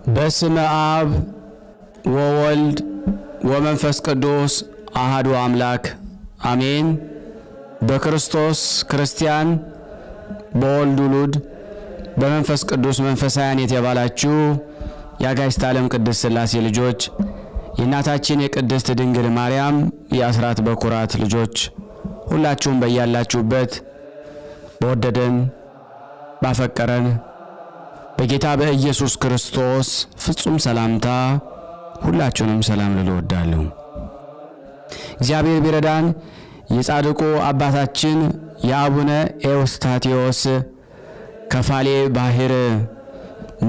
በስመ አብ ወወልድ ወመንፈስ ቅዱስ አሐዱ አምላክ አሜን። በክርስቶስ ክርስቲያን፣ በወልድ ውሉድ፣ በመንፈስ ቅዱስ መንፈሳውያን የተባላችሁ የአጋዕዝተ ዓለም ቅድስት ሥላሴ ልጆች፣ የእናታችን የቅድስት ድንግል ማርያም የአስራት በኩራት ልጆች ሁላችሁም በያላችሁበት በወደደን ባፈቀረን በጌታ በኢየሱስ ክርስቶስ ፍጹም ሰላምታ ሁላችሁንም ሰላም ልል እወዳለሁ። እግዚአብሔር ቢረዳን የጻድቁ አባታችን የአቡነ ኤዎስጣቴዎስ ከፋሌ ባህር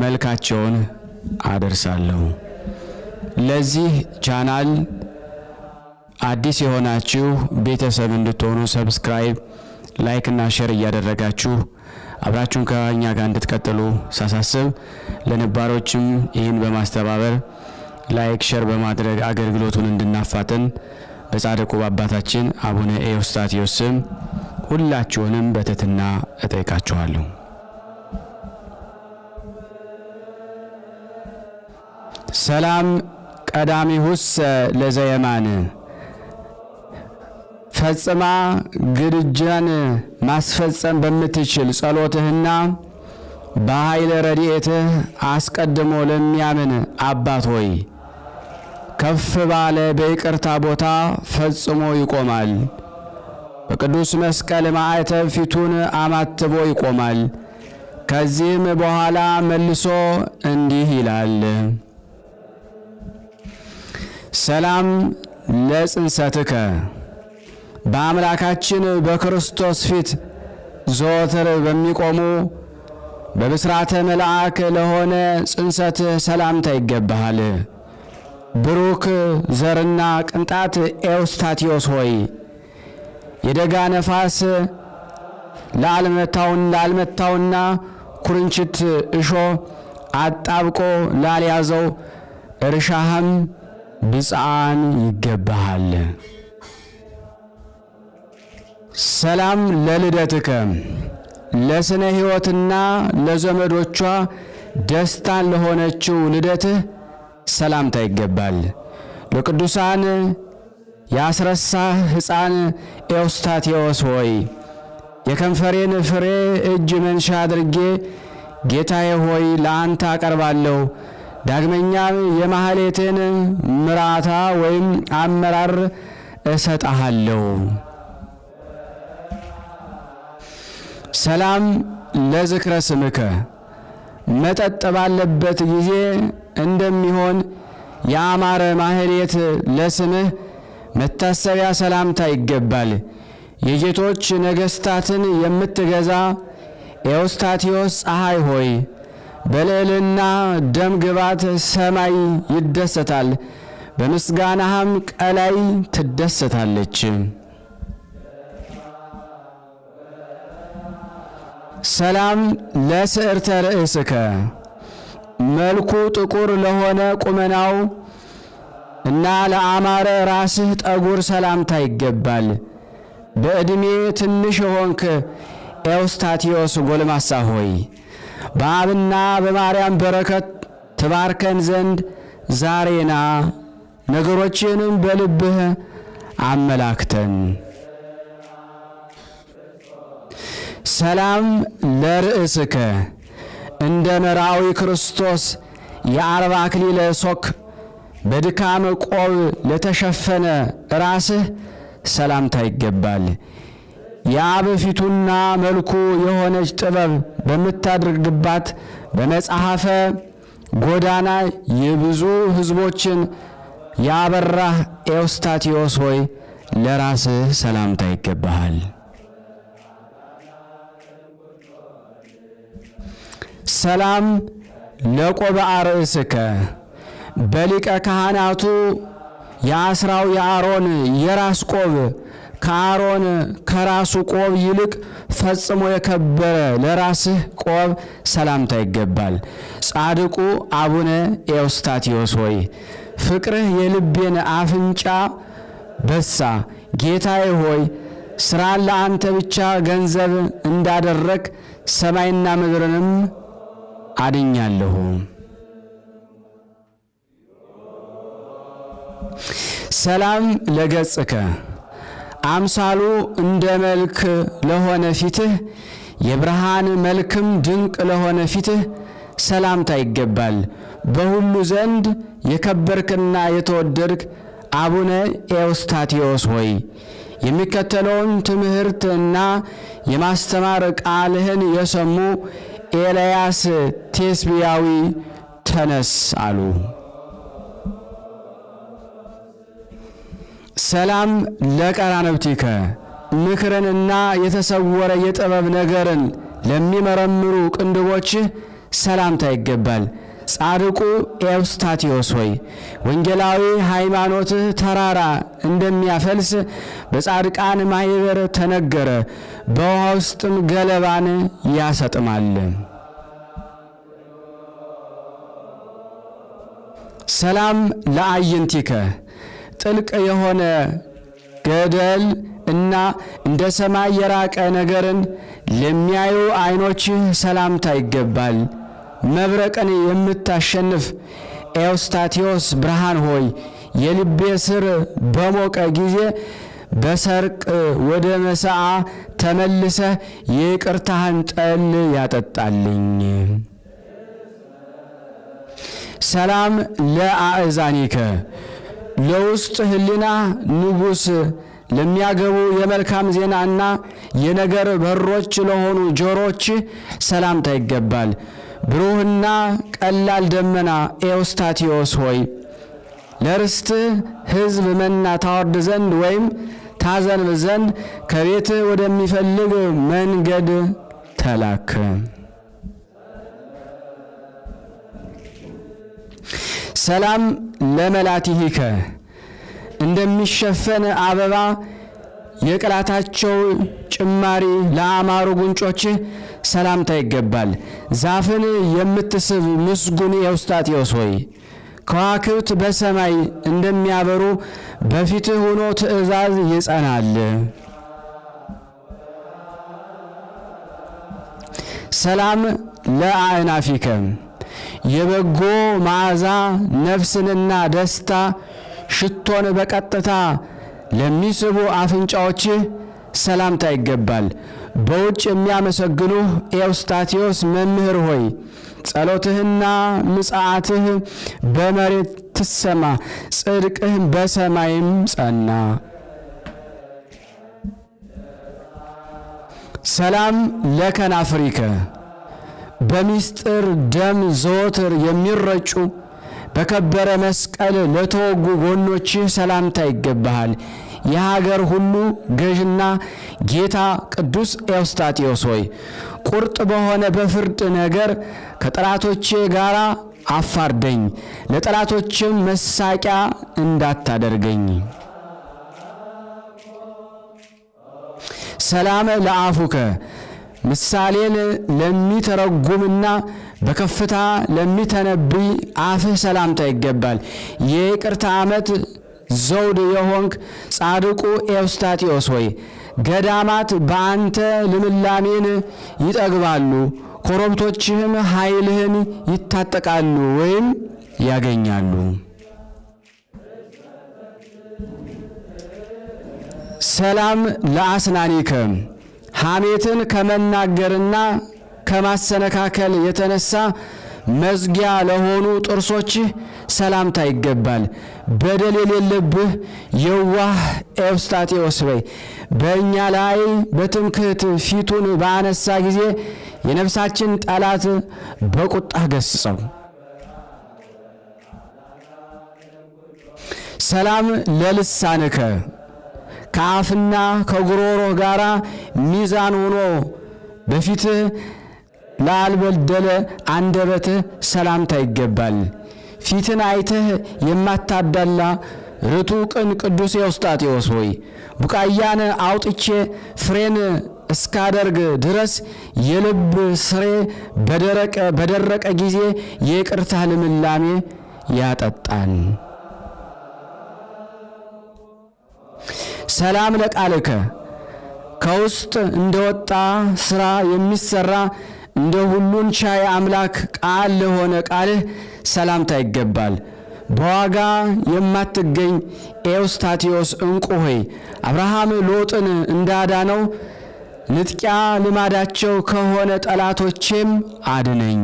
መልካቸውን አደርሳለሁ። ለዚህ ቻናል አዲስ የሆናችሁ ቤተሰብ እንድትሆኑ ሰብስክራይብ፣ ላይክ እና ሼር እያደረጋችሁ አብራችሁን ከኛ ጋር እንድትቀጥሉ ሳሳስብ፣ ለነባሮችም ይህን በማስተባበር ላይክ ሼር በማድረግ አገልግሎቱን እንድናፋጥን በጻድቁ አባታችን አቡነ ኤዎስጣቴዎስ ስም ሁላችሁንም በትህትና እጠይቃችኋለሁ። ሰላም ቀዳሚሁስ ለዘየማን ፈጽማ ግድጃን ማስፈጸም በምትችል ጸሎትህና በኃይለ ረድኤትህ አስቀድሞ ለሚያምን አባት ሆይ ከፍ ባለ በይቅርታ ቦታ ፈጽሞ ይቆማል። በቅዱስ መስቀል ማዕተብ ፊቱን አማትቦ ይቆማል። ከዚህም በኋላ መልሶ እንዲህ ይላል። ሰላም ለጽንሰትከ በአምላካችን በክርስቶስ ፊት ዘወትር በሚቆሙ በብስራተ መልአክ ለሆነ ጽንሰትህ ሰላምታ ይገባሃል። ብሩክ ዘርና ቅንጣት ኤዎስጣቴዎስ ሆይ የደጋ ነፋስ ላልመታውና ኩርንችት እሾ አጣብቆ ላልያዘው እርሻህም ብፅዓን ይገባሃል። ሰላም ለልደትከ ለስነ ሕይወትና ለዘመዶቿ ደስታን ለሆነችው ልደትህ ሰላምታ ይገባል። ለቅዱሳን ያስረሳህ ሕፃን ኤዎስጣቴዎስ ሆይ የከንፈሬን ፍሬ እጅ መንሻ አድርጌ ጌታዬ ሆይ ለአንተ አቀርባለሁ። ዳግመኛም የማህሌትን ምራታ ወይም አመራር እሰጥሃለሁ። ሰላም ለዝክረ ስምከ መጠጥ ባለበት ጊዜ እንደሚሆን የአማረ ማህሌት ለስምህ መታሰቢያ ሰላምታ ይገባል። የጌቶች ነገሥታትን የምትገዛ ኤዎስጣቴዎስ ፀሐይ ሆይ በልዕልና ደም ግባት ሰማይ ይደሰታል፣ በምስጋናህም ቀላይ ትደሰታለች። ሰላም ለስዕርተ ርእስከ መልኩ ጥቁር ለሆነ ቁመናው እና ለአማረ ራስህ ጠጉር ሰላምታ ይገባል። በዕድሜ ትንሽ የሆንክ ኤዎስጣቴዎስ ጎልማሳ ሆይ በአብና በማርያም በረከት ትባርከን ዘንድ ዛሬና ነገሮችንም በልብህ አመላክተን። ሰላም ለርእስከ እንደ መርዓዊ ክርስቶስ የአርባ አክሊለ ሦክ በድካም ቆብ ለተሸፈነ ራስህ ሰላምታ ይገባል። የአብ ፊቱና መልኩ የሆነች ጥበብ በምታደርግባት በመጽሐፈ ጎዳና የብዙ ሕዝቦችን ያበራህ ኤዎስጣቴዎስ ሆይ ለራስህ ሰላምታ ይገባሃል። ሰላም ለቆብአ ርእስከ በሊቀ ካህናቱ የአስራው የአሮን የራስ ቆብ ከአሮን ከራሱ ቆብ ይልቅ ፈጽሞ የከበረ ለራስህ ቆብ ሰላምታ ይገባል። ጻድቁ አቡነ ኤዎስጣቴዎስ ሆይ ፍቅርህ የልቤን አፍንጫ በሳ። ጌታዬ ሆይ ስራን ለአንተ ብቻ ገንዘብ እንዳደረግ ሰማይና ምድርንም አድኛለሁ። ሰላም ለገጽከ አምሳሉ እንደ መልክ ለሆነ ፊትህ የብርሃን መልክም ድንቅ ለሆነ ፊትህ ሰላምታ ይገባል። በሁሉ ዘንድ የከበርክና የተወደድክ አቡነ ኤዎስጣቴዎስ ሆይ የሚከተለውን ትምህርትና የማስተማር ቃልህን የሰሙ ኤልያስ ቴስቢያዊ ተነስ አሉ። ሰላም ለቀራንብቲከ ምክርንና የተሰወረ የጥበብ ነገርን ለሚመረምሩ ቅንድቦችህ ሰላምታ ይገባል። ጻድቁ ኤዎስጣቴዎስ ሆይ ወንጌላዊ ሃይማኖትህ ተራራ እንደሚያፈልስ በጻድቃን ማኅበር ተነገረ፣ በውሃ ውስጥም ገለባን ያሰጥማል። ሰላም ለአዕይንቲከ ጥልቅ የሆነ ገደል እና እንደ ሰማይ የራቀ ነገርን ለሚያዩ ዓይኖችህ ሰላምታ ይገባል። መብረቅን የምታሸንፍ ኤዎስጣቴዎስ ብርሃን ሆይ የልቤ ስር በሞቀ ጊዜ በሰርቅ ወደ መሳዓ ተመልሰህ የይቅርታህን ጠል ያጠጣልኝ። ሰላም ለአእዛኒከ ለውስጥ ህሊና ንጉሥ ለሚያገቡ የመልካም ዜናና የነገር በሮች ለሆኑ ጆሮች ሰላምታ ይገባል። ብሩህና ቀላል ደመና ኤዎስጣቴዎስ ሆይ ለርስትህ ሕዝብ መና ታወርድ ዘንድ ወይም ታዘንብ ዘንድ ከቤትህ ወደሚፈልግ መንገድ ተላክ። ሰላም ለመላቲሂከ እንደሚሸፈን አበባ የቅላታቸው ጭማሪ ለአማሩ ጉንጮችህ ሰላምታ ይገባል። ዛፍን የምትስብ ምስጉን ኤዎስጣቴዎስ ሆይ ከዋክብት በሰማይ እንደሚያበሩ በፊትህ ሆኖ ትእዛዝ ይጸናል። ሰላም ለአእናፊከ የበጎ መዓዛ ነፍስንና ደስታ ሽቶን በቀጥታ ለሚስቡ አፍንጫዎችህ ሰላምታ ይገባል። በውጭ የሚያመሰግኑህ ኤዎስጣቴዎስ መምህር ሆይ ጸሎትህና ምጽአትህ በመሬት ትሰማ፣ ጽድቅህ በሰማይም ጸና። ሰላም ለከናፍሪከ በሚስጥር ደም ዘወትር የሚረጩ በከበረ መስቀል ለተወጉ ጎኖችህ ሰላምታ ይገባሃል። የሀገር ሁሉ ገዥና ጌታ ቅዱስ ኤዎስጣቴዎስ ሆይ ቁርጥ በሆነ በፍርድ ነገር ከጠላቶቼ ጋር አፋርደኝ፣ ለጠላቶችም መሳቂያ እንዳታደርገኝ። ሰላም ለአፉከ ምሳሌን ለሚተረጉምና በከፍታ ለሚተነብይ አፍህ ሰላምታ ይገባል። የይቅርታ ዓመት ዘውድ የሆንክ ጻድቁ ኤዎስጣቴዎስ ሆይ ገዳማት በአንተ ልምላሜን ይጠግባሉ፣ ኮረብቶችህም ኃይልህን ይታጠቃሉ ወይም ያገኛሉ። ሰላም ለአስናኒከ ሐሜትን ከመናገርና ከማሰነካከል የተነሳ መዝጊያ ለሆኑ ጥርሶችህ ሰላምታ ይገባል። በደል የሌለብህ የዋህ ኤዎስጣቴዎስ ሆይ በእኛ ላይ በትምክህት ፊቱን ባነሳ ጊዜ የነፍሳችን ጠላት በቁጣህ ገስጸው። ሰላም ለልሳንከ ከአፍና ከጉሮሮህ ጋር ሚዛን ሆኖ በፊትህ ላልበደለ አንደበትህ ሰላምታ ይገባል። ፊትን አይተህ የማታዳላ ርቱ ቅን ቅዱስ ኤዎስጣቴዎስ ሆይ ቡቃያን አውጥቼ ፍሬን እስካደርግ ድረስ የልብ ስሬ በደረቀ ጊዜ የይቅርታ ልምላሜ ያጠጣን። ሰላም ለቃልከ ከውስጥ እንደወጣ ሥራ የሚሰራ እንደ ሁሉን ቻይ አምላክ ቃል ለሆነ ቃልህ ሰላምታ ይገባል። በዋጋ የማትገኝ ኤዎስጣቴዎስ ዕንቁ ሆይ አብርሃም ሎጥን እንዳዳነው ንጥቂያ ልማዳቸው ከሆነ ጠላቶቼም አድነኝ።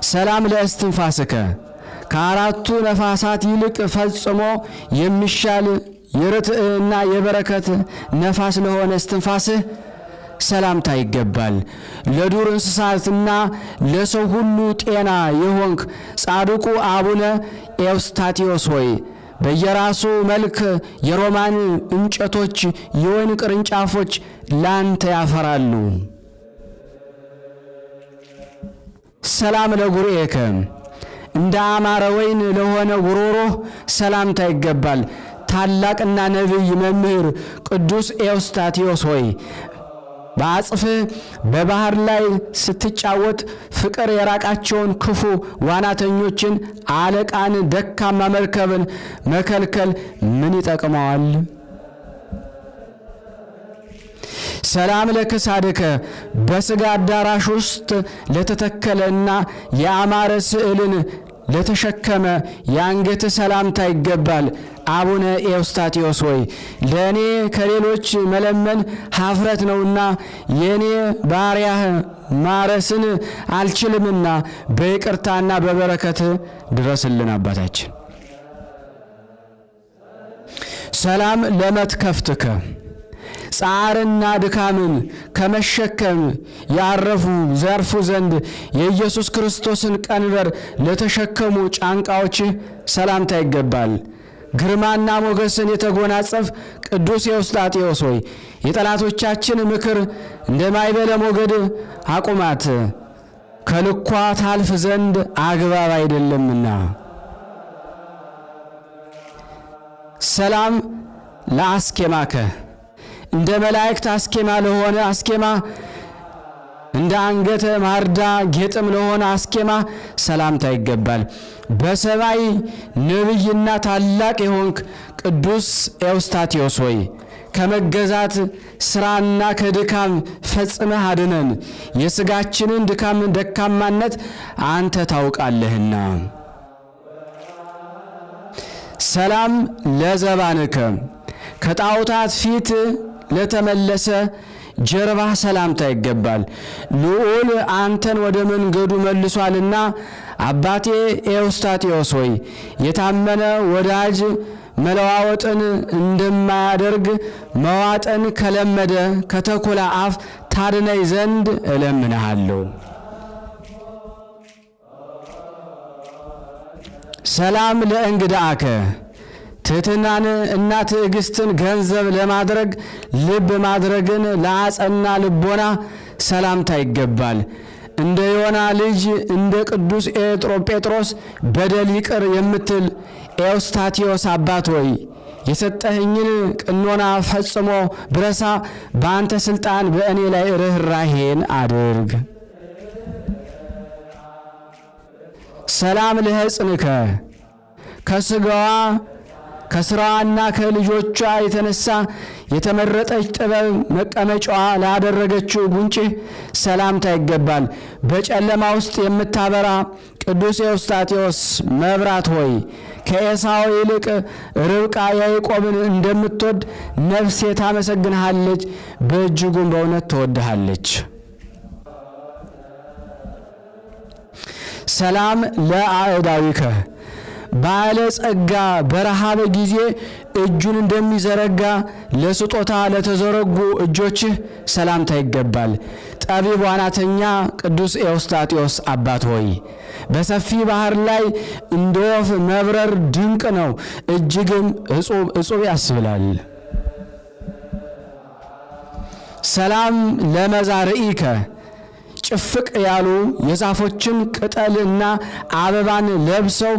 ሰላም ለእስትንፋስከ ከአራቱ ነፋሳት ይልቅ ፈጽሞ የሚሻል የርትዕና የበረከት ነፋስ ለሆነ እስትንፋስህ ሰላምታ ይገባል። ለዱር እንስሳትና ለሰው ሁሉ ጤና የሆንክ ጻድቁ አቡነ ኤዎስጣቴዎስ ሆይ በየራሱ መልክ የሮማን እንጨቶች የወይን ቅርንጫፎች ላንተ ያፈራሉ። ሰላም ለጉርኤከ እንደ አማረ ወይን ለሆነ ጉሮሮህ ሰላምታ ይገባል። ታላቅና ነቢይ መምህር ቅዱስ ኤዎስጣቴዎስ ሆይ በአጽፍህ በባህር ላይ ስትጫወት ፍቅር የራቃቸውን ክፉ ዋናተኞችን አለቃን ደካማ መርከብን መከልከል ምን ይጠቅመዋል? ሰላም ለክሳድከ በሥጋ አዳራሽ ውስጥ ለተተከለና የአማረ ስዕልን ለተሸከመ የአንገት ሰላምታ ይገባል። አቡነ ኤዎስጣቴዎስ ሆይ ለእኔ ከሌሎች መለመን ኀፍረት ነውና የእኔ ባሪያህ ማረስን አልችልምና በይቅርታና በበረከት ድረስልን አባታችን። ሰላም ለመትከፍትከ ጻርና ድካምን ከመሸከም ያረፉ ዘርፉ ዘንድ የኢየሱስ ክርስቶስን ቀንበር ለተሸከሙ ጫንቃዎች ሰላምታ ይገባል። ግርማና ሞገስን የተጎናጸፍ ቅዱስ ኤዎስጣቴዎስ ሆይ የጠላቶቻችን ምክር እንደ ማዕበለ ሞገድ አቁማት፣ ከልኳ ታልፍ ዘንድ አግባብ አይደለምና። ሰላም ለአስኬማከ እንደ መላእክት አስኬማ ለሆነ አስኬማ እንደ አንገተ ማርዳ ጌጥም ለሆነ አስኬማ ሰላምታ ይገባል። በሰማይ ነቢይና ታላቅ የሆንክ ቅዱስ ኤዎስጣቴዎስ ሆይ ከመገዛት ሥራና ከድካም ፈጽመህ አድነን፣ የሥጋችንን ድካም ደካማነት አንተ ታውቃለህና። ሰላም ለዘባንከ ከጣዖታት ፊት ለተመለሰ ጀርባህ ሰላምታ ይገባል። ልዑል አንተን ወደ መንገዱ መልሷልና አባቴ ኤዎስጣቴዎስ ሆይ የታመነ ወዳጅ መለዋወጥን እንደማያደርግ መዋጠን ከለመደ ከተኩላ አፍ ታድነኝ ዘንድ እለምንሃለሁ። ሰላም ለእንግዳአከ ትሕትናን እና ትዕግስትን ገንዘብ ለማድረግ ልብ ማድረግን ለአጸና ልቦና ሰላምታ ይገባል። እንደ ዮና ልጅ እንደ ቅዱስ ጴጥሮስ በደል ይቅር የምትል ኤዎስጣቴዎስ አባት ሆይ የሰጠኸኝን ቅኖና ፈጽሞ ብረሳ በአንተ ሥልጣን በእኔ ላይ ርኅራኄን አድርግ። ሰላም ለሕፅንከ ከሥጋዋ ከሥራዋና ከልጆቿ የተነሳ የተመረጠች ጥበብ መቀመጫዋ ላደረገችው ጉንጭህ ሰላምታ ይገባል። በጨለማ ውስጥ የምታበራ ቅዱስ ኤዎስጣቴዎስ መብራት ሆይ ከኤሳው ይልቅ ርብቃ ያዕቆብን እንደምትወድ ነፍሴ ታመሰግንሃለች፣ በእጅጉም በእውነት ትወድሃለች። ሰላም ለአእዳዊከ ባለ ጸጋ በረሃብ ጊዜ እጁን እንደሚዘረጋ ለስጦታ ለተዘረጉ እጆችህ ሰላምታ ይገባል። ጠቢብ ዋናተኛ ቅዱስ ኤዎስጣቴዎስ አባት ሆይ በሰፊ ባህር ላይ እንደ ወፍ መብረር ድንቅ ነው፣ እጅግም እጹብ ያስብላል። ሰላም ለመዛርኢከ ጭፍቅ ያሉ የዛፎችን ቅጠልና አበባን ለብሰው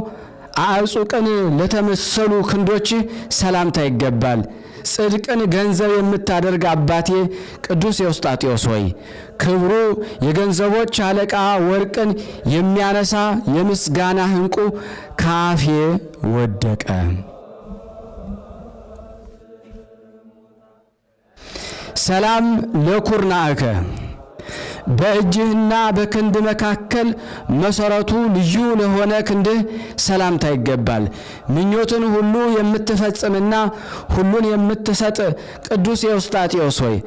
አዕጹቅን ለተመሰሉ ክንዶች ሰላምታ ይገባል። ጽድቅን ገንዘብ የምታደርግ አባቴ ቅዱስ ኤዎስጣቴዎስ ሆይ ክብሩ የገንዘቦች አለቃ ወርቅን የሚያነሳ የምስጋና ዕንቁ ካፌ ወደቀ። ሰላም ለኩርናእከ በእጅህና በክንድ መካከል መሰረቱ ልዩ ለሆነ ክንድህ ሰላምታ ይገባል። ምኞትን ሁሉ የምትፈጽምና ሁሉን የምትሰጥ ቅዱስ ኤዎስጣቴዎስ ሆይ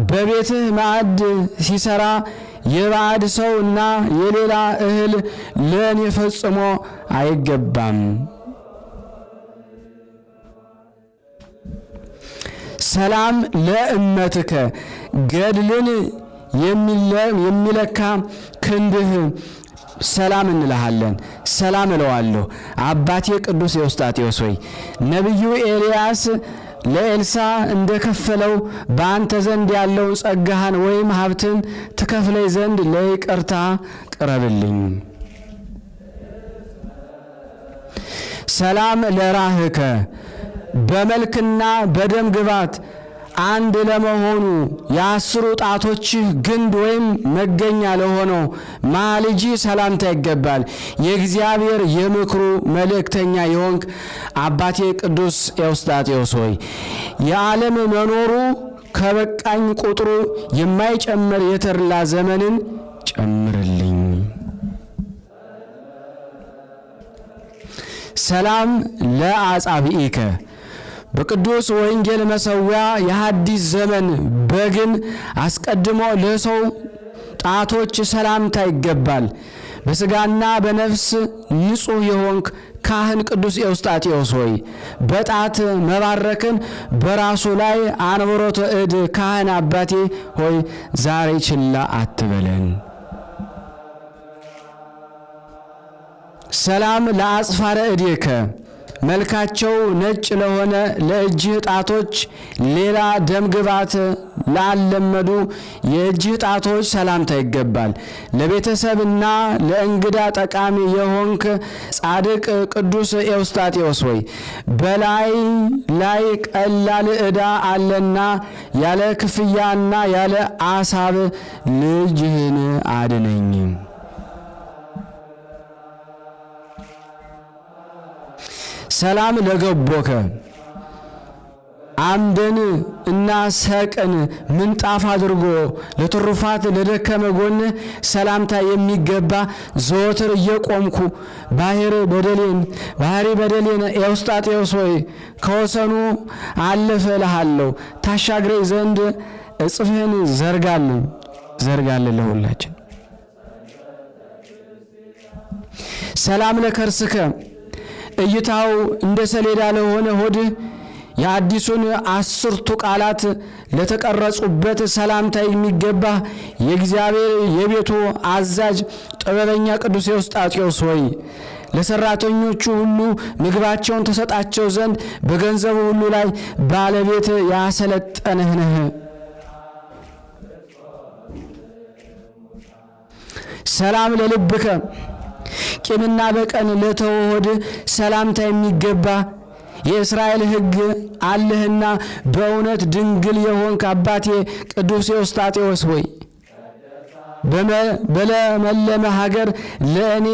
በቤትህ ማዕድ ሲሰራ የባዕድ ሰውና የሌላ እህል ለእኔ ፈጽሞ አይገባም። ሰላም ለእመትከ ገድልን የሚለካ ክንድህ ሰላም እንልሃለን። ሰላም እለዋለሁ። አባቴ ቅዱስ ኤዎስጣቴዎስ ሆይ ነቢዩ ኤልያስ ለኤልሳ እንደከፈለው በአንተ ዘንድ ያለውን ጸጋህን ወይም ሀብትን ትከፍለኝ ዘንድ ለይቅርታ ቅረብልኝ። ሰላም ለራህከ በመልክና በደም ግባት አንድ ለመሆኑ የአስሩ ጣቶችህ ግንድ ወይም መገኛ ለሆነው ማልጂ ሰላምታ ይገባል። የእግዚአብሔር የምክሩ መልእክተኛ የሆንክ አባቴ ቅዱስ ኤዎስጣቴዎስ ሆይ የዓለም መኖሩ ከበቃኝ ቁጥሩ የማይጨምር የተድላ ዘመንን ጨምርልኝ። ሰላም ለአጻብኢከ በቅዱስ ወንጌል መሠዊያ የሐዲስ ዘመን በግን አስቀድሞ ለሰው ጣቶች ሰላምታ ይገባል። በሥጋና በነፍስ ንጹሕ የሆንክ ካህን ቅዱስ ኤዎስጣቴዎስ ሆይ በጣት መባረክን በራሱ ላይ አንብሮተ እድ ካህን አባቴ ሆይ ዛሬ ችላ አትበለን። ሰላም ለአጽፋረ እዴከ መልካቸው ነጭ ለሆነ ለእጅህ ጣቶች ሌላ ደምግባት ላለመዱ የእጅህ ጣቶች ሰላምታ ይገባል። ለቤተሰብና ለእንግዳ ጠቃሚ የሆንክ ጻድቅ ቅዱስ ኤዎስጣቴዎስ ሆይ በላይ ላይ ቀላል ዕዳ አለና ያለ ክፍያና ያለ አሳብ ልጅህን አድነኝ። ሰላም ለገቦከ አምደን እና ሰቅን ምንጣፍ አድርጎ ለትሩፋት ለደከመ ጎን ሰላምታ የሚገባ ዘወትር እየቆምኩ ባህሪ በደሌን ኤዎስጣቴዎስ ሆይ ከወሰኑ አለፈ እልሃለሁ ታሻግረኝ ዘንድ እጽፍህን ዘርጋልን ለሁላችን። ሰላም ለከርስከ እይታው እንደ ሰሌዳ ለሆነ ሆድህ የአዲሱን 10ቱ ቃላት ለተቀረጹበት ሰላምታ የሚገባ የእግዚአብሔር የቤቱ አዛዥ ጥበበኛ ቅዱስ ኤዎስጣቴዎስ ሆይ ለሰራተኞቹ ሁሉ ምግባቸውን ተሰጣቸው ዘንድ በገንዘቡ ሁሉ ላይ ባለቤት ያሰለጠንህ ነህ። ሰላም ለልብከ ቂምና በቀል ለተወሆድ ሰላምታ የሚገባ የእስራኤል ሕግ አለህና በእውነት ድንግል የሆንክ አባቴ ቅዱስ ኤዎስጣቴዎስ ሆይ በለመለመ ሀገር ለእኔ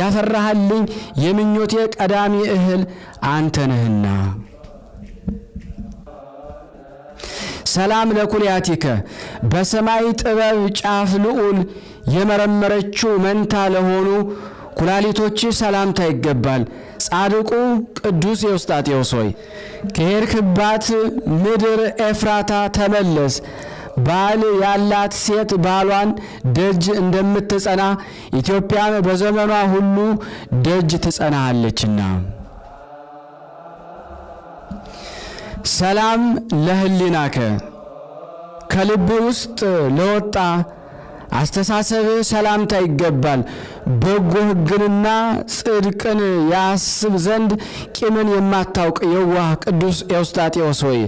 ያፈራሃልኝ የምኞቴ ቀዳሚ እህል አንተ ነህና። ሰላም ለኩልያቲከ በሰማይ ጥበብ ጫፍ ልዑል የመረመረችው መንታ ለሆኑ ኩላሊቶች ሰላምታ ይገባል። ጻድቁ ቅዱስ ኤዎስጣቴዎስ ሆይ ከሄድክባት ምድር ኤፍራታ ተመለስ። ባል ያላት ሴት ባሏን ደጅ እንደምትጸና ኢትዮጵያም በዘመኗ ሁሉ ደጅ ትጸናለችና። ሰላም ለህሊናከ ከልብ ውስጥ ለወጣ አስተሳሰብህ ሰላምታ ይገባል። በጎ ሕግንና ጽድቅን ያስብ ዘንድ ቂምን የማታውቅ የዋህ ቅዱስ ኤዎስጣቴዎስ ሆይ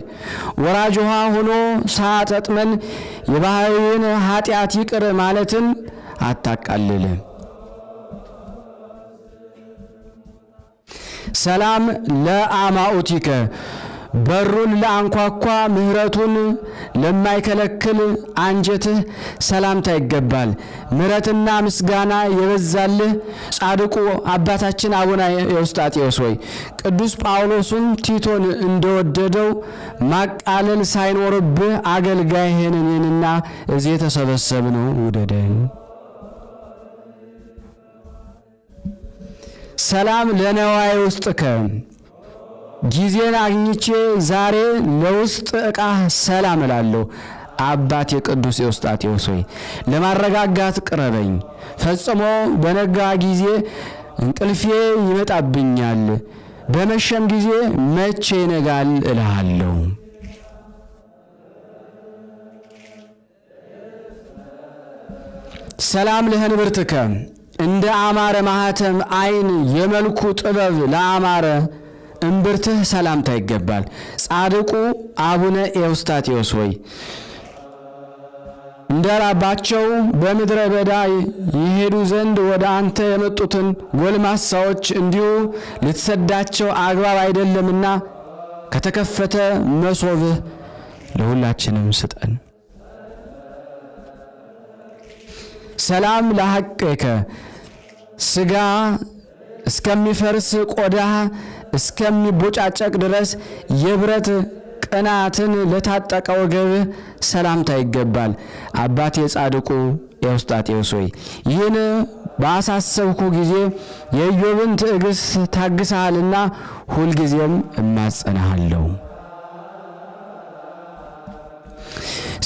ወራጅ ውሃ ሆኖ ሳያጠጥመን የባህሪን ኃጢአት ይቅር ማለትን አታቃልል። ሰላም ለአማኡቲከ በሩን ለአንኳኳ ምሕረቱን ለማይከለክል አንጀትህ ሰላምታ ይገባል። ምሕረትና ምስጋና የበዛልህ ጻድቁ አባታችን አቡነ ኤዎስጣቴዎስ ሆይ ቅዱስ ጳውሎስን ቲቶን እንደወደደው ማቃለል ሳይኖርብህ አገልጋይህን እኔንና እዚህ የተሰበሰብነው ውደደን። ሰላም ለነዋይ ውስጥከ ጊዜን አግኝቼ ዛሬ ለውስጥ ዕቃ ሰላም እላለሁ። አባቴ ቅዱስ ኤዎስጣቴዎስ ሆይ ለማረጋጋት ቅረበኝ። ፈጽሞ በነጋ ጊዜ እንቅልፌ ይመጣብኛል፣ በመሸም ጊዜ መቼ ይነጋል እልሃለሁ። ሰላም ለህንብርትከ እንደ አማረ ማኅተም ዓይን የመልኩ ጥበብ ለአማረ እምብርትህ ሰላምታ ይገባል። ጻድቁ አቡነ ኤዎስጣቴዎስ ሆይ እንደራባቸው በምድረ በዳ ይሄዱ ዘንድ ወደ አንተ የመጡትን ጎልማሳዎች እንዲሁ ልትሰዳቸው አግባብ አይደለምና ከተከፈተ መሶብህ ለሁላችንም ስጠን። ሰላም ለሐቅከ ሥጋ እስከሚፈርስ ቆዳ እስከሚቦጫጨቅ ድረስ የብረት ቅናትን ለታጠቀ ወገብህ ሰላምታ ይገባል። አባቴ ጻድቁ ኤዎስጣቴዎስ ሆይ ይህን ባሳሰብኩ ጊዜ የኢዮብን ትዕግሥት ታግሰሃልና ሁልጊዜም እማጸናሃለሁ።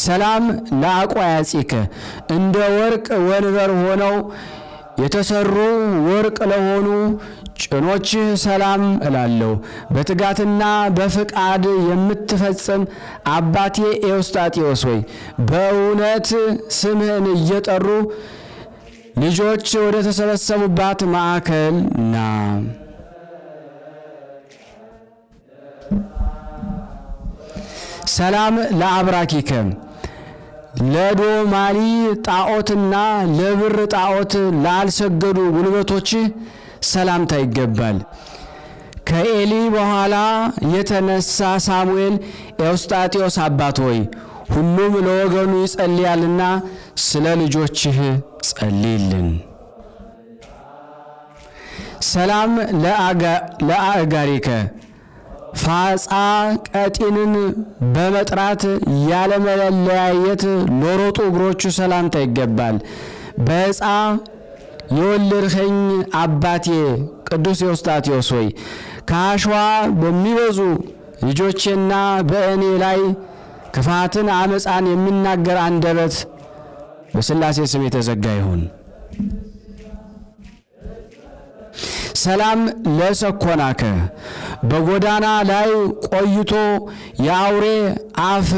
ሰላም ለአቋያጺከ እንደ ወርቅ ወንበር ሆነው የተሰሩ ወርቅ ለሆኑ ጭኖችህ ሰላም እላለሁ። በትጋትና በፍቃድ የምትፈጽም አባቴ ኤዎስጣቴዎስ ሆይ በእውነት ስምህን እየጠሩ ልጆች ወደ ተሰበሰቡባት ማዕከል ና። ሰላም ለአብራኪከ ለዶማሊ ጣዖትና ለብር ጣዖት ላልሰገዱ ጉልበቶች ሰላምታ ይገባል። ከኤሊ በኋላ የተነሳ ሳሙኤል ኤዎስጣቴዎስ አባት ሆይ ሁሉም ለወገኑ ይጸልያልና ስለ ልጆችህ ጸልይልን። ሰላም ለአእጋሪከ ፋጻ ቀጢንን በመጥራት ያለመለያየት ለሮጡ እግሮቹ ሰላምታ ይገባል። በዕፃ የወለድኸኝ አባቴ ቅዱስ ኤዎስጣቴዎስ ሆይ ከአሸዋ በሚበዙ ልጆቼና በእኔ ላይ ክፋትን አመፃን የሚናገር አንደበት በሥላሴ ስም የተዘጋ ይሁን። ሰላም ለሰኮናከ በጎዳና ላይ ቆይቶ የአውሬ አፍ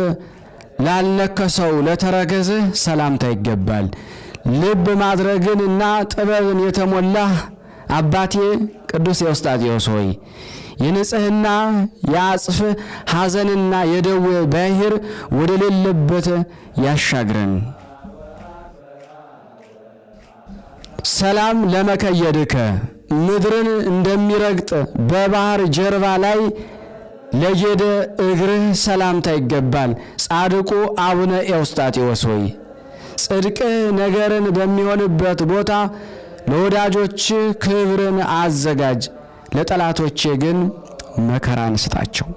ላልነከሰው ለተረከዝህ ሰላምታ ይገባል። ልብ ማድረግንና ጥበብን የተሞላህ አባቴ ቅዱስ ኤዎስጣቴዎስ ሆይ የንጽሕና የአጽፍ ሐዘንና የደዌ ባሕር ወደ ሌለበት ያሻግረን። ሰላም ለመከየድከ ምድርን እንደሚረግጥ በባህር ጀርባ ላይ ለጌደ እግርህ ሰላምታ ይገባል። ጻድቁ አቡነ ኤዎስጣቴዎስ ሆይ ጽድቅህ ነገርን በሚሆንበት ቦታ ለወዳጆች ክብርን አዘጋጅ፣ ለጠላቶቼ ግን መከራን ስጣቸው።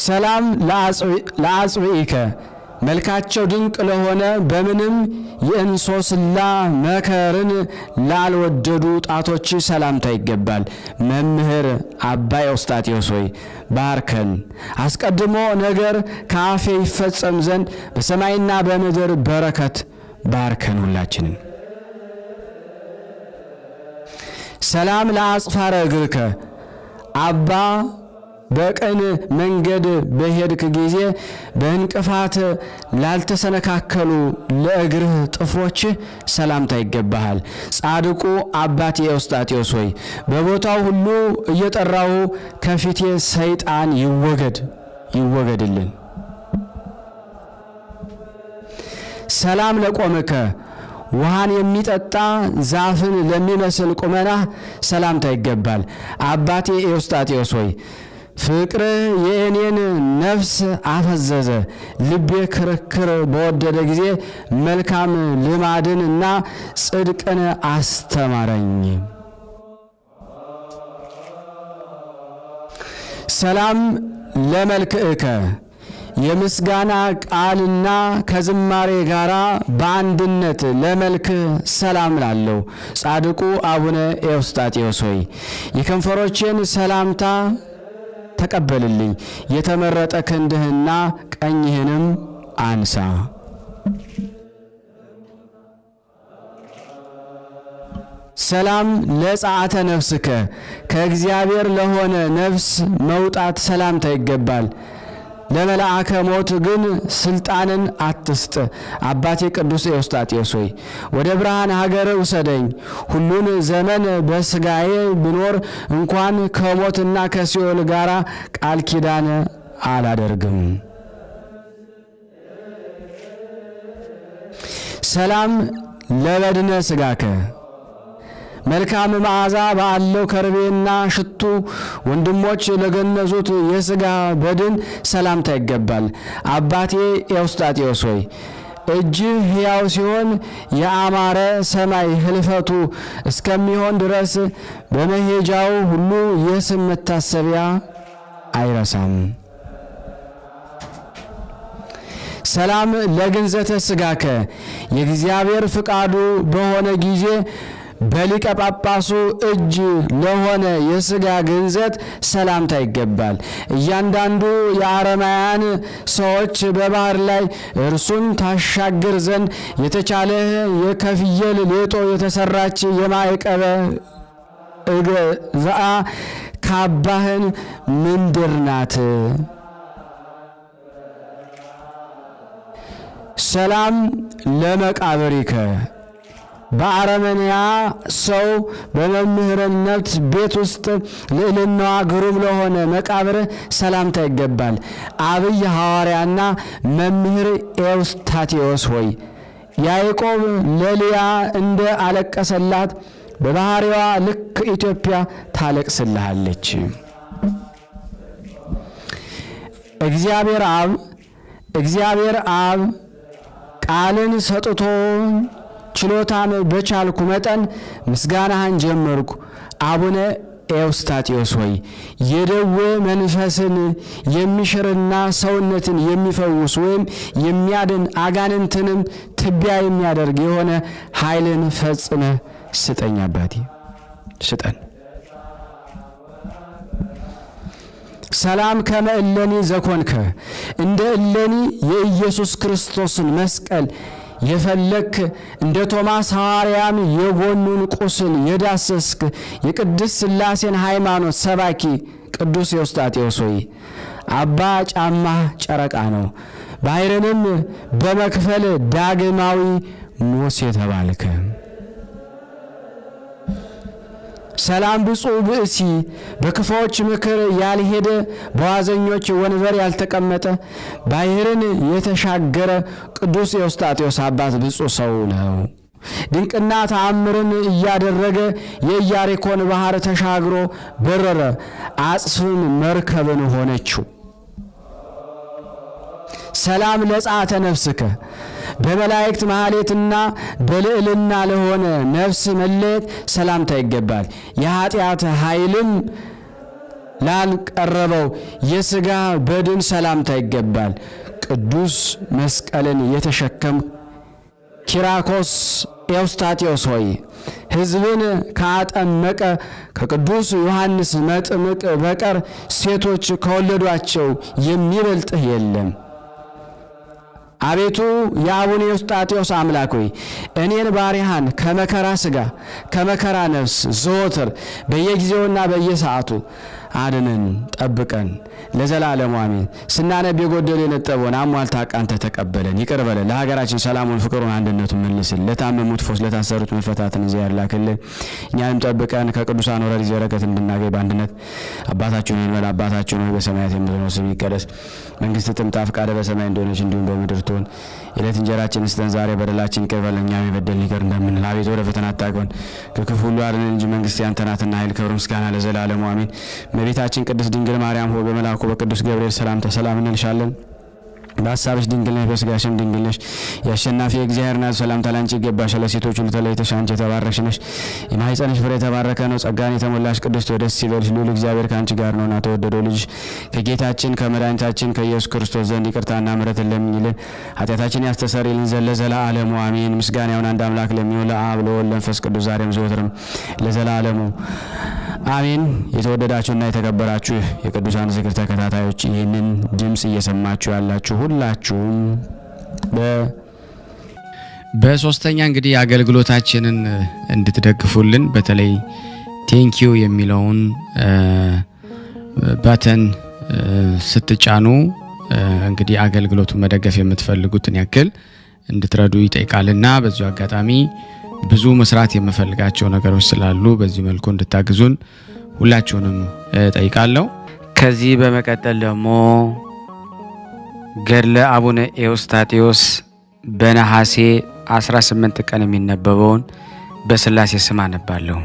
ሰላም ለአጽብኢከ መልካቸው ድንቅ ለሆነ በምንም የእንሶስላ መከርን ላልወደዱ ጣቶች ሰላምታ ይገባል። መምህር አባ ኤዎስጣቴዎስ ሆይ ባርከን። አስቀድሞ ነገር ከአፌ ይፈጸም ዘንድ በሰማይና በምድር በረከት ባርከን ሁላችንን። ሰላም ለአጽፋረ እግርከ አባ በቀን መንገድ በሄድክ ጊዜ በእንቅፋት ላልተሰነካከሉ ለእግርህ ጥፍሮች ሰላምታ ይገባሃል። ጻድቁ አባቴ ኤዎስጣቴዎስ ሆይ በቦታው ሁሉ እየጠራሁ ከፊቴ ሰይጣን ይወገድልን። ሰላም ለቆምከ ውሃን የሚጠጣ ዛፍን ለሚመስል ቁመና ሰላምታ ይገባል። አባቴ ኤዎስጣቴዎስ ሆይ ፍቅርህ የእኔን ነፍስ አፈዘዘ። ልቤ ክርክር በወደደ ጊዜ መልካም ልማድንና ጽድቅን አስተማረኝ። ሰላም ለመልክዕከ የምስጋና ቃልና ከዝማሬ ጋር በአንድነት ለመልክህ ሰላም ላለው ጻድቁ አቡነ ኤዎስጣቴዎስ ሆይ የከንፈሮቼን ሰላምታ ተቀበልልኝ። የተመረጠ ክንድህና ቀኝህንም አንሳ። ሰላም ለጸአተ ነፍስከ ከእግዚአብሔር ለሆነ ነፍስ መውጣት ሰላምታ ይገባል። ለመልአከ ሞት ግን ስልጣንን አትስጥ። አባቴ ቅዱስ ኤዎስጣቴዎስ ሆይ ወደ ብርሃን ሀገር ውሰደኝ። ሁሉን ዘመን በስጋዬ ብኖር እንኳን ከሞትና ከሲኦል ጋር ቃል ኪዳን አላደርግም። ሰላም ለበድነ ስጋከ መልካም መዓዛ ባለው ከርቤና ሽቱ ወንድሞች ለገነዙት የሥጋ በድን ሰላምታ ይገባል። አባቴ ኤዎስጣቴዎስ ሆይ እጅህ ሕያው ሲሆን የአማረ ሰማይ ህልፈቱ እስከሚሆን ድረስ በመሄጃው ሁሉ የስም መታሰቢያ አይረሳም። ሰላም ለግንዘተ ሥጋከ የእግዚአብሔር ፍቃዱ በሆነ ጊዜ በሊቀ ጳጳሱ እጅ ለሆነ የሥጋ ግንዘት ሰላምታ ይገባል። እያንዳንዱ የአረማውያን ሰዎች በባህር ላይ እርሱን ታሻግር ዘንድ የተቻለህ የከፍየል ሌጦ የተሰራች የማዕቀበ እገዛአ ካባህን ምንድር ናት? ሰላም ለመቃብሪከ በአረመንያ ሰው በመምህርነት ቤት ውስጥ ልዕልናዋ ግሩም ለሆነ መቃብር ሰላምታ ይገባል። አብይ ሐዋርያና መምህር ኤዎስጣቴዎስ ሆይ ያዕቆብ ለልያ እንደ አለቀሰላት በባህሪዋ ልክ ኢትዮጵያ ታለቅስልሃለች። እግዚአብሔር አብ ቃልን ሰጥቶ ችሎታን በቻልኩ መጠን ምስጋናህን ጀመርኩ። አቡነ ኤዎስጣቴዎስ ሆይ የደዌ መንፈስን የሚሽርና ሰውነትን የሚፈውስ ወይም የሚያድን አጋንንትንም ትቢያ የሚያደርግ የሆነ ኃይልን ፈጽመህ ስጠኝ። አባቴ ስጠን። ሰላም ከመ እለኒ ዘኮንከ እንደ እለኒ የኢየሱስ ክርስቶስን መስቀል የፈለክ እንደ ቶማስ ሐዋርያም የጎኑን ቁስል የዳሰስክ የቅድስት ሥላሴን ሃይማኖት ሰባኪ ቅዱስ ኤዎስጣቴዎስ ሆይ አባ ጫማህ ጨረቃ ነው፣ ባሕርንም በመክፈል ዳግማዊ ሙሴ ተባልከ። ሰላም ብፁዕ ብእሲ በክፉዎች ምክር ያልሄደ በዋዘኞች ወንበር ያልተቀመጠ ባሕርን የተሻገረ ቅዱስ ኤዎስጣቴዎስ አባት ብፁዕ ሰው ነው። ድንቅና ተአምርን እያደረገ የኢያሪኮን ባህር ተሻግሮ በረረ፣ አጽፍም መርከብን ሆነችው። ሰላም ለጸአተ ነፍስከ በመላእክት ማህሌትና በልዕልና ለሆነ ነፍስ መለየት ሰላምታ ይገባል። የኃጢአት ኃይልም ላልቀረበው የሥጋ በድን ሰላምታ ይገባል። ቅዱስ መስቀልን የተሸከም ኪራኮስ ኤዎስጣቴዎስ ሆይ ሕዝብን ካጠመቀ ከቅዱስ ዮሐንስ መጥምቅ በቀር ሴቶች ከወለዷቸው የሚበልጥህ የለም። አቤቱ የአቡነ ኤዎስጣቴዎስ አምላክ ሆይ እኔን ባሪያህን ከመከራ ሥጋ ከመከራ ነፍስ ዘወትር በየጊዜውና በየሰዓቱ አድነን፣ ጠብቀን። ለዘላለሙ አሜን። ስናነብ የጎደሉ የነጠበውን አሟልታ ቃንተ ተቀበለን፣ ይቅር በለን። ለሀገራችን ሰላሙን፣ ፍቅሩን፣ አንድነቱን መልስልን። ለታመሙት ፈውስ፣ ለታሰሩት መፈታትን እግዚአብሔር ላክልን። እኛንም ጠብቀን ከቅዱሳን ወረድ በረከት እንድናገኝ በአንድነት አባታችን ሆይ በል። አባታችን ሆይ በሰማያት የምትኖር ስምህ ይቀደስ፣ መንግስትህ ትምጣ፣ ፈቃድህ በሰማይ እንደሆነች እንዲሁም በምድር ትሁን። የዕለት እንጀራችንን ስጠን ዛሬ፣ በደላችንን ይቅር በለን እኛም የበደሉንን ይቅር እንደምንል። አቤቱ ወደ ፈተና አታግባን ከክፉ ሁሉ አድነን እንጂ መንግስት ያንተ ናትና ኃይል፣ ክብር፣ ምስጋና ለዘላለሙ አሜን። እመቤታችን ቅድስት ድንግል ማርያም ሆይ በመልአኩ በቅዱስ ገብርኤል ሰላምታ ሰላም እንልሻለን። በሀሳብሽ ድንግል ነሽ፣ በስጋሽም ድንግል ነሽ። የአሸናፊ የእግዚአብሔር እናት ሰላምታ ላንቺ ይገባሻል። ለሴቶች ሁሉ ተለይተሽ አንቺ የተባረክሽ ነሽ፣ የማኅፀንሽ ፍሬ የተባረከ ነው። ጸጋን የተሞላሽ ቅድስት ሆይ ደስ ይበልሽ፣ ልዑል እግዚአብሔር ከአንቺ ጋር ነውና ተወደደው ልጅሽ ከጌታችን ከመድኃኒታችን ከኢየሱስ ክርስቶስ ዘንድ ይቅርታና ምሕረትን ለምኝልን ኃጢአታችን ያስተሰርይልን ዘንድ ለዘላለሙ አሜን። ምስጋና ይሁን አንድ አምላክ ለሚሆን ለአብ ለወልድ ለመንፈስ ቅዱስ ዛሬም ዘወትርም ለዘላለሙ አሜን። የተወደዳችሁና የተከበራችሁ የቅዱሳን ዝክር ተከታታዮች ይህንን ድምጽ እየሰማችሁ ያላችሁ ሁላችሁም በሶስተኛ እንግዲህ አገልግሎታችንን እንድትደግፉልን በተለይ ቴንኪዩ የሚለውን ባተን ስትጫኑ እንግዲህ አገልግሎቱን መደገፍ የምትፈልጉትን ያክል እንድትረዱ ይጠይቃልና በዚሁ አጋጣሚ ብዙ መስራት የምፈልጋቸው ነገሮች ስላሉ በዚህ መልኩ እንድታግዙን ሁላችሁንም ጠይቃለሁ። ከዚህ በመቀጠል ደግሞ ገድለ አቡነ ኤዎስጣቴዎስ በነሐሴ 18 ቀን የሚነበበውን በስላሴ ስም አነባለሁ።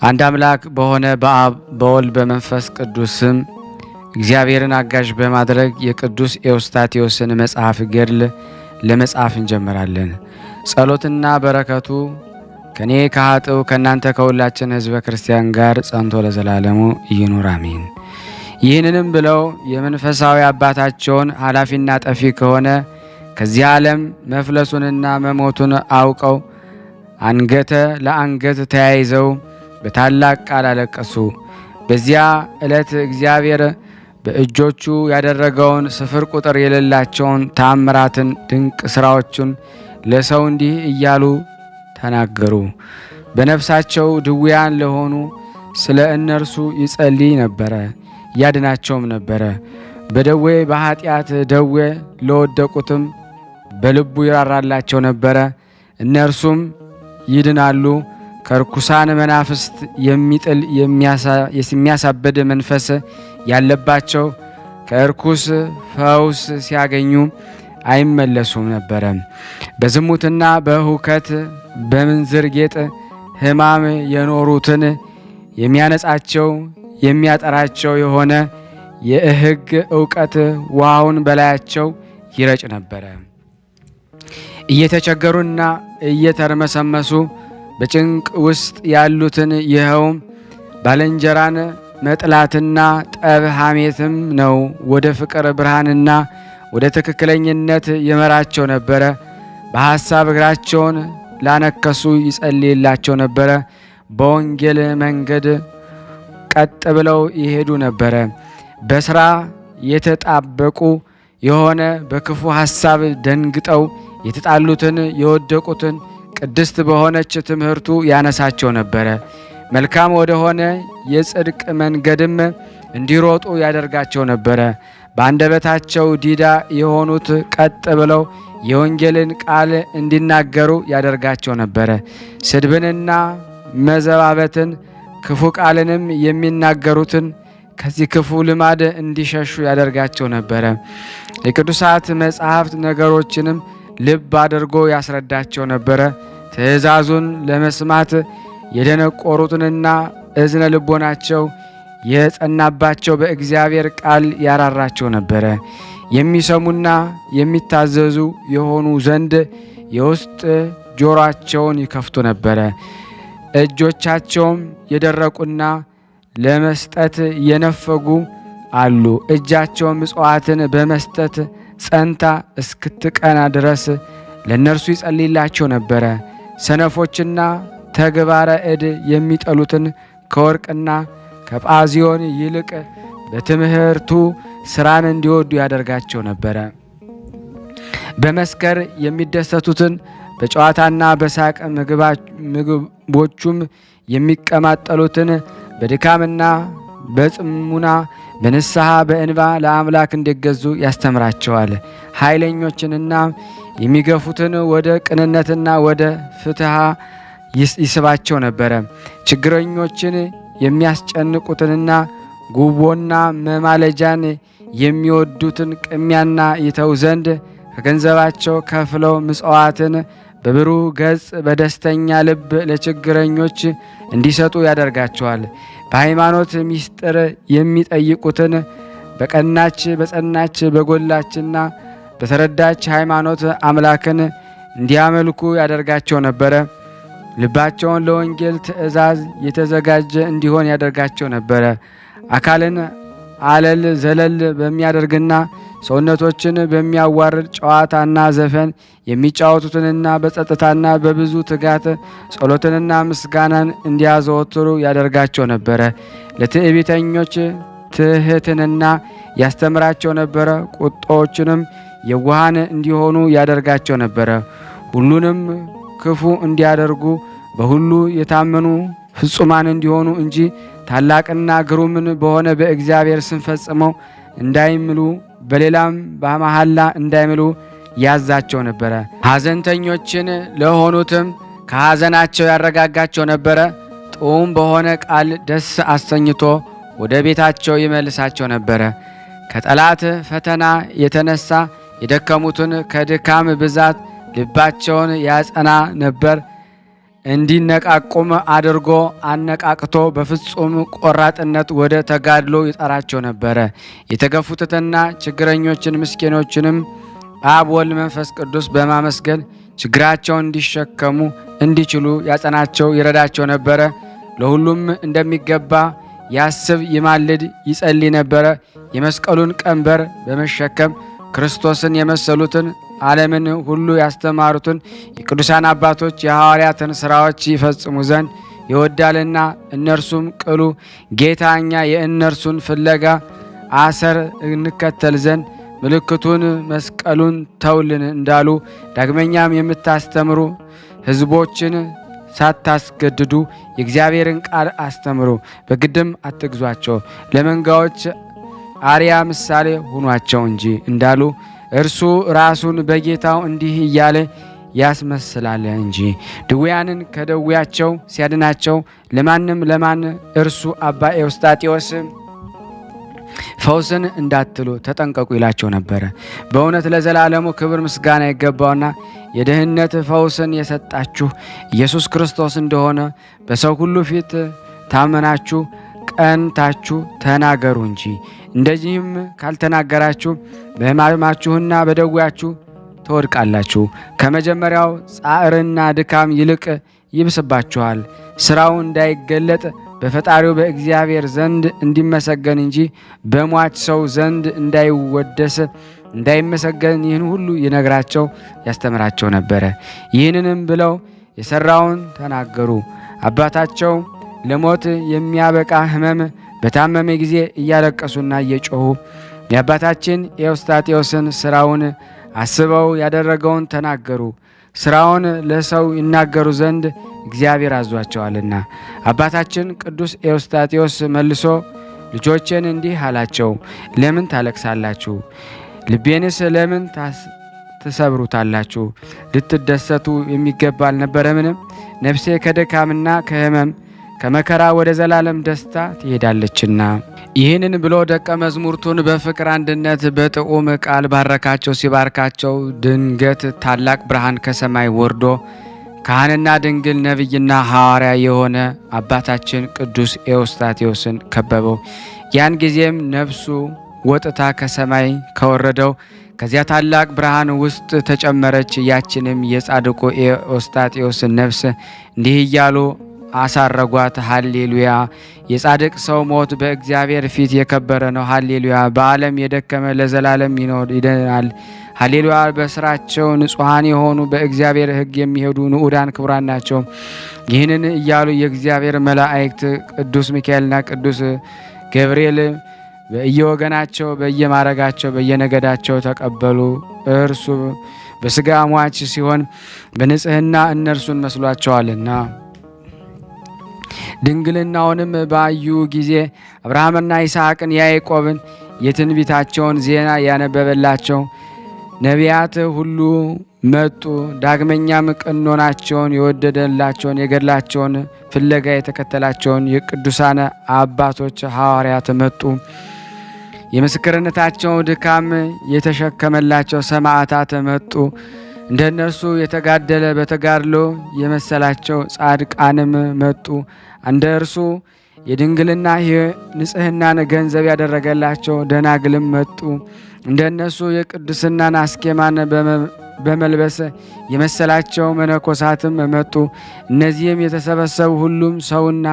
አንድ አምላክ በሆነ በአብ በወልድ በመንፈስ ቅዱስ ስም እግዚአብሔርን አጋዥ በማድረግ የቅዱስ ኤዎስጣቴዎስን መጽሐፍ ገድል ለመጻፍ እንጀምራለን። ጸሎትና በረከቱ ከኔ ከኃጥኡ ከእናንተ ከሁላችን ሕዝበ ክርስቲያን ጋር ጸንቶ ለዘላለሙ ይኑር አሜን። ይህንንም ብለው የመንፈሳዊ አባታቸውን ኃላፊና ጠፊ ከሆነ ከዚህ ዓለም መፍለሱንና መሞቱን አውቀው አንገተ ለአንገት ተያይዘው በታላቅ ቃል አለቀሱ። በዚያ ዕለት እግዚአብሔር በእጆቹ ያደረገውን ስፍር ቁጥር የሌላቸውን ታምራትን ድንቅ ሥራዎቹን ለሰው እንዲህ እያሉ ተናገሩ። በነፍሳቸው ድውያን ለሆኑ ስለ እነርሱ ይጸልይ ነበረ፣ ያድናቸውም ነበረ። በደዌ በኃጢአት ደዌ ለወደቁትም በልቡ ይራራላቸው ነበረ፣ እነርሱም ይድናሉ። ከርኩሳን መናፍስት የሚጥል የሚያሳብድ መንፈስ ያለባቸው ከርኩስ ፈውስ ሲያገኙ አይመለሱም ነበረ። በዝሙትና በሁከት በምንዝር ጌጥ ሕማም የኖሩትን የሚያነጻቸው የሚያጠራቸው የሆነ የሕግ ዕውቀት ውሃውን በላያቸው ይረጭ ነበረ። እየተቸገሩና እየተርመሰመሱ በጭንቅ ውስጥ ያሉትን ይኸውም ባልንጀራን መጥላትና ጠብ ሐሜትም ነው ወደ ፍቅር ብርሃንና ወደ ትክክለኝነት ይመራቸው ነበረ። በሐሳብ እግራቸውን ላነከሱ ይጸልይላቸው ነበረ። በወንጌል መንገድ ቀጥ ብለው ይሄዱ ነበረ። በሥራ የተጣበቁ የሆነ በክፉ ሐሳብ ደንግጠው የተጣሉትን የወደቁትን ቅድስት በሆነች ትምህርቱ ያነሳቸው ነበረ። መልካም ወደ ሆነ የጽድቅ መንገድም እንዲሮጡ ያደርጋቸው ነበረ። በአንደበታቸው ዲዳ የሆኑት ቀጥ ብለው የወንጌልን ቃል እንዲናገሩ ያደርጋቸው ነበረ። ስድብንና መዘባበትን ክፉ ቃልንም የሚናገሩትን ከዚህ ክፉ ልማድ እንዲሸሹ ያደርጋቸው ነበረ። የቅዱሳት መጻሕፍት ነገሮችንም ልብ አድርጎ ያስረዳቸው ነበረ። ትእዛዙን ለመስማት የደነቆሩትንና እዝነ ልቦናቸው የጸናባቸው በእግዚአብሔር ቃል ያራራቸው ነበረ። የሚሰሙና የሚታዘዙ የሆኑ ዘንድ የውስጥ ጆሮአቸውን ይከፍቱ ነበረ። እጆቻቸውም የደረቁና ለመስጠት የነፈጉ አሉ። እጃቸውም ምጽዋትን በመስጠት ጸንታ እስክትቀና ድረስ ለእነርሱ ይጸልይላቸው ነበረ። ሰነፎችና ተግባረ እድ የሚጠሉትን ከወርቅና ከጳዚዮን ይልቅ በትምህርቱ ስራን እንዲወዱ ያደርጋቸው ነበረ። በመስከር የሚደሰቱትን በጨዋታና በሳቅ ምግቦቹም የሚቀማጠሉትን በድካምና በጽሙና በንስሐ በእንባ ለአምላክ እንዲገዙ ያስተምራቸዋል። ኃይለኞችንና የሚገፉትን ወደ ቅንነትና ወደ ፍትሐ ይስባቸው ነበረ። ችግረኞችን የሚያስጨንቁትንና ጉቦና መማለጃን የሚወዱትን ቅሚያና ይተው ዘንድ ከገንዘባቸው ከፍለው ምጽዋትን በብሩህ ገጽ በደስተኛ ልብ ለችግረኞች እንዲሰጡ ያደርጋቸዋል። በሃይማኖት ምስጢር የሚጠይቁትን በቀናች በጸናች በጎላችና በተረዳች ሃይማኖት አምላክን እንዲያመልኩ ያደርጋቸው ነበረ። ልባቸውን ለወንጌል ትእዛዝ የተዘጋጀ እንዲሆን ያደርጋቸው ነበረ። አካልን አለል ዘለል በሚያደርግና ሰውነቶችን በሚያዋርድ ጨዋታና ዘፈን የሚጫወቱትንና በጸጥታና በብዙ ትጋት ጸሎትንና ምስጋናን እንዲያዘወትሩ ያደርጋቸው ነበረ። ለትዕቢተኞች ትሕትንና ያስተምራቸው ነበረ። ቁጣዎችንም የዋሃን እንዲሆኑ ያደርጋቸው ነበረ። ሁሉንም ክፉ እንዲያደርጉ በሁሉ የታመኑ ፍጹማን እንዲሆኑ እንጂ ታላቅና ግሩምን በሆነ በእግዚአብሔር ስም ፈጽመው እንዳይምሉ በሌላም በመሐላ እንዳይምሉ ያዛቸው ነበረ። ሐዘንተኞችን ለሆኑትም ከሐዘናቸው ያረጋጋቸው ነበረ። ጥዑም በሆነ ቃል ደስ አሰኝቶ ወደ ቤታቸው ይመልሳቸው ነበረ። ከጠላት ፈተና የተነሳ የደከሙትን ከድካም ብዛት ልባቸውን ያጸና ነበር። እንዲነቃቁም አድርጎ አነቃቅቶ በፍጹም ቆራጥነት ወደ ተጋድሎ ይጠራቸው ነበረ። የተገፉትንና ችግረኞችን ምስኪኖችንም አብ ወልድ መንፈስ ቅዱስ በማመስገን ችግራቸውን እንዲሸከሙ እንዲችሉ ያጸናቸው ይረዳቸው ነበረ። ለሁሉም እንደሚገባ ያስብ ይማልድ ይጸልይ ነበረ። የመስቀሉን ቀንበር በመሸከም ክርስቶስን የመሰሉትን ዓለምን ሁሉ ያስተማሩትን የቅዱሳን አባቶች የሐዋርያትን ሥራዎች ይፈጽሙ ዘንድ ይወዳልና እነርሱም ቅሉ ጌታ እኛ የእነርሱን ፍለጋ አሰር እንከተል ዘንድ ምልክቱን መስቀሉን ተውልን እንዳሉ ዳግመኛም የምታስተምሩ ሕዝቦችን ሳታስገድዱ የእግዚአብሔርን ቃል አስተምሩ፣ በግድም አትግዟቸው፣ ለመንጋዎች አርያ ምሳሌ ሁኗቸው እንጂ እንዳሉ እርሱ ራሱን በጌታው እንዲህ እያለ ያስመስላል እንጂ ድውያንን ከደዌያቸው ሲያድናቸው ለማን እርሱ አባ ኤዎስጣቴዎስ ፈውስን እንዳትሉ ተጠንቀቁ ይላቸው ነበረ። በእውነት ለዘላለሙ ክብር ምስጋና ይገባውና የደህንነት ፈውስን የሰጣችሁ ኢየሱስ ክርስቶስ እንደሆነ በሰው ሁሉ ፊት ታመናችሁ ቀንታችሁ ተናገሩ እንጂ። እንደዚህም ካልተናገራችሁ በሕማማችሁና በደዌያችሁ ትወድቃላችሁ። ከመጀመሪያው ጻዕርና ድካም ይልቅ ይብስባችኋል። ሥራው እንዳይገለጥ በፈጣሪው በእግዚአብሔር ዘንድ እንዲመሰገን እንጂ በሟች ሰው ዘንድ እንዳይወደስ እንዳይመሰገን ይህን ሁሉ ይነግራቸው ያስተምራቸው ነበረ። ይህንንም ብለው የሠራውን ተናገሩ። አባታቸው ለሞት የሚያበቃ ሕመም በታመመ ጊዜ እያለቀሱና እየጮኹ የአባታችን ኤዎስጣቴዎስን ሥራውን አስበው ያደረገውን ተናገሩ። ሥራውን ለሰው ይናገሩ ዘንድ እግዚአብሔር አዟቸዋልና። አባታችን ቅዱስ ኤዎስጣቴዎስ መልሶ ልጆቼን እንዲህ አላቸው፣ ለምን ታለቅሳላችሁ? ልቤንስ ለምን ትሰብሩታላችሁ? ልትደሰቱ የሚገባ አልነበረምን? ነፍሴ ከድካምና ከሕመም ከመከራ ወደ ዘላለም ደስታ ትሄዳለችና። ይህንን ብሎ ደቀ መዝሙርቱን በፍቅር አንድነት በጥዑም ቃል ባረካቸው። ሲባርካቸው ድንገት ታላቅ ብርሃን ከሰማይ ወርዶ ካህንና ድንግል ነቢይና ሐዋርያ የሆነ አባታችን ቅዱስ ኤዎስጣቴዎስን ከበበው። ያን ጊዜም ነፍሱ ወጥታ ከሰማይ ከወረደው ከዚያ ታላቅ ብርሃን ውስጥ ተጨመረች። ያችንም የጻድቁ ኤዎስጣቴዎስን ነፍስ እንዲህ እያሉ አሳረጓት። ሃሌሉያ! የጻድቅ ሰው ሞት በእግዚአብሔር ፊት የከበረ ነው። ሃሌሉያ! በዓለም የደከመ ለዘላለም ይድናል። ሃሌሉያ! በስራቸው ንጹሐን የሆኑ በእግዚአብሔር ሕግ የሚሄዱ ንዑዳን ክቡራን ናቸው። ይህንን እያሉ የእግዚአብሔር መላእክት ቅዱስ ሚካኤልና ቅዱስ ገብርኤል በየወገናቸው በየማረጋቸው በየነገዳቸው ተቀበሉ። እርሱ በሥጋ ሟች ሲሆን በንጽሕና እነርሱን መስሏቸዋልና። ድንግልናውንም ባዩ ጊዜ አብርሃምና ይስሐቅን ያዕቆብን የትንቢታቸውን ዜና ያነበበላቸው ነቢያት ሁሉ መጡ። ዳግመኛም ቀኖናቸውን የወደደላቸውን የገድላቸውን ፍለጋ የተከተላቸውን የቅዱሳን አባቶች ሐዋርያት መጡ። የምስክርነታቸው ድካም የተሸከመላቸው ሰማዕታት መጡ። እንደ እነርሱ የተጋደለ በተጋድሎ የመሰላቸው ጻድቃንም መጡ። እንደ እርሱ የድንግልና ንጽሕናን ገንዘብ ያደረገላቸው ደናግልም መጡ። እንደ እነሱ የቅድስናን አስኬማን በመልበስ የመሰላቸው መነኮሳትም መጡ። እነዚህም የተሰበሰቡ ሁሉም ሰውና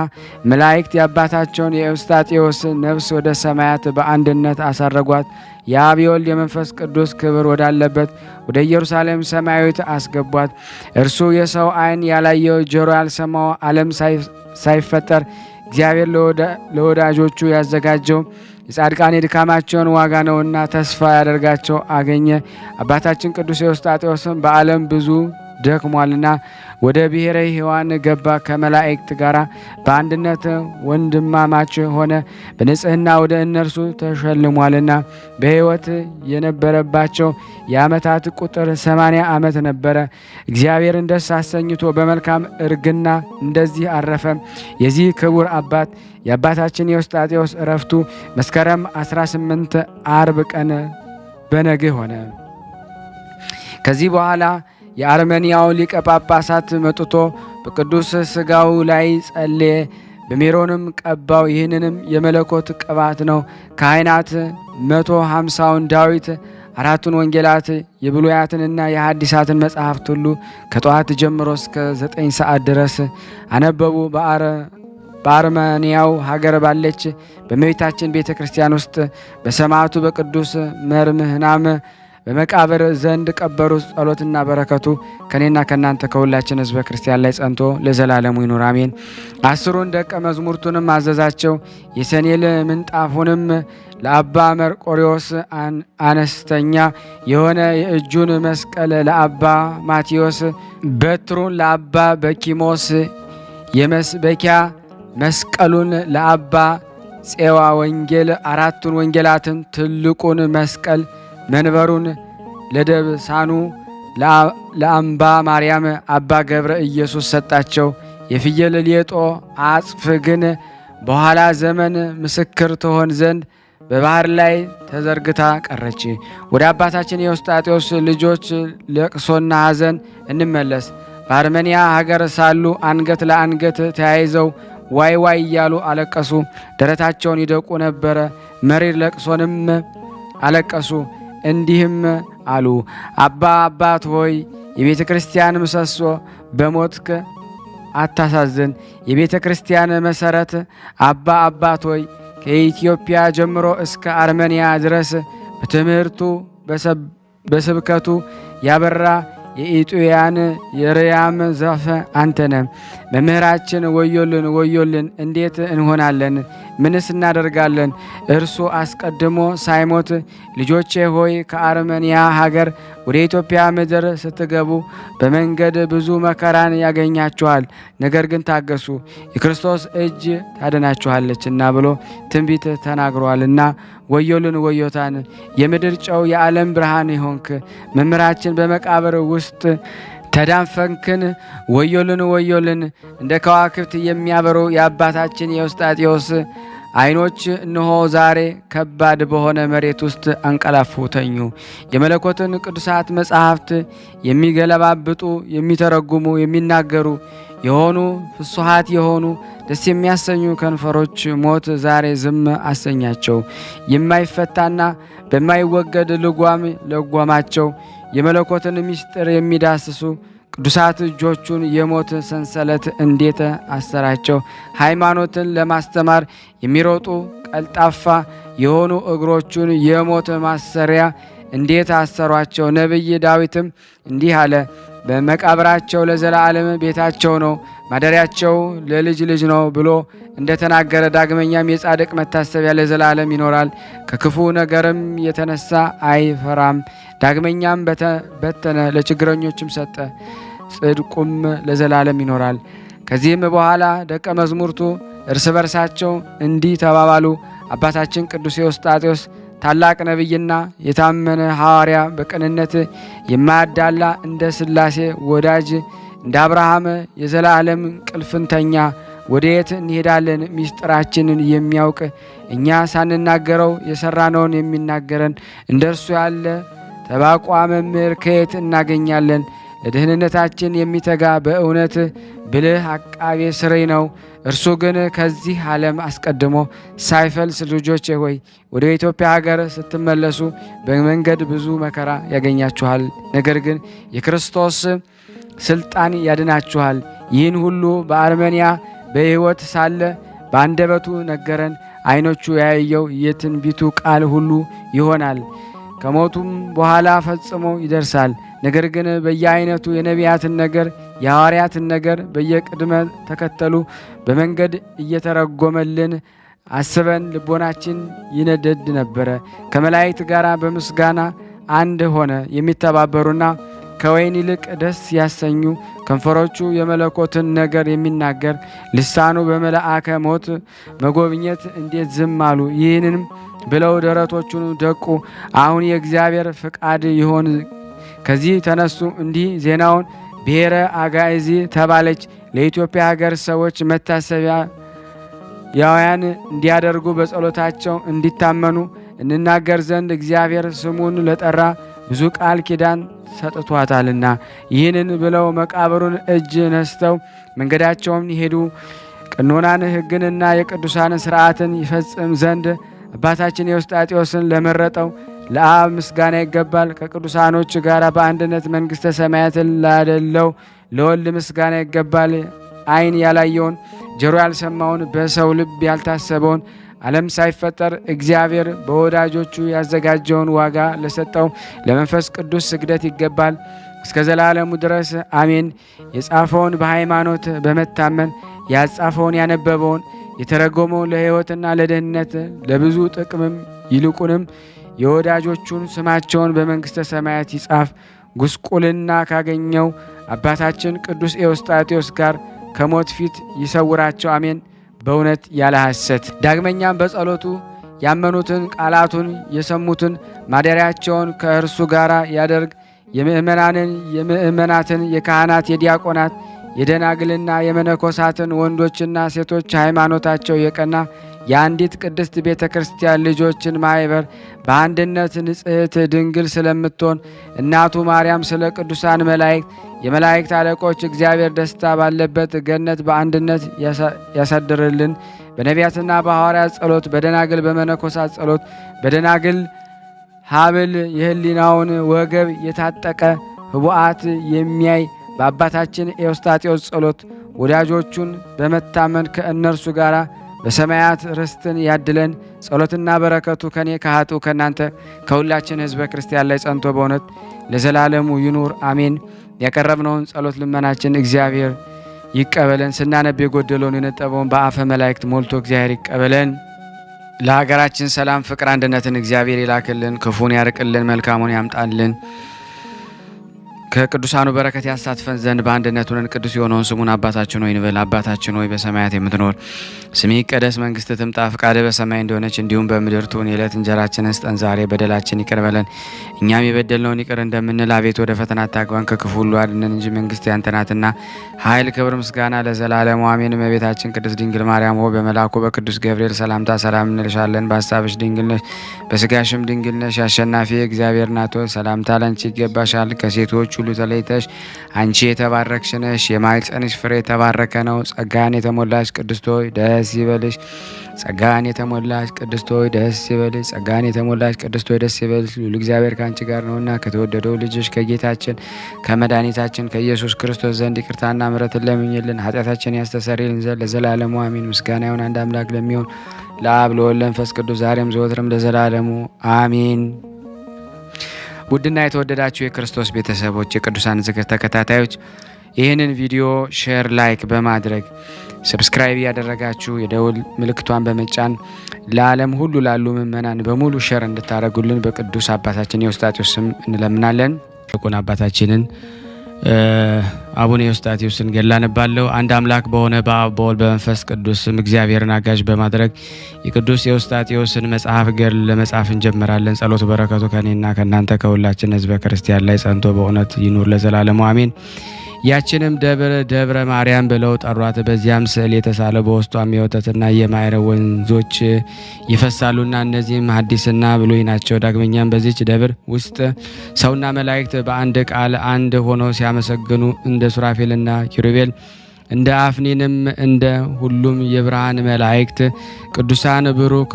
መላእክት የአባታቸውን የኤዎስጣቴዎስ ነፍስ ወደ ሰማያት በአንድነት አሳረጓት። የአብ የወልድ የመንፈስ ቅዱስ ክብር ወዳለበት ወደ ኢየሩሳሌም ሰማያዊት አስገቧት። እርሱ የሰው ዓይን ያላየው ጆሮ ያልሰማው ዓለም ሳይፈጠር እግዚአብሔር ለወዳጆቹ ያዘጋጀው የጻድቃን የድካማቸውን ዋጋ ነውና ተስፋ ያደርጋቸው አገኘ። አባታችን ቅዱስ ኤዎስጣቴዎስም በዓለም ብዙ ደክሟልና ወደ ብሔረ ሕያዋን ገባ። ከመላእክት ጋር በአንድነት ወንድማማች ሆነ። በንጽሕና ወደ እነርሱ ተሸልሟልና በሕይወት የነበረባቸው የዓመታት ቁጥር 80 ዓመት ነበረ። እግዚአብሔርን ደስ አሰኝቶ በመልካም እርግና እንደዚህ አረፈ። የዚህ ክቡር አባት የአባታችን የኤዎስጣቴዎስ ዕረፍቱ መስከረም 18 ዓርብ ቀን በነግህ ሆነ። ከዚህ በኋላ የአርመንያው ሊቀ ጳጳሳት መጥቶ በቅዱስ ሥጋው ላይ ጸለየ፣ በሜሮንም ቀባው። ይህንንም የመለኮት ቅባት ነው። ካህናት 150ውን ዳዊት፣ 4ቱን ወንጌላት፣ የብሉያትንና የሐዲሳትን መጻሕፍት ሁሉ ከጠዋት ጀምሮ እስከ 9 ሰዓት ድረስ አነበቡ። በአርመንያው ሀገር ባለች በእመቤታችን ቤተ ክርስቲያን ውስጥ በሰማዕቱ በቅዱስ መርምህናም በመቃብር ዘንድ ቀበሩት። ጸሎትና በረከቱ ከኔና ከናንተ ከሁላችን ሕዝበ ክርስቲያን ላይ ጸንቶ ለዘላለሙ ይኑር አሜን። 10ሩን ደቀ መዝሙርቱንም አዘዛቸው። የሰኔል ምንጣፉንም ለአባ መርቆሪዎስ፣ አነስተኛ የሆነ የእጁን መስቀል ለአባ ማቴዎስ፣ በትሩን ለአባ በኪሞስ፣ የመስበኪያ መስቀሉን ለአባ ፄዋ ወንጌል፣ 4ቱን ወንጌላትን፣ ትልቁን መስቀል መንበሩን ለደብሳኑ ለአምባ ማርያም አባ ገብረ ኢየሱስ ሰጣቸው። የፍየል ሌጦ አጽፍ ግን በኋላ ዘመን ምስክር ትሆን ዘንድ በባህር ላይ ተዘርግታ ቀረች። ወደ አባታችን የኤዎስጣቴዎስ ልጆች ለቅሶና ሐዘን እንመለስ። በአርመንያ ሀገር ሳሉ አንገት ለአንገት ተያይዘው ዋይ ዋይ እያሉ አለቀሱ። ደረታቸውን ይደቁ ነበረ። መሪር ለቅሶንም አለቀሱ። እንዲህም አሉ። አባት ሆይ የቤተ ክርስቲያን ምሰሶ በሞትክ አታሳዝን። የቤተ ክርስቲያን መሰረት አባት ሆይ ከኢትዮጵያ ጀምሮ እስከ አርመንያ ድረስ በትምህርቱ በስብከቱ ያበራ የኢጡያን የርያም ዛፍ አንተነ። መምህራችን ወዮልን ወዮልን! እንዴት እንሆናለን? ምንስ እናደርጋለን? እርሱ አስቀድሞ ሳይሞት ልጆቼ ሆይ ከአርመንያ ሀገር ወደ ኢትዮጵያ ምድር ስትገቡ በመንገድ ብዙ መከራን ያገኛችኋል። ነገር ግን ታገሱ፣ የክርስቶስ እጅ ታድናችኋለችና ብሎ ትንቢት ተናግሯልና ወዮልን ወዮታን! የምድር ጨው የዓለም ብርሃን ይሆንክ መምህራችን በመቃብር ውስጥ ተዳንፈንክን። ወዮልን ወዮልን! እንደ ከዋክብት የሚያበሩ የአባታችን የኤዎስጣቴዎስ ዓይኖች እነሆ ዛሬ ከባድ በሆነ መሬት ውስጥ አንቀላፉ ተኙ። የመለኮትን ቅዱሳት መጻሕፍት የሚገለባብጡ የሚተረጉሙ የሚናገሩ የሆኑ ፍሱሃት የሆኑ ደስ የሚያሰኙ ከንፈሮች ሞት ዛሬ ዝም አሰኛቸው። የማይፈታና በማይወገድ ልጓም ለጓማቸው። የመለኮትን ምስጢር የሚዳስሱ ቅዱሳት እጆቹን የሞት ሰንሰለት እንዴት አሰራቸው። ሃይማኖትን ለማስተማር የሚሮጡ ቀልጣፋ የሆኑ እግሮቹን የሞት ማሰሪያ እንዴት አሰሯቸው። ነቢይ ዳዊትም እንዲህ አለ፣ በመቃብራቸው ለዘላለም ቤታቸው ነው፣ ማደሪያቸው ለልጅ ልጅ ነው ብሎ እንደተናገረ፣ ዳግመኛም የጻድቅ መታሰቢያ ለዘላለም ይኖራል፣ ከክፉ ነገርም የተነሳ አይፈራም። ዳግመኛም በተነ ለችግረኞችም ሰጠ፣ ጽድቁም ለዘላለም ይኖራል። ከዚህም በኋላ ደቀ መዛሙርቱ እርስ በርሳቸው እንዲህ ተባባሉ። አባታችን ቅዱስ ኤዎስጣቴዎስ ታላቅ ነቢይና የታመነ ሐዋርያ፣ በቅንነት የማያዳላ እንደ ሥላሴ ወዳጅ፣ እንደ አብርሃም የዘላለም ቅልፍንተኛ ወደየት እንሄዳለን? ምስጢራችንን የሚያውቅ እኛ ሳንናገረው የሰራነውን የሚናገረን እንደ እርሱ ያለ ተባቋ መምህር ከየት እናገኛለን? ለደህንነታችን የሚተጋ በእውነት ብልህ አቃቤ ሥራይ ነው። እርሱ ግን ከዚህ ዓለም አስቀድሞ ሳይፈልስ ልጆቼ ሆይ ወደ ኢትዮጵያ ሀገር ስትመለሱ በመንገድ ብዙ መከራ ያገኛችኋል። ነገር ግን የክርስቶስ ስልጣን ያድናችኋል። ይህን ሁሉ በአርመንያ በሕይወት ሳለ በአንደበቱ ነገረን። ዓይኖቹ ያየው የትንቢቱ ቃል ሁሉ ይሆናል፣ ከሞቱም በኋላ ፈጽሞ ይደርሳል። ነገር ግን በየአይነቱ የነቢያትን ነገር የሐዋርያትን ነገር በየቅድመ ተከተሉ በመንገድ እየተረጎመልን አስበን ልቦናችን ይነደድ ነበረ። ከመላእክት ጋር በምስጋና አንድ ሆነ። የሚተባበሩና ከወይን ይልቅ ደስ ያሰኙ ከንፈሮቹ የመለኮትን ነገር የሚናገር ልሳኑ በመልአከ ሞት መጎብኘት እንዴት ዝም አሉ? ይህንም ብለው ደረቶቹን ደቁ። አሁን የእግዚአብሔር ፍቃድ ይሆን። ከዚህ ተነሱ። እንዲህ ዜናውን ብሔረ አጋእዚ ተባለች። ለኢትዮጵያ ሀገር ሰዎች መታሰቢያ ያውያን እንዲያደርጉ በጸሎታቸው እንዲታመኑ እንናገር ዘንድ እግዚአብሔር ስሙን ለጠራ ብዙ ቃል ኪዳን ሰጥቷታልና። ይህንን ብለው መቃብሩን እጅ ነስተው መንገዳቸውን ሄዱ። ቀኖናን ሕግንና የቅዱሳንን ሥርዓትን ይፈጽም ዘንድ አባታችን ኤዎስጣቴዎስን ለመረጠው ለአብ ምስጋና ይገባል። ከቅዱሳኖች ጋር በአንድነት መንግሥተ ሰማያትን ላደለው ለወልድ ምስጋና ይገባል። ዓይን ያላየውን ጆሮ ያልሰማውን በሰው ልብ ያልታሰበውን ዓለም ሳይፈጠር እግዚአብሔር በወዳጆቹ ያዘጋጀውን ዋጋ ለሰጠው ለመንፈስ ቅዱስ ስግደት ይገባል እስከ ዘላለሙ ድረስ አሜን። የጻፈውን በሃይማኖት በመታመን ያጻፈውን ያነበበውን የተረጎመውን ለሕይወትና ለደህንነት ለብዙ ጥቅምም ይልቁንም የወዳጆቹን ስማቸውን በመንግሥተ ሰማያት ይጻፍ። ጉስቁልና ካገኘው አባታችን ቅዱስ ኤዎስጣቴዎስ ጋር ከሞት ፊት ይሰውራቸው አሜን። በእውነት ያለ ሐሰት። ዳግመኛም በጸሎቱ ያመኑትን ቃላቱን የሰሙትን ማደሪያቸውን ከእርሱ ጋር ያደርግ። የምእመናንን የምእመናትን የካህናት የዲያቆናት የደናግልና የመነኮሳትን ወንዶችና ሴቶች ሃይማኖታቸው የቀና የአንዲት ቅድስት ቤተ ክርስቲያን ልጆችን ማኅበር በአንድነት ንጽሕት ድንግል ስለምትሆን እናቱ ማርያም ስለ ቅዱሳን መላእክት የመላእክት አለቆች እግዚአብሔር ደስታ ባለበት ገነት በአንድነት ያሳድርልን። በነቢያትና በሐዋርያት ጸሎት፣ በደናግል በመነኮሳት ጸሎት፣ በደናግል ሀብል የህሊናውን ወገብ የታጠቀ ህቡአት የሚያይ በአባታችን ኤዎስጣቴዎስ ጸሎት ወዳጆቹን በመታመን ከእነርሱ ጋር በሰማያት ርስትን ያድለን። ጸሎትና በረከቱ ከኔ ከኃጥኡ ከእናንተ ከሁላችን ሕዝበ ክርስቲያን ላይ ጸንቶ በእውነት ለዘላለሙ ይኑር አሜን። ያቀረብነውን ጸሎት ልመናችን እግዚአብሔር ይቀበለን። ስናነብ የጎደለውን የነጠበውን በአፈ መላእክት ሞልቶ እግዚአብሔር ይቀበለን። ለሀገራችን ሰላም፣ ፍቅር፣ አንድነትን እግዚአብሔር ይላክልን። ክፉን ያርቅልን፣ መልካሙን ያምጣልን። ከቅዱሳኑ በረከት ያሳትፈን ዘንድ በአንድነት ሆነን ቅዱስ የሆነውን ስሙን አባታችን ሆይ እንበል። አባታችን ሆይ በሰማያት የምትኖር ስምህ ይቀደስ፣ መንግስትህ ትምጣ፣ ፈቃድህ በሰማይ እንደሆነች እንዲሁም በምድር ትሁን። የዕለት እንጀራችንን ስጠን ዛሬ፣ በደላችን ይቅር በለን እኛም የበደልነውን ይቅር እንደምንል፣ አቤት ወደ ፈተና አታግባን ከክፉ ሁሉ አድነን እንጂ መንግስት ያንተ ናትና ኃይል፣ ክብር፣ ምስጋና ለዘላለሙ አሜን። እመቤታችን ቅድስት ድንግል ማርያም ሆይ በመልአኩ በቅዱስ ገብርኤል ሰላምታ ሰላም እንልሻለን። በሀሳብሽ ድንግል ነሽ፣ በስጋሽም ድንግል ነሽ። አሸናፊ እግዚአብሔር ናት ሆይ ሰላምታ ላንቺ ይገባሻል። ከሴቶች ሁሉ ተለይተሽ አንቺ የተባረክሽ ነሽ፣ የማኅፀንሽ ፍሬ የተባረከ ነው። ጸጋን የተሞላሽ ቅድስት ሆይ ደስ ይበልሽ። ጸጋን የተሞላሽ ቅድስት ሆይ ደስ ይበልሽ። ጸጋን የተሞላሽ ቅድስት ሆይ ደስ ይበልሽ። ልዑል እግዚአብሔር ከአንቺ ጋር ነውና ከተወደደው ልጅሽ ከጌታችን ከመድኃኒታችን ከኢየሱስ ክርስቶስ ዘንድ ይቅርታና ምሕረትን ለምኝልን ኃጢአታችን ያስተሰርይልን ዘንድ ለዘላለሙ አሜን። ምስጋና ይሁን አንድ አምላክ ለሚሆን ለአብ ለወልድ ለመንፈስ ቅዱስ ዛሬም ዘወትርም ለዘላለሙ አሜን። ውድና የተወደዳችሁ የክርስቶስ ቤተሰቦች የቅዱሳን ዝክር ተከታታዮች ይህንን ቪዲዮ ሼር፣ ላይክ በማድረግ ሰብስክራይብ ያደረጋችሁ የደውል ምልክቷን በመጫን ለዓለም ሁሉ ላሉ ምእመናን በሙሉ ሼር እንድታደርጉልን በቅዱስ አባታችን ኤዎስጣቴዎስ ስም እንለምናለን። ቁን አባታችንን አቡነ ኤዎስጣቴዎስን ገድላነባለሁ። አንድ አምላክ በሆነ በአብ በወልድ በመንፈስ ቅዱስ እግዚአብሔርን አጋዥ በማድረግ የቅዱስ ኤዎስጣቴዎስን መጽሐፍ ገድል ለመጻፍ እንጀምራለን። ጸሎቱ በረከቱ ከኔና ከእናንተ ከሁላችን ሕዝበ ክርስቲያን ላይ ጸንቶ በእውነት ይኑር ለዘላለሙ አሜን። ያችንም ደብረ ማርያም ብለው ጠሯት። በዚያም ስዕል የተሳለ በውስጧም የወተትና የማይረ ወንዞች ይፈሳሉና እነዚህም ሐዲስና ብሉይ ናቸው። ዳግመኛም በዚች ደብር ውስጥ ሰውና መላእክት በአንድ ቃል አንድ ሆነው ሲያመሰግኑ እንደ ሱራፌልና ኪሩቤል እንደ አፍኒንም እንደ ሁሉም የብርሃን መላእክት ቅዱሳን ብሩክ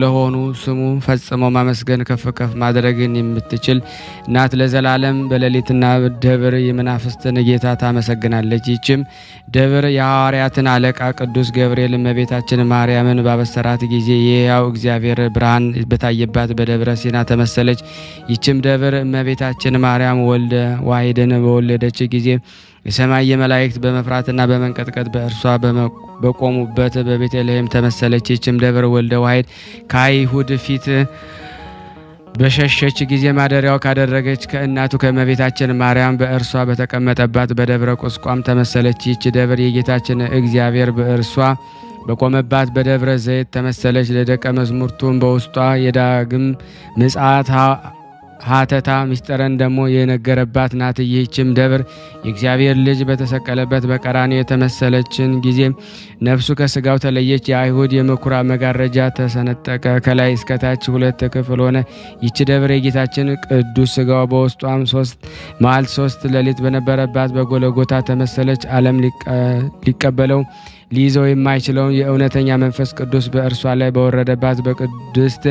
ለሆኑ ስሙ ፈጽመው ማመስገን ከፍ ከፍ ማድረግን የምትችል እናት ለዘላለም በሌሊትና ደብር የመናፍስትን ጌታ ታመሰግናለች። ይህችም ደብር የሐዋርያትን አለቃ ቅዱስ ገብርኤል እመቤታችን ማርያምን ባበሰራት ጊዜ የሕያው እግዚአብሔር ብርሃን በታየባት በደብረ ሲና ተመሰለች። ይህችም ደብር እመቤታችን ማርያም ወልደ ዋሕድን በወለደች ጊዜ የሰማይ መላእክት በመፍራትና በመንቀጥቀጥ በእርሷ በቆሙበት በቤተልሔም ተመሰለች። ይህችም ደብር ወልደ ዋሕድ ከአይሁድ ፊት በሸሸች ጊዜ ማደሪያው ካደረገች ከእናቱ ከእመቤታችን ማርያም በእርሷ በተቀመጠባት በደብረ ቁስቋም ተመሰለች። ይህች ደብር የጌታችን እግዚአብሔር በእርሷ በቆመባት በደብረ ዘይት ተመሰለች። ለደቀ መዛሙርቱም በውስጧ የዳግም ምጽአት ሀተታ ምስጢርን ደግሞ የነገረባት ናት። ይህችም ደብር የእግዚአብሔር ልጅ በተሰቀለበት በቀራንዮ የተመሰለችን ጊዜ ነፍሱ ከስጋው ተለየች። የአይሁድ የምኩራብ መጋረጃ ተሰነጠቀ፣ ከላይ እስከታች 2 ክፍል ሆነ። ይህች ደብር የጌታችን ቅዱስ ስጋው በውስጧም 3 መዓልት 3 ሌሊት በነበረባት በጎለጎታ ተመሰለች። ዓለም ሊቀበለው ሊይዘው የማይችለውን የእውነተኛ መንፈስ ቅዱስ በእርሷ ላይ በወረደባት በቅድስት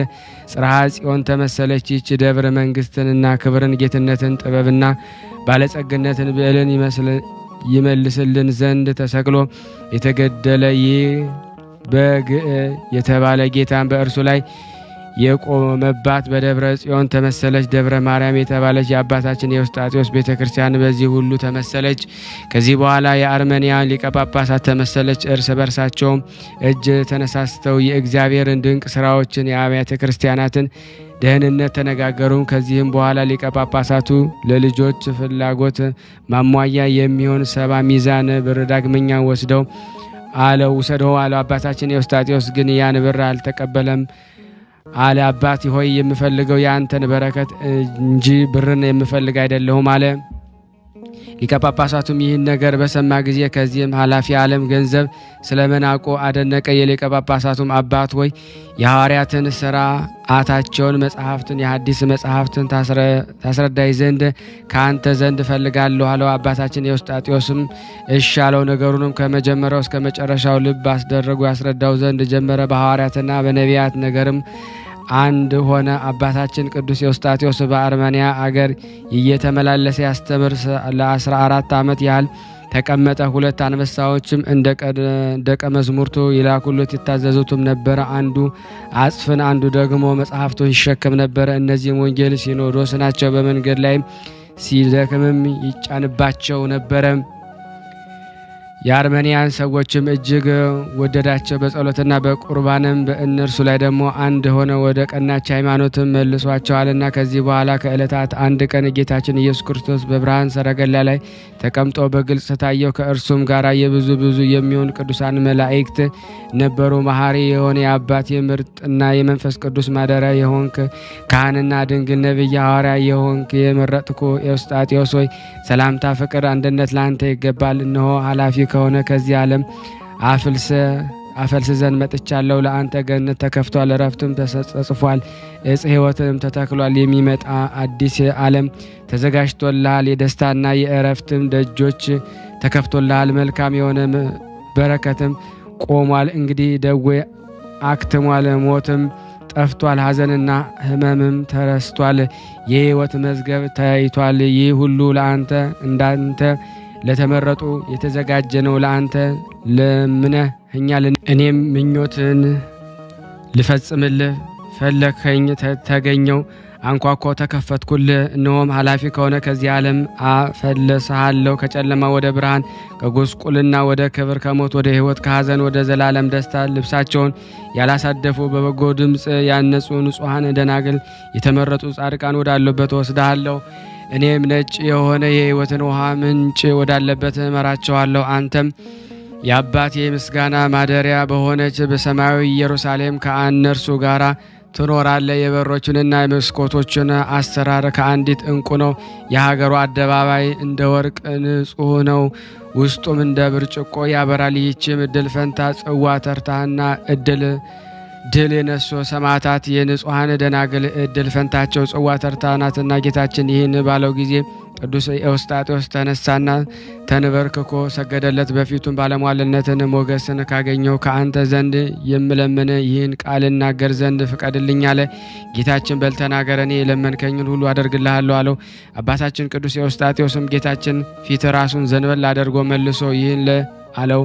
ጽርሐ ጽዮን ተመሰለች። ይህች ደብር መንግስትንና ክብርን፣ ጌትነትን፣ ጥበብና ባለጸግነትን ብዕልን ይመልስልን ዘንድ ተሰቅሎ የተገደለ ይህ በግ የተባለ ጌታን በእርሱ ላይ የቆመባት በደብረ ጽዮን ተመሰለች። ደብረ ማርያም የተባለች የአባታችን የኤዎስጣቴዎስ ቤተክርስቲያን በዚህ ሁሉ ተመሰለች። ከዚህ በኋላ የአርመኒያ ሊቀ ጳጳሳት ተመሰለች። እርስ በርሳቸውም እጅ ተነሳስተው የእግዚአብሔርን ድንቅ ስራዎችን የአብያተ ክርስቲያናትን ደህንነት ተነጋገሩ። ከዚህም በኋላ ሊቀ ጳጳሳቱ ለልጆች ፍላጎት ማሟያ የሚሆን 70 ሚዛን ብር ዳግመኛ ውሰደው አለው። አባታችን ኤዎስጣቴዎስ ግን ያን ብር አልተቀበለም አለ። አባት ሆይ የምፈልገው ያንተን በረከት እንጂ ብርን የምፈልግ አይደለሁም አለ። ሊቀ ጳጳሳቱም ይህን ነገር በሰማ ጊዜ ከዚህም ኃላፊ ዓለም ገንዘብ ስለመናቆ አደነቀ። የሊቀ ጳጳሳቱም አባት ሆይ የሐዋርያትን ሥርዓታቸውን መጽሐፍትን የሐዲስ መጽሐፍትን ታስረዳይ ዘንድ ከአንተ ዘንድ እፈልጋለሁ አለው። አባታችን ኤዎስጣቴዎስም እሺ አለው። ነገሩንም ከመጀመሪያው እስከ መጨረሻው ልብ አስደረጉ ያስረዳው ዘንድ ጀመረ። በሐዋርያትና በነቢያት ነገርም አንድ ሆነ። አባታችን ቅዱስ ኤዎስጣቴዎስ በአርመኒያ አገር እየተመላለሰ ያስተምር ለ14 ዓመት ያህል ተቀመጠ። 2 አንበሳዎችም እንደ ደቀ መዛሙርቱ ይላኩለት ይታዘዙትም ነበር። አንዱ አጽፍን አንዱ ደግሞ መጽሐፍቶች ይሸከም ነበር። እነዚህም ወንጌል ሲኖዶስ ናቸው። በመንገድ ላይም ሲደክምም ይጫንባቸው ነበረ። የአርመኒያን ሰዎችም እጅግ ወደዳቸው። በጸሎትና በቁርባንም በእነርሱ ላይ ደግሞ አንድ ሆነ ወደ ቀናች ሃይማኖትም መልሷቸዋልና። ከዚህ በኋላ ከዕለታት አንድ ቀን ጌታችን ኢየሱስ ክርስቶስ በብርሃን ሰረገላ ላይ ተቀምጦ በግልጽ ታየው። ከእርሱም ጋር የብዙ የሚሆን ቅዱሳን መላእክት ነበሩ። መሐሪ የሆነ የአባት የምርጥና የመንፈስ ቅዱስ ማደሪያ የሆንክ ካህንና ድንግል ነቢይ ሐዋርያ የሆንክ የመረጥኩ ኤዎስጣቴዎስ ሆይ ሰላምታ፣ ፍቅር፣ አንድነት ለአንተ ይገባል። እነሆ ኃላፊ ከሆነ ከዚህ ዓለም አፈልስ ዘንድ መጥቻለሁ። ለአንተ ገነት ተከፍቷል፣ እረፍትም ተጽፏል፣ ዕፀ ሕይወትም ተተክሏል። የሚመጣ አዲስ ዓለም ተዘጋጅቶልሃል፣ የደስታና የእረፍትም ደጆች ተከፍቶልሃል። መልካም የሆነ በረከትም ቆሟል። እንግዲህ ደዌ አክትሟል፣ ሞትም ጠፍቷል፣ ሐዘንና ሕመምም ተረስቷል፣ የሕይወት መዝገብ ተያይቷል። ይህ ሁሉ ለአንተ እንዳንተ ለተመረጡ የተዘጋጀ ነው። ለአንተ ለምነኸኛል፣ እኔም ምኞትን ልፈጽምልህ ፈለግኸኝ፣ ተገኘው፣ አንኳኳው፣ ተከፈትኩልህ። እነሆም ኃላፊ ከሆነ ከዚህ ዓለም አፈለስሃለሁ፣ ከጨለማ ወደ ብርሃን፣ ከጉስቁልና ወደ ክብር፣ ከሞት ወደ ሕይወት፣ ከሐዘን ወደ ዘላለም ደስታ። ልብሳቸውን ያላሳደፉ በበጎ ድምፅ ያነጹ ንጹሐን ደናግል የተመረጡ ጻድቃን ወዳሉበት ወስደሃለሁ። እኔም ነጭ የሆነ የሕይወትን ውሃ ምንጭ ወዳለበት እመራቸዋለሁ። አንተም የአባቴ ምስጋና ማደሪያ በሆነች በሰማያዊ ኢየሩሳሌም ከእነርሱ ጋር ትኖራለህ። የበሮቹንና የመስኮቶቹን አሰራር ከአንዲት ዕንቁ ነው። የሀገሩ አደባባይ እንደ ወርቅ ንጹሕ ነው፣ ውስጡም እንደ ብርጭቆ ያበራል። ይህችም እድል ፈንታ ጽዋ ተርታና ድል የነሱ ሰማዕታት የንጹሐን ደናግል እድል ፈንታቸው ጽዋ ተርታ ናትና። ጌታችን ይህን ባለው ጊዜ ቅዱስ ኤዎስጣቴዎስ ተነሳና ተንበርክኮ ሰገደለት። በፊቱም ባለሟልነትን ሞገስን ካገኘው ከአንተ ዘንድ የምለምን ይህን ቃል እናገር ዘንድ ፍቀድልኝ አለ። ጌታችን በል ተናገር፣ እኔ የለመንከኝን ሁሉ አደርግልሃለሁ አለው። አባታችን ቅዱስ ኤዎስጣቴዎስም ጌታችን ፊት ራሱን ዘንበል አድርጎ መልሶ ይህን አለው።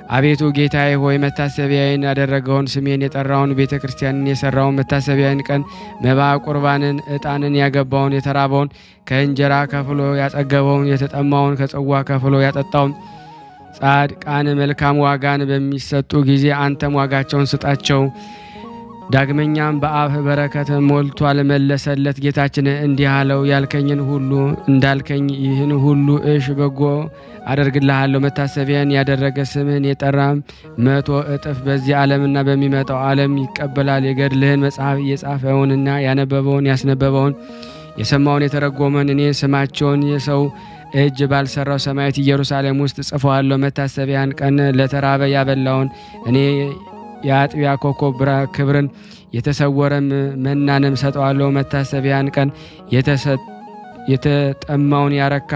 አቤቱ ጌታዬ ሆይ መታሰቢያዬን ያደረገውን ስሜን የጠራውን ቤተ ክርስቲያንን የሰራውን መታሰቢያዬን ቀን መባ ቁርባንን ዕጣንን ያገባውን የተራበውን ከእንጀራ ከፍሎ ያጠገበውን የተጠማውን ከጽዋ ከፍሎ ያጠጣውን ጻድቃን መልካም ዋጋን በሚሰጡ ጊዜ አንተም ዋጋቸውን ስጣቸው። ዳግመኛም በአፍ በረከት ሞልቷል መለሰለት። ጌታችን እንዲህ አለው፣ ያልከኝን ሁሉ እንዳልከኝ ይህን ሁሉ እሽ በጎ አደርግልሃለሁ። መታሰቢያን ያደረገ ስምህን የጠራ 100 እጥፍ በዚህ ዓለምና በሚመጣው ዓለም ይቀበላል። የገድልህን መጽሐፍ የጻፈውንና ያነበበውን ያስነበበውን የሰማውን የተረጎመን እኔ ስማቸውን የሰው እጅ ባልሰራው ሰማያዊት ኢየሩሳሌም ውስጥ ጽፈዋለሁ። መታሰቢያን ቀን ለተራበ ያበላውን እኔ የአጥቢያ ኮከብ ክብርን የተሰወረ መናንም ሰጠዋለሁ። መታሰቢያን ቀን የተጠማውን ያረካ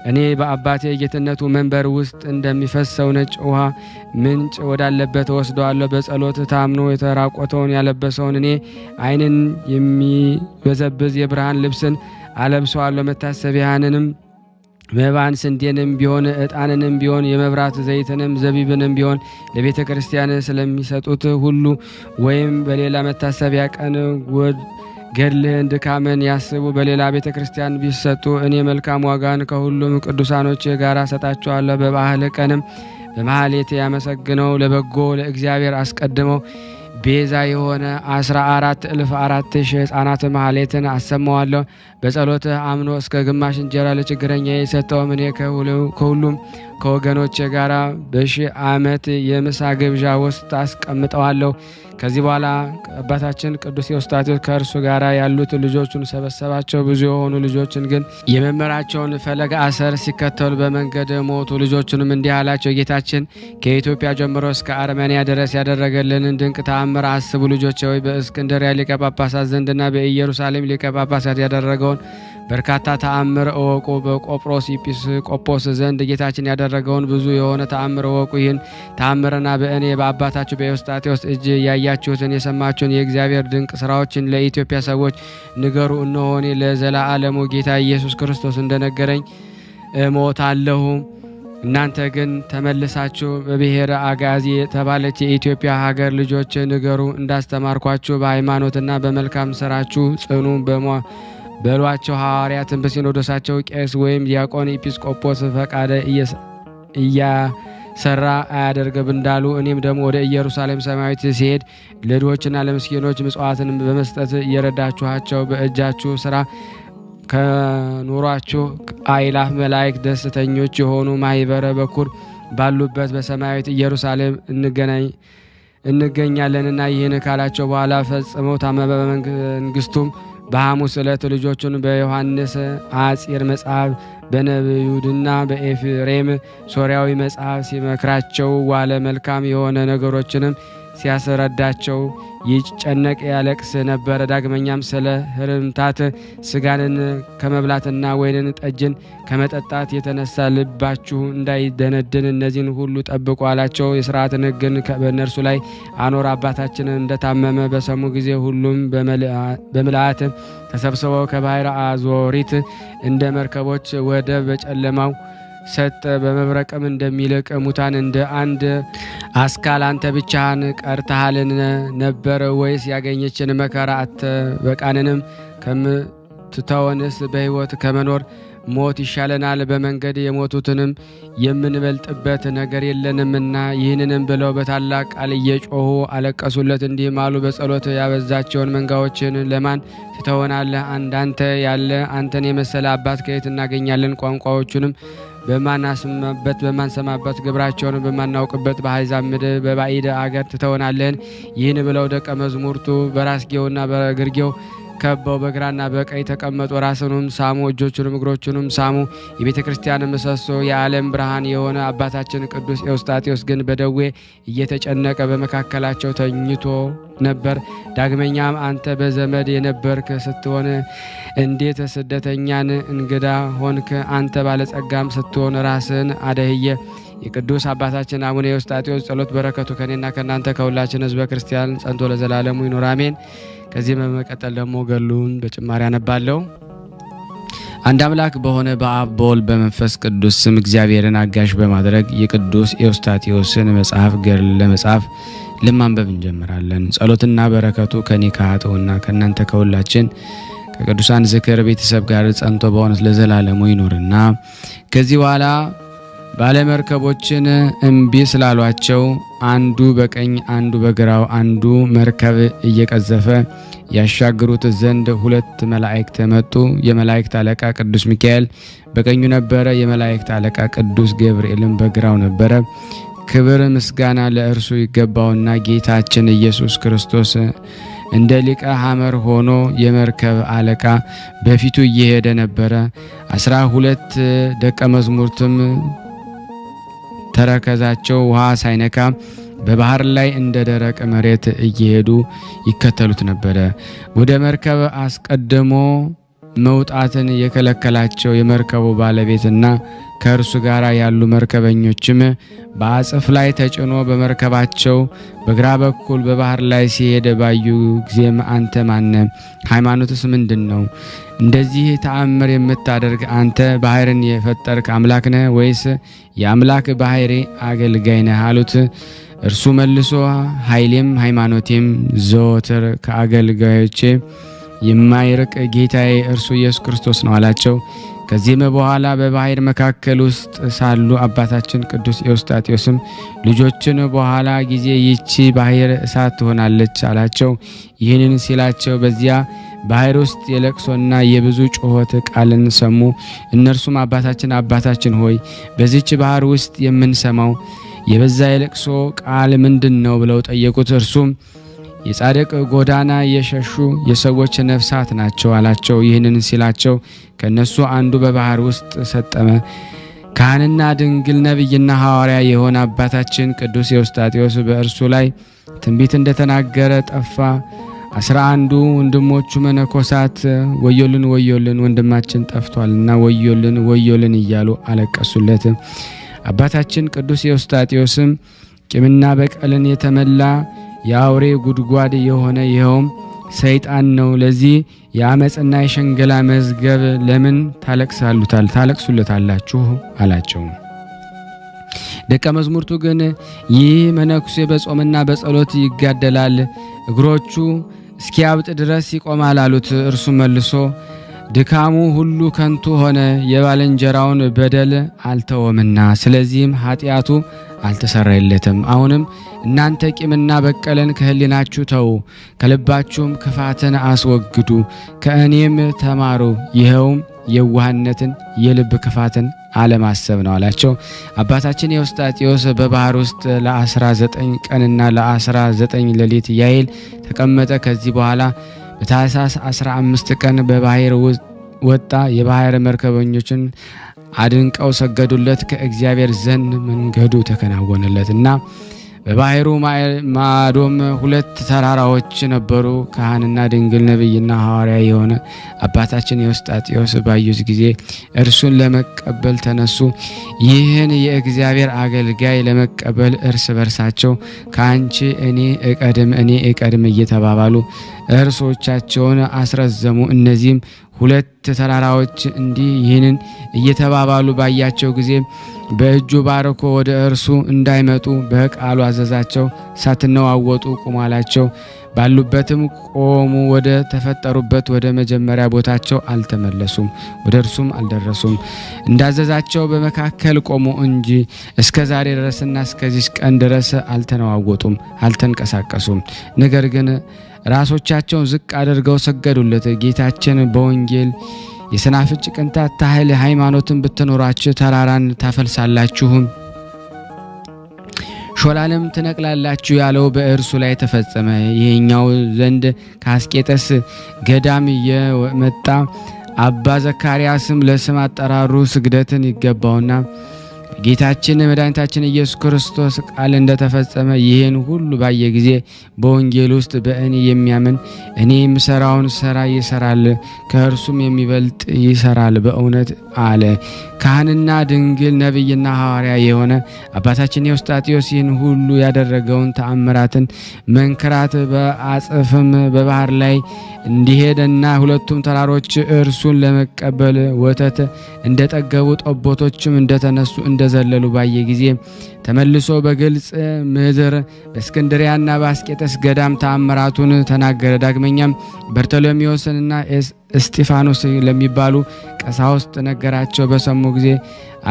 እኔ በአባቴ የጌትነቱ መንበር ውስጥ እንደሚፈሰው ነጭ ውሃ ምንጭ ወዳለበት ወስደዋለሁ። በጸሎት ታምኖ የተራቆተውን ያለበሰውን እኔ ዓይንን የሚበዘብዝ የብርሃን ልብስን አለብሰዋለሁ። መታሰቢያንንም መባን ስንዴንም ቢሆን ዕጣንንም ቢሆን የመብራት ዘይትንም ዘቢብንም ቢሆን ለቤተ ክርስቲያን ስለሚሰጡት ሁሉ ወይም በሌላ መታሰቢያ ቀን ገድልህን ድካምን ያስቡ በሌላ ቤተ ክርስቲያን ቢሰጡ እኔ መልካም ዋጋን ከሁሉም ቅዱሳኖች ጋር ሰጣቸዋለሁ። በባህል ቀንም በማህሌት ያመሰግነው ለበጎ ለእግዚአብሔር አስቀድመው ቤዛ የሆነ 14,004,000 ሕፃናት ማህሌትን አሰማዋለሁ። በጸሎት አምኖ እስከ ግማሽ እንጀራ ለችግረኛ የሰጠውም እኔ ከሁሉም ከወገኖች ጋር በ1000 ዓመት የምሳ ግብዣ ውስጥ አስቀምጠዋለሁ። ከዚህ በኋላ አባታችን ቅዱስ ኤዎስጣቴዎስ ከእርሱ ጋር ያሉት ልጆቹን ሰበሰባቸው። ብዙ የሆኑ ልጆችን ግን የመምህራቸውን ፈለገ አሰር ሲከተሉ በመንገድ ሞቱ። ልጆቹንም እንዲህ አላቸው፣ ጌታችን ከኢትዮጵያ ጀምሮ እስከ አርሜንያ ድረስ ያደረገልንን ድንቅ ተአምር አስቡ። ልጆች ሆይ በእስክንድርያ ሊቀ ጳጳሳት ዘንድና በኢየሩሳሌም ሊቀ ጳጳሳት ያደረገውን በርካታ ተአምር እወቁ። በቆጵሮስ ኤጲስቆጶስ ዘንድ ጌታችን ያደረገውን ብዙ የሆነ ተአምር እወቁ። ይህን ተአምርና በእኔ በአባታችሁ በኤዎስጣቴዎስ እጅ ያያችሁትን የሰማችሁን የእግዚአብሔር ድንቅ ስራዎችን ለኢትዮጵያ ሰዎች ንገሩ። እነሆ እኔ ለዘላለሙ ጌታ ኢየሱስ ክርስቶስ እንደነገረኝ እሞታለሁ። እናንተ ግን ተመልሳችሁ በብሔረ አጋዚ የተባለች የኢትዮጵያ ሀገር ልጆች ንገሩ። እንዳስተማርኳችሁ በሃይማኖትና በመልካም ስራችሁ ጽኑ በሏቸው። ሐዋርያትን በሲኖዶሳቸው ቄስ ወይም ዲያቆን ኤጲስቆጶስ ፈቃደ እያሰራ አያደርግም እንዳሉ እኔም ደግሞ ወደ ኢየሩሳሌም ሰማያዊት ሲሄድ ለድሆችና ለምስኪኖች ምጽዋትን በመስጠት እየረዳችኋቸው በእጃችሁ ስራ ከኑሯችሁ አእላፍ መላእክት ደስተኞች የሆኑ ማህበረ በኩር ባሉበት በሰማያዊት ኢየሩሳሌም እንገኛለንና ይህን ካላቸው በኋላ ፈጽመው ታመመ። በመንግስቱም በሐሙስ ዕለት ልጆቹን በዮሐንስ አጺር መጽሐፍ በነቢዩድና በኤፍሬም ሶርያዊ መጽሐፍ ሲመክራቸው ዋለ። መልካም የሆነ ነገሮችንም ሲያስረዳቸው ይጨነቅ ያለቅስ ነበረ። ዳግመኛም ስለ ህርምታት ስጋንን ከመብላትና ወይንን ጠጅን ከመጠጣት የተነሳ ልባችሁ እንዳይደነድን እነዚህን ሁሉ ጠብቁ አላቸው። የሥርዓትን ሕግን በእነርሱ ላይ አኖር። አባታችን እንደታመመ በሰሙ ጊዜ ሁሉም በምልአት ተሰብስበው ከባሕረ አዞሪት እንደ መርከቦች ወደብ በጨለማው ሰጠ። በመብረቅም እንደሚልቅ ሙታን እንደ አንድ አስካል አንተ ብቻህን ቀርተሃልን ነበር ወይስ ያገኘችን መከራ አትበቃንንም? ትተወንስ በሕይወት ከመኖር ሞት ይሻለናል። በመንገድ የሞቱትንም የምንበልጥበት ነገር የለንምና። ይህንንም ብለው በታላቅ ቃል እየጮሁ አለቀሱለት፣ እንዲህም አሉ። በጸሎት ያበዛቸውን መንጋዎችን ለማን ትተወናለህ? አንዳንተ ያለ አንተን የመሰለ አባት ከየት እናገኛለን? ቋንቋዎቹንም በማንሰማበት ግብራቸውን በማናውቅበት በአሕዛብ ምድር በባዕድ አገር ትተወናለህን? ይህን ብለው ደቀ መዛሙርቱ በራስጌውና በግርጌው ከበው በግራና በቀኝ ተቀመጡ። ራሱንም ሳሙ፣ እጆቹንም እግሮቹንም ሳሙ። የቤተ ክርስቲያን ምሰሶ የዓለም ብርሃን የሆነ አባታችን ቅዱስ ኤዎስጣቴዎስ ግን በደዌ እየተጨነቀ በመካከላቸው ተኝቶ ነበር። ዳግመኛም አንተ በዘመድ የነበርክ ስትሆን እንዴት ስደተኛን እንግዳ ሆንክ? አንተ ባለጸጋም ስትሆን ራስን አደህየ። የቅዱስ አባታችን አቡነ ኤዎስጣቴዎስ ጸሎት በረከቱ ከኔና ከእናንተ ከሁላችን ሕዝበ ክርስቲያን ጸንቶ ለዘላለሙ ይኑር አሜን። ከዚህ በመቀጠል ደግሞ ገድሉን በጭማሪ አነባለሁ። አንድ አምላክ በሆነ በአብ በወልድ በመንፈስ ቅዱስ ስም እግዚአብሔርን አጋዥ በማድረግ የቅዱስ ኤዎስጣቴዎስን መጽሐፍ ገድል ለመጻፍ ለማንበብ እንጀምራለን። ጸሎትና በረከቱ ከኔ ከኃጥኡና ከእናንተ ከሁላችን ከቅዱሳን ዝክር ቤተሰብ ጋር ጸንቶ በእውነት ለዘላለሙ ይኑርና ከዚህ በኋላ ባለመርከቦችን እምቢ ስላሏቸው አንዱ በቀኝ አንዱ በግራው አንዱ መርከብ እየቀዘፈ ያሻግሩት ዘንድ ሁለት መላእክት መጡ። የመላእክት አለቃ ቅዱስ ሚካኤል በቀኙ ነበረ፣ የመላእክት አለቃ ቅዱስ ገብርኤልም በግራው ነበረ። ክብር ምስጋና ለእርሱ ይገባውና ጌታችን ኢየሱስ ክርስቶስ እንደ ሊቀ ሐመር ሆኖ የመርከብ አለቃ በፊቱ እየሄደ ነበረ። 12 ደቀ መዛሙርትም ተረከዛቸው ውሃ ሳይነካ በባህር ላይ እንደ ደረቅ መሬት እየሄዱ ይከተሉት ነበረ። ወደ መርከብ አስቀድሞ መውጣትን የከለከላቸው የመርከቡ ባለቤትና ከእርሱ ጋር ያሉ መርከበኞችም በአጽፍ ላይ ተጭኖ በመርከባቸው በግራ በኩል በባህር ላይ ሲሄድ ባዩ ጊዜም አንተ ማነ? ሃይማኖትስ ምንድን ነው? እንደዚህ ተአምር የምታደርግ አንተ ባህርን የፈጠርክ አምላክ ነህ ወይስ የአምላክ ባህሪ አገልጋይ ነህ አሉት። እርሱ መልሶ ኃይሌም ሃይማኖቴም ዘወትር ከአገልጋዮቼ የማይርቅ ጌታዬ እርሱ ኢየሱስ ክርስቶስ ነው አላቸው። ከዚህም በኋላ በባህር መካከል ውስጥ ሳሉ አባታችን ቅዱስ ኤዎስጣቴዎስም ልጆችን በኋላ ጊዜ ይቺ ባህር እሳት ትሆናለች አላቸው። ይህንን ሲላቸው በዚያ ባህር ውስጥ የለቅሶና የብዙ ጩኸት ቃልን ሰሙ። እነርሱም አባታችን ሆይ በዚች ባህር ውስጥ የምንሰማው የበዛ የለቅሶ ቃል ምንድን ነው ብለው ጠየቁት። እርሱም የጻድቅ ጎዳና የሸሹ የሰዎች ነፍሳት ናቸው አላቸው። ይህንን ሲላቸው ከነሱ አንዱ በባህር ውስጥ ሰጠመ። ካህንና ድንግል ነቢይና ሐዋርያ የሆነ አባታችን ቅዱስ ኤዎስጣቴዎስ በእርሱ ላይ ትንቢት እንደተናገረ ጠፋ። 11 ወንድሞቹ መነኮሳት ወዮልን ወዮልን ወንድማችን ጠፍቷልና ወዮልን ወዮልን እያሉ አለቀሱለት። አባታችን ቅዱስ ኤዎስጣቴዎስም ቂምና በቀልን የተመላ የአውሬ ጉድጓድ የሆነ ይኸውም ሰይጣን ነው፣ ለዚህ የአመፅና የሸንገላ መዝገብ ለምን ታለቅሱለታላችሁ አላቸው። ደቀ መዛሙርቱ ግን ይህ መነኩሴ በጾምና በጸሎት ይጋደላል፣ እግሮቹ እስኪያብጥ ድረስ ይቆማል አሉት። እርሱ መልሶ ድካሙ ሁሉ ከንቱ ሆነ፣ የባልንጀራውን በደል አልተወምና ስለዚህም ኃጢአቱ አልተሰረየለትም። አሁንም እናንተ ቂምና በቀልን ከህሊናችሁ ተው፣ ከልባችሁም ክፋትን አስወግዱ፣ ከእኔም ተማሩ፣ ይኸውም የዋህነትን የልብ ክፋትን አለማሰብ ነው አላቸው። አባታችን ኤዎስጣቴዎስ በባህር ውስጥ ለ19 ቀንና ለ19 ሌሊት ያህል ተቀመጠ። ከዚህ በኋላ በታኅሳስ 15 ቀን በባህር ወጣ። የባህር መርከበኞችን አድንቀው ሰገዱለት። ከእግዚአብሔር ዘንድ መንገዱ ተከናወነለትና በባህሩ ማዶም 2 ተራራዎች ነበሩ። ካህንና ድንግል ነቢይና ሐዋርያ የሆነ አባታችን ኤዎስጣቴዎስ ባዩት ጊዜ እርሱን ለመቀበል ተነሱ። ይህን የእግዚአብሔር አገልጋይ ለመቀበል እርስ በርሳቸው ከአንቺ እኔ እቀድም እየተባባሉ እርሶቻቸውን አስረዘሙ። እነዚህም 2 ተራራዎች እንዲህ ይህንን እየተባባሉ ባያቸው ጊዜ በእጁ ባርኮ ወደ እርሱ እንዳይመጡ በቃሉ አዘዛቸው። ሳትነዋወጡ ቁሙ አላቸው። ባሉበትም ቆሙ። ወደ ተፈጠሩበት ወደ መጀመሪያ ቦታቸው አልተመለሱም፣ ወደ እርሱም አልደረሱም። እንዳዘዛቸው በመካከል ቆሙ እንጂ እስከ ዛሬ ድረስና እስከዚህ ቀን ድረስ አልተነዋወጡም፣ አልተንቀሳቀሱም። ነገር ግን ራሶቻቸውን ዝቅ አድርገው ሰገዱለት። ጌታችን በወንጌል የሰናፍጭ ቅንጣት ታህል ሃይማኖትን ብትኖራችሁ ተራራን ታፈልሳላችሁ፣ ሾላንም ትነቅላላችሁ ያለው በእርሱ ላይ ተፈጸመ። ይሄኛው ዘንድ ከአስቄጠስ ገዳም የመጣ አባ ዘካርያስም ለስም አጠራሩ ስግደትን ይገባውና ጌታችን መድኃኒታችን ኢየሱስ ክርስቶስ ቃል እንደተፈጸመ ይህን ሁሉ ባየ ጊዜ በወንጌል ውስጥ በእኔ የሚያምን እኔ የምሰራውን ስራ ይሰራል፣ ከእርሱም የሚበልጥ ይሰራል በእውነት አለ። ካህንና ድንግል ነቢይና ሐዋርያ የሆነ አባታችን ኤዎስጣቴዎስ ይህን ሁሉ ያደረገውን ተአምራትን መንክራት በአጽፍም በባህር ላይ እንዲሄድና ሁለቱም ተራሮች እርሱን ለመቀበል ወተት እንደጠገቡ ጠቦቶችም እንደተነሱ እንደዘለሉ ባየ ጊዜ ተመልሶ በግልጽ ምድር በእስክንድሪያና በአስቄጠስ ገዳም ተአምራቱን ተናገረ። ዳግመኛም በርተሎሜዎስንና እስጢፋኖስ ለሚባሉ ቀሳውስት ነገራቸው። በሰሙ ጊዜ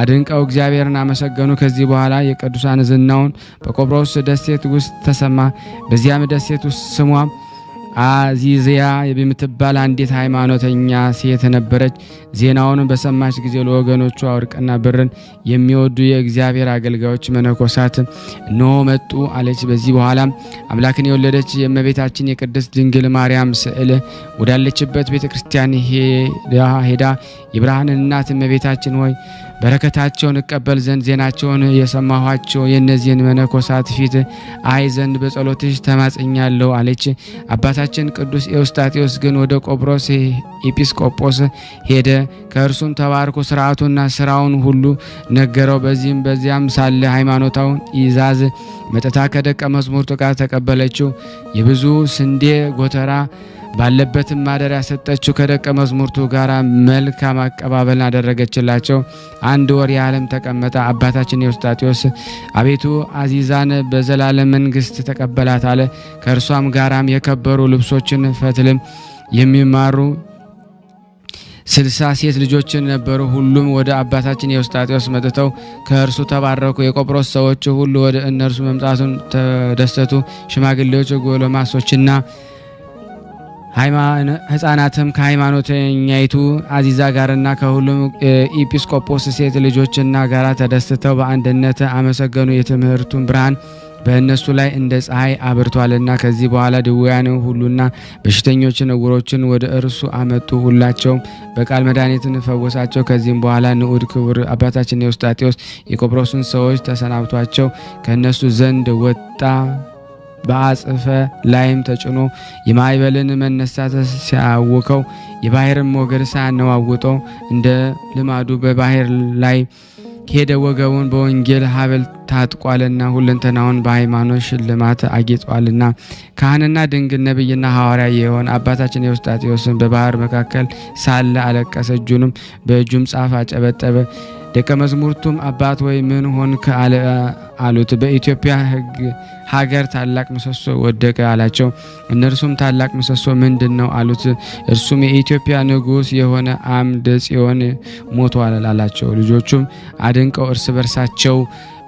አድንቀው እግዚአብሔርን አመሰገኑ። ከዚህ በኋላ የቅዱሳን ዝናውን በቆጵሮስ ደሴት ውስጥ ተሰማ። በዚያም ደሴት ውስጥ ስሟ አዚዚያ የምትባል አንዲት ሃይማኖተኛ ሴት ነበረች። ዜናውን በሰማች ጊዜ ለወገኖቿ ወርቅና ብርን የሚወዱ የእግዚአብሔር አገልጋዮች መነኮሳት እነሆ መጡ አለች። በዚህ በኋላ አምላክን የወለደች የእመቤታችን የቅድስት ድንግል ማርያም ስዕል ወዳለችበት ቤተክርስቲያን ሄዳ የብርሃን እናት እመቤታችን ሆይ በረከታቸውን እቀበል ዘንድ ዜናቸውን የሰማኋቸው የእነዚህን መነኮሳት ፊት አይ ዘንድ በጸሎትሽ ተማጽኛለሁ አለች። አባታችን ቅዱስ ኤዎስጣቴዎስ ግን ወደ ቆጵሮስ ኤጲስቆጶስ ሄደ። ከእርሱም ተባርኮ ስርዓቱና ስራውን ሁሉ ነገረው። በዚህም በዚያም ሳለ ሃይማኖታውን ይዛዝ መጥታ ከደቀ መዝሙርቱ ጋር ተቀበለችው። የብዙ ስንዴ ጎተራ ባለበትም ማደሪያ ሰጠችው። ከደቀ መዝሙርቱ ጋር መልካም አቀባበል አደረገችላቸው። 1 ወር ያህልም ተቀመጠ። አባታችን ኤዎስጣቴዎስ አቤቱ አዚዛን በዘላለም መንግስት ተቀበላት አለ። ከእርሷም ጋራም የከበሩ ልብሶችን ፈትልም የሚማሩ 60 ሴት ልጆችን ነበሩ። ሁሉም ወደ አባታችን ኤዎስጣቴዎስ መጥተው ከእርሱ ተባረኩ። የቆጵሮስ ሰዎች ሁሉ ወደ እነርሱ መምጣቱን ተደሰቱ። ሽማግሌዎች፣ ጎለማሶችና ሕፃናትም ከሃይማኖተኛይቱ አዚዛ ጋርና ከሁሉም ኤጲስቆጶስ ሴት ልጆችና ጋራ ተደስተው በአንድነት አመሰገኑ። የትምህርቱን ብርሃን በእነሱ ላይ እንደ ፀሐይ አብርቷልና። ከዚህ በኋላ ድውያን ሁሉና በሽተኞችን ዕውሮችን ወደ እርሱ አመጡ። ሁላቸውም በቃል መድኃኒትን ፈወሳቸው። ከዚህም በኋላ ንዑድ ክቡር አባታችን ኤዎስጣቴዎስ የቆጵሮስን ሰዎች ተሰናብቷቸው ከእነሱ ዘንድ ወጣ። በአጽፈ ላይም ተጭኖ የማዕበልን መነሳት ሲያውከው የባህርም ሞገድ ሳያነዋውጠው እንደ ልማዱ በባህር ላይ ሄደ። ወገቡን በወንጌል ሀብል ታጥቋልና ሁለንተናውን በሃይማኖት ሽልማት አጌጧልና። ካህንና ድንግል ነቢይና ሐዋርያ የሆነ አባታችን ኤዎስጣቴዎስን በባህር መካከል ሳለ አለቀሰ። እጁንም በእጁም ጻፍ አጨበጠበ። ደቀ መዝሙርቱም አባት ወይ ምን ሆንክ አሉት። በኢትዮጵያ ሀገር ታላቅ ምሰሶ ወደቀ አላቸው። እነርሱም ታላቅ ምሰሶ ምንድን ነው አሉት። እርሱም የኢትዮጵያ ንጉሥ የሆነ አምደ ጽዮን ሞቷል አላቸው። ልጆቹም አድንቀው እርስ በርሳቸው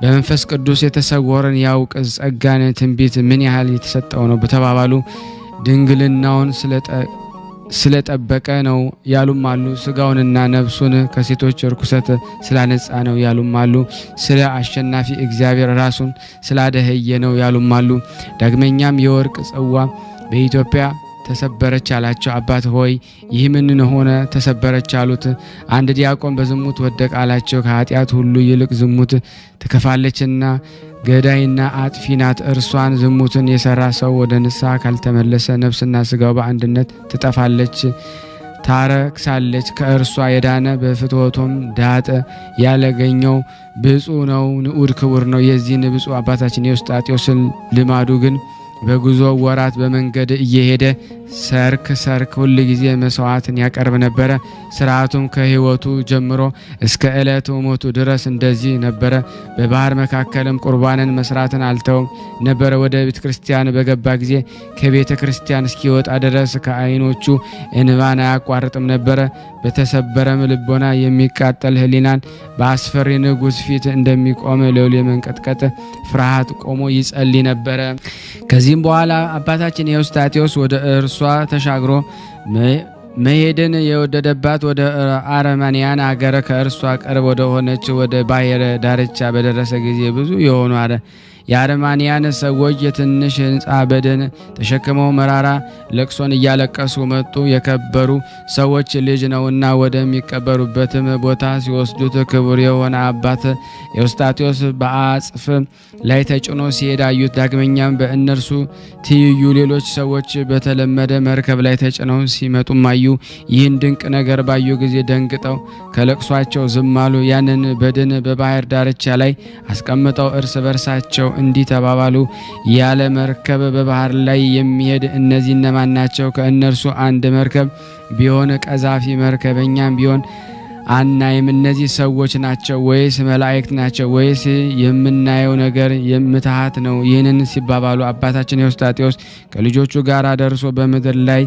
በመንፈስ ቅዱስ የተሰወረን ያውቅ ጸጋን ትንቢት ምን ያህል የተሰጠው ነው በተባባሉ ድንግልናውን ስለጠበቀ ነው ያሉም አሉ። ስጋውንና ነፍሱን ከሴቶች ርኩሰት ስላነጻ ነው ያሉም አሉ። ስለ አሸናፊ እግዚአብሔር ራሱን ስላደኸየ ነው ያሉም አሉ። ዳግመኛም የወርቅ ጽዋ በኢትዮጵያ ተሰበረች አላቸው። አባት ሆይ ይህ ምን ሆነ ተሰበረች አሉት። አንድ ዲያቆን በዝሙት ወደቀ አላቸው። ከኃጢአት ሁሉ ይልቅ ዝሙት ትከፋለችና ገዳይና አጥፊ ናት። እርሷን ዝሙትን የሰራ ሰው ወደ ንስሐ ካልተመለሰ ነፍስና ስጋው በአንድነት ትጠፋለች፣ ታረክሳለች። ከእርሷ የዳነ በፍትወቶም ዳጠ ያለገኘው ብፁዕ ነው፣ ንዑድ ክቡር ነው። የዚህን ብፁዕ አባታችን ኤዎስጣቴዎስን ልማዱ ግን በጉዞ ወራት በመንገድ እየሄደ ሰርክ ሁል ጊዜ መስዋዕትን ያቀርብ ነበረ። ስርዓቱም ከሕይወቱ ጀምሮ እስከ ዕለቱ ሞቱ ድረስ እንደዚህ ነበረ። በባህር መካከልም ቁርባንን መስራትን አልተውም ነበረ። ወደ ቤተ ክርስቲያን በገባ ጊዜ ከቤተ ክርስቲያን እስኪወጣ ድረስ ከዓይኖቹ እንባን አያቋርጥም ነበረ። በተሰበረም ልቦና የሚቃጠል ሕሊናን በአስፈሪ ንጉሥ ፊት እንደሚቆም ለውል የመንቀጥቀጥ ፍርሃት ቆሞ ይጸልይ ነበረ። ከዚህም በኋላ አባታችን ኤዎስጣቴዎስ ወደ እርሷ ተሻግሮ መሄድን የወደደባት ወደ አረማንያን አገር ከእርሷ ቅርብ ወደ ሆነች ወደ ባሕር ዳርቻ በደረሰ ጊዜ ብዙ የሆኑ የአረማንያን ሰዎች የትንሽ ሕንፃ በድን ተሸክመው መራራ ለቅሶን እያለቀሱ መጡ። የከበሩ ሰዎች ልጅ ነውና ወደሚቀበሩበትም ቦታ ሲወስዱት ክቡር የሆነ አባት ኤዎስጣቴዎስ በአጽፍ ላይ ተጭኖ ሲሄድ አዩት። ዳግመኛም በእነርሱ ትይዩ ሌሎች ሰዎች በተለመደ መርከብ ላይ ተጭነው ሲመጡም አዩ። ይህን ድንቅ ነገር ባዩ ጊዜ ደንግጠው ከለቅሷቸው ዝም አሉ። ያንን በድን በባሕር ዳርቻ ላይ አስቀምጠው እርስ በርሳቸው እንዲህ ተባባሉ፣ ያለ መርከብ በባህር ላይ የሚሄድ እነዚህ እነማን ናቸው? ከእነርሱ አንድ መርከብ ቢሆን ቀዛፊ መርከበኛም ቢሆን አናይም። እነዚህ ሰዎች ናቸው ወይስ መላእክት ናቸው? ወይስ የምናየው ነገር የምትሃት ነው? ይህንን ሲባባሉ አባታችን ኤዎስጣቴዎስ ከልጆቹ ጋር ደርሶ በምድር ላይ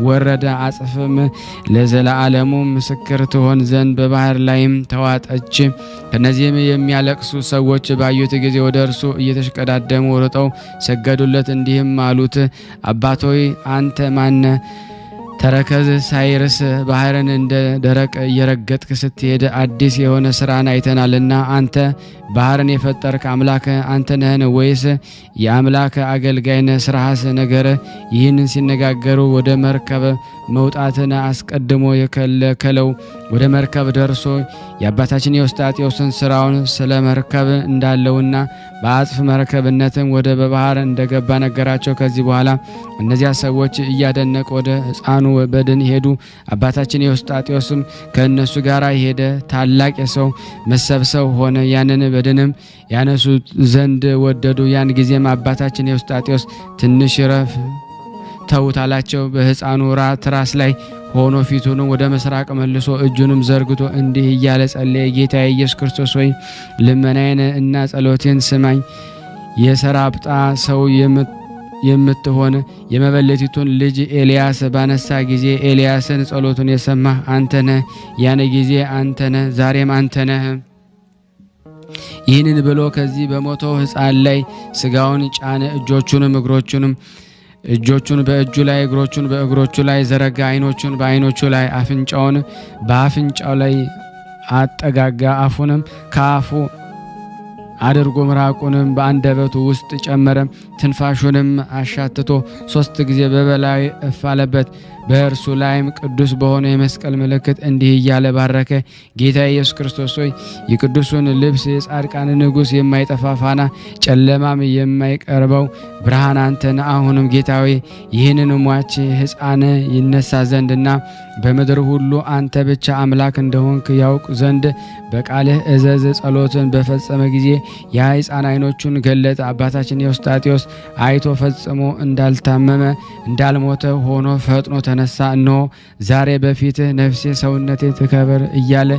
ወረደ። አጽፍም ለዘላለሙ ምስክር ትሆን ዘንድ በባህር ላይም ተዋጠች። ከነዚህም የሚያለቅሱ ሰዎች ባዩት ጊዜ ወደ እርሱ እየተሽቀዳደሙ ሮጠው ሰገዱለት፣ እንዲህም አሉት፣ አባቶይ አንተ ማነ? ተረከዝ ሳይርስ ባህርን እንደ ደረቅ እየረገጥክ ስትሄድ አዲስ የሆነ ስራን አይተናልና አንተ ባህርን የፈጠርክ አምላክ አንተ ነህን? ወይስ የአምላክ አገልጋይ ነህ? ስራህስ ነገር። ይህንን ሲነጋገሩ ወደ መርከብ መውጣትን አስቀድሞ የከለከለው ወደ መርከብ ደርሶ የአባታችን ኤዎስጣቴዎስን ስራውን ስለ መርከብ እንዳለውና በአጽፍ መርከብነትም ወደ በባህር እንደገባ ነገራቸው። ከዚህ በኋላ እነዚያ ሰዎች እያደነቁ ወደ ሕፃኑ በድን ሄዱ። አባታችን ኤዎስጣቴዎስም ከእነሱ ጋር ሄደ። ታላቅ የሰው መሰብሰብ ሆነ። ያንን በድንም ያነሱት ዘንድ ወደዱ። ያን ጊዜም አባታችን ኤዎስጣቴዎስ ትንሽ ረፍ ተውት አላቸው። በሕፃኑ ራስ ላይ ሆኖ ፊቱንም ወደ ምስራቅ መልሶ እጁንም ዘርግቶ እንዲህ እያለ ጸለየ። ጌታ ኢየሱስ ክርስቶስ ሆይ ልመናዬን እና ጸሎቴን ስማኝ። የሰራጵጣ ሰው የምትሆን የመበለቲቱን ልጅ ኤልያስ ባነሳ ጊዜ ኤልያስን ጸሎቱን የሰማህ አንተ ነህ። ያን ጊዜ አንተ ነህ፣ ዛሬም አንተ ነህ። ይህንን ብሎ ከዚህ በሞተው ሕፃን ላይ ስጋውን ጫነ። እጆቹን በእጁ ላይ እግሮቹን በእግሮቹ ላይ ዘረጋ። አይኖቹን በአይኖቹ ላይ አፍንጫውን በአፍንጫው ላይ አጠጋጋ። አፉንም ከአፉ አድርጎ ምራቁንም በአንደበቱ ውስጥ ጨመረ። ትንፋሹንም አሻትቶ 3 ጊዜ በበላይ እፍ አለበት። በእርሱ ላይም ቅዱስ በሆነ የመስቀል ምልክት እንዲህ እያለ ባረከ። ጌታ ኢየሱስ ክርስቶስ ሆይ የቅዱሱን ልብስ የጻድቃን ንጉሥ የማይጠፋ ፋና ጨለማም የማይቀርበው ብርሃን አንተን አሁንም ጌታ ሆይ ይህንን ሟች ሕፃን ይነሳ ዘንድና በምድር ሁሉ አንተ ብቻ አምላክ እንደሆንክ ያውቅ ዘንድ በቃልህ እዘዝ። ጸሎትን በፈጸመ ጊዜ ያ ሕፃን አይኖቹን ገለጠ። አባታችን ኤዎስጣቴዎስ አይቶ ፈጽሞ እንዳልታመመ እንዳልሞተ ሆኖ ፈጥኖ ተነሳ። እነሆ ዛሬ በፊትህ ነፍሴ ሰውነቴ ትከበር እያለ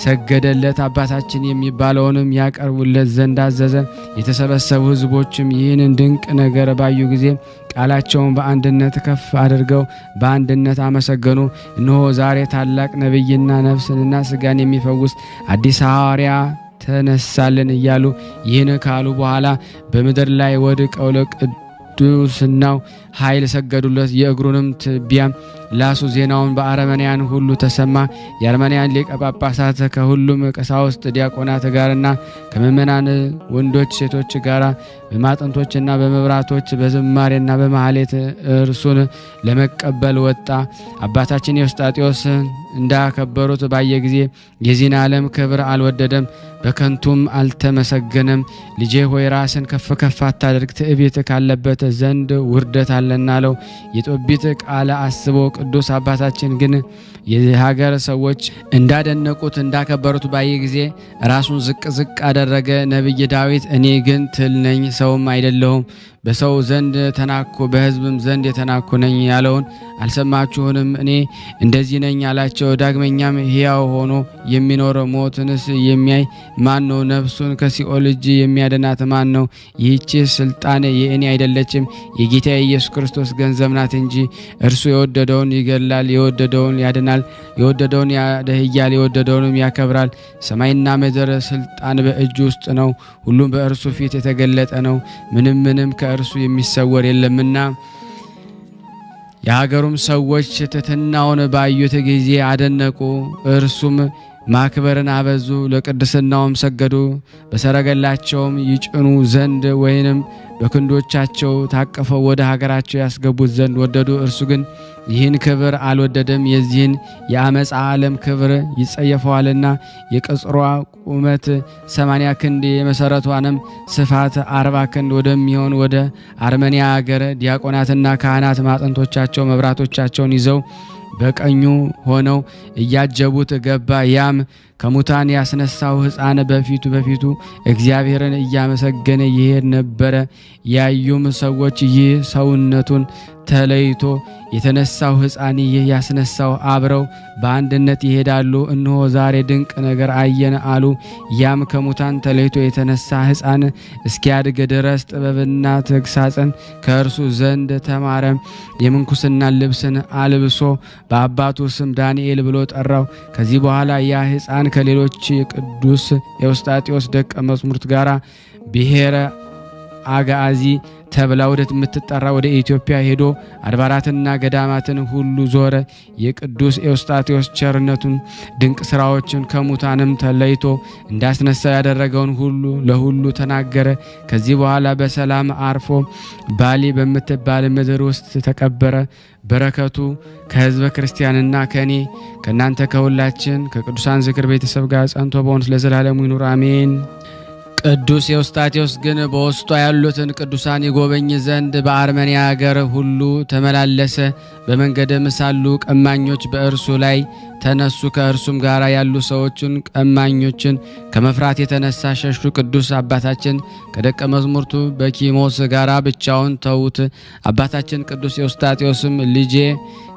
ሰገደለት። አባታችን የሚባለውንም ያቀርቡለት ዘንድ አዘዘ። የተሰበሰቡ ሕዝቦችም ይህንን ድንቅ ነገር ባዩ ጊዜ ቃላቸውን በአንድነት ከፍ አድርገው በአንድነት አመሰገኑ። እነሆ ዛሬ ታላቅ ነቢይና ነፍስንና ስጋን የሚፈውስ አዲስ ሐዋርያ ተነሳልን እያሉ ይህን ካሉ በኋላ በምድር ላይ ወድቀው ለቅዱስናው ኃይል ሰገዱለት። የእግሩንም ትቢያ ላሱ። ዜናውን በአረመንያን ሁሉ ተሰማ። የአርመንያን ሊቀ ጳጳሳት ከሁሉም ቀሳውስት ዲያቆናት ጋርና ከምእመናን ወንዶች ሴቶች ጋር በማጠንቶችና በመብራቶች በዝማሬና በማህሌት እርሱን ለመቀበል ወጣ። አባታችን ኤዎስጣቴዎስ እንዳከበሩት ባየ ጊዜ የዚህን ዓለም ክብር አልወደደም፣ በከንቱም አልተመሰገነም። ልጄ ሆይ ራስን ከፍ ከፍ አታድርግ፣ ትዕቢት ካለበት ዘንድ ውርደት አለና አለው። የጦቢት ቃል አስቦ ቅዱስ አባታችን ግን የሀገር ሰዎች እንዳደነቁት እንዳከበሩት ባየ ጊዜ ራሱን ዝቅ ዝቅ አደረገ። ነቢይ ዳዊት እኔ ግን ትል ነኝ፣ ሰውም አይደለሁም፣ በሰው ዘንድ ተናኩ፣ በሕዝብም ዘንድ የተናኩ ነኝ ያለውን አልሰማችሁንም? እኔ እንደዚህ ነኝ አላቸው። ዳግመኛም ሕያው ሆኖ የሚኖር ሞትንስ የሚያይ ማን ነው? ነፍሱን ከሲኦል እጅ የሚያድናት ማን ነው? ይህች ስልጣን የእኔ አይደለችም፣ የጌታ የኢየሱስ ክርስቶስ ገንዘብ ናት እንጂ። እርሱ የወደደውን ይገድላል፣ የወደደውን ያድናል፣ የወደደውን ያደህያል፣ የወደደውንም ያከብራል። ሰማይና ምድር ስልጣን በእጁ ውስጥ ነው። ሁሉም በእርሱ ፊት የተገለጠ ነው። ምንም ከእርሱ የሚሰወር የለምና። የሀገሩም ሰዎች ትሕትናውን ባዩት ጊዜ አደነቁ። እርሱም ማክበርን አበዙ፣ ለቅድስናውም ሰገዱ። በሰረገላቸውም ይጭኑ ዘንድ ወይንም በክንዶቻቸው ታቅፈው ወደ ሀገራቸው ያስገቡት ዘንድ ወደዱ። እርሱ ግን ይህን ክብር አልወደደም። የዚህን የአመፃ ዓለም ክብር ይጸየፈዋልና። የቅጽሯ ቁመት 80 ክንድ የመሰረቷንም ስፋት 40 ክንድ ወደሚሆን ወደ አርመንያ ሀገር ዲያቆናትና ካህናት ማጠንቶቻቸው መብራቶቻቸውን ይዘው በቀኙ ሆነው እያጀቡት ገባ። ያም ከሙታን ያስነሳው ሕፃን በፊቱ እግዚአብሔርን እያመሰገነ ይሄድ ነበረ። ያዩም ሰዎች ይህ ሰውነቱን ተለይቶ የተነሳው ሕፃን ይህ ያስነሳው አብረው በአንድነት ይሄዳሉ፣ እነሆ ዛሬ ድንቅ ነገር አየን አሉ። ያም ከሙታን ተለይቶ የተነሳ ሕፃን እስኪያድግ ድረስ ጥበብና ተግሳጽን ከእርሱ ዘንድ ተማረ። የምንኩስና ልብስን አልብሶ በአባቱ ስም ዳንኤል ብሎ ጠራው። ከዚህ በኋላ ያ ሕፃን ከሌሎች ቅዱስ ኤዎስጣቴዎስ ደቀ መዛሙርት ጋር ብሔረ አጋዚ ተብላ ወደምትጠራ ወደ ኢትዮጵያ ሄዶ አድባራትና ገዳማትን ሁሉ ዞረ። የቅዱስ ኤዎስጣቴዎስ ቸርነቱን ድንቅ ስራዎችን ከሙታንም ተለይቶ እንዳስነሳ ያደረገውን ሁሉ ለሁሉ ተናገረ። ከዚህ በኋላ በሰላም አርፎ ባሊ በምትባል ምድር ውስጥ ተቀበረ። በረከቱ ከሕዝበ ክርስቲያንና ከኔ ከናንተ ከሁላችን ከቅዱሳን ዝክር ቤተሰብ ጋር ጸንቶ በእውነት ለዘላለሙ ይኑር አሜን። ቅዱስ ኤዎስጣቴዎስ ግን በውስጧ ያሉትን ቅዱሳን ይጎበኝ ዘንድ በአርመንያ ሀገር ሁሉ ተመላለሰ። በመንገድም ሳሉ ቀማኞች በእርሱ ላይ ተነሱ። ከእርሱም ጋር ያሉ ሰዎችን ቀማኞችን ከመፍራት የተነሳ ሸሹ። ቅዱስ አባታችን ከደቀ መዛሙርቱ በኪሞስ ጋር ብቻውን ተዉት። አባታችን ቅዱስ ኤዎስጣቴዎስም ልጄ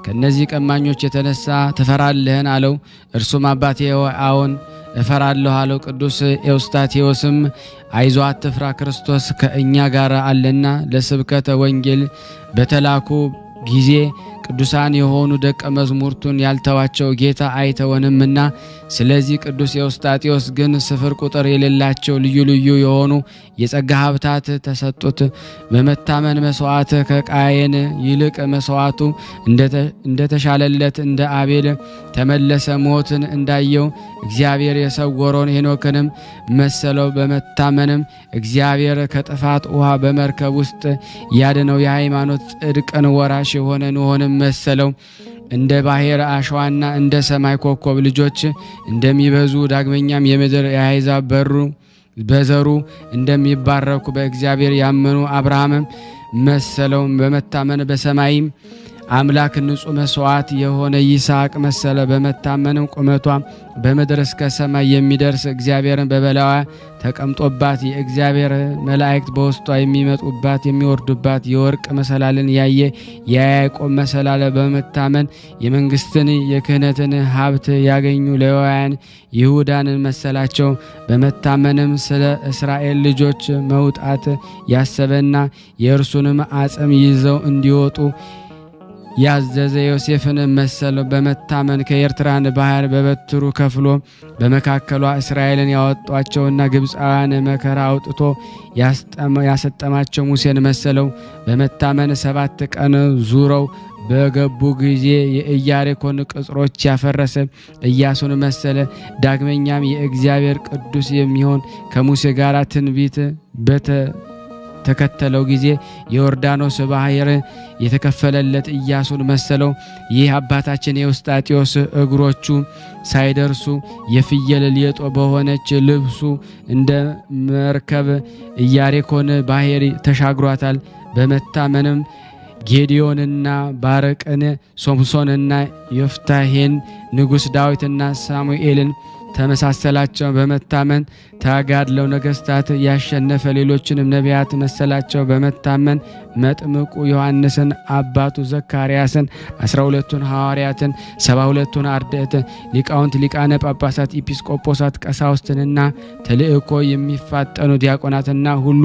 ከነዚህ ቀማኞች የተነሳ ትፈራለህን? አለው። እርሱም አባቴ አዎን እፈራለሁ አለው። ቅዱስ ኤዎስጣቴዎስም አይዞ አትፍራ፣ ክርስቶስ ከእኛ ጋር አለና ለስብከተ ወንጌል በተላኩ ጊዜ ቅዱሳን የሆኑ ደቀ መዛሙርቱን ያልተዋቸው ጌታ አይተወንምና። ስለዚህ ቅዱስ ኤዎስጣቴዎስ ግን ስፍር ቁጥር የሌላቸው ልዩ ልዩ የሆኑ የጸጋ ሀብታት ተሰጡት። በመታመን መስዋዕት ከቃየን ይልቅ መስዋዕቱ እንደተሻለለት እንደ አቤል ተመለሰ። ሞትን እንዳየው እግዚአብሔር የሰወረውን ሄኖክንም መሰለው። በመታመንም እግዚአብሔር ከጥፋት ውሃ በመርከብ ውስጥ ያድነው የሃይማኖት ጽድቅን ወራሽ የሆነ ኖኅንም መሰለው። እንደ ባህር አሸዋና እንደ ሰማይ ኮከብ ልጆች እንደሚበዙ ዳግመኛም የምድር የአሕዛብ በዘሩ እንደሚባረኩ በእግዚአብሔር ያመኑ አብርሃምም መሰለው። በመታመን በሰማይም አምላክ ንጹሕ መስዋዕት የሆነ ይስሐቅ መሰለ። በመታመንም ቁመቷ በምድር እስከ ሰማይ የሚደርስ እግዚአብሔርን በበላዋ ተቀምጦባት የእግዚአብሔር መላእክት በውስጧ የሚመጡባት የሚወርዱባት የወርቅ መሰላልን ያየ የያዕቆብ መሰላል በመታመን የመንግስትን የክህነትን ሀብት ያገኙ ሌዋውያን ይሁዳን መሰላቸው። በመታመንም ስለ እስራኤል ልጆች መውጣት ያሰበና የእርሱንም አጽም ይዘው እንዲወጡ ያዘዘ ዮሴፍን መሰለው። በመታመን ከኤርትራን ባህር በበትሩ ከፍሎ በመካከሏ እስራኤልን ያወጧቸውና ግብፃውያን መከራ አውጥቶ ያሰጠማቸው ሙሴን መሰለው። በመታመን 7 ቀን ዙረው በገቡ ጊዜ የኢያሪኮን ቅጽሮች ያፈረሰ ኢያሱን መሰለ። ዳግመኛም የእግዚአብሔር ቅዱስ የሚሆን ከሙሴ ጋር ትንቢት ተከተለው ጊዜ የዮርዳኖስ ባህር የተከፈለለት ኢያሱን መሰለው። ይህ አባታችን ኤዎስጣቴዎስ እግሮቹ ሳይደርሱ የፍየል ሌጦ በሆነች ልብሱ እንደ መርከብ ኢያሪኮን ባህር ተሻግሯታል። በመታመንም ጌዲዮንና ባረቅን፣ ሶምሶንና ዮፍታሔን፣ ንጉሥ ዳዊትና ሳሙኤልን ተመሳሰላቸው። በመታመን ተጋድለው ነገስታት ያሸነፈ ሌሎችንም ነቢያት መሰላቸው። በመታመን መጥምቁ ዮሐንስን፣ አባቱ ዘካርያስን፣ 12ቱን ሐዋርያትን፣ 72ቱን አርድእት ሊቃውንት፣ ሊቃነ ጳጳሳት፣ ኢጲስቆጶሳት፣ ቀሳውስትንና ተልእኮ የሚፋጠኑ ዲያቆናትና ሁሉ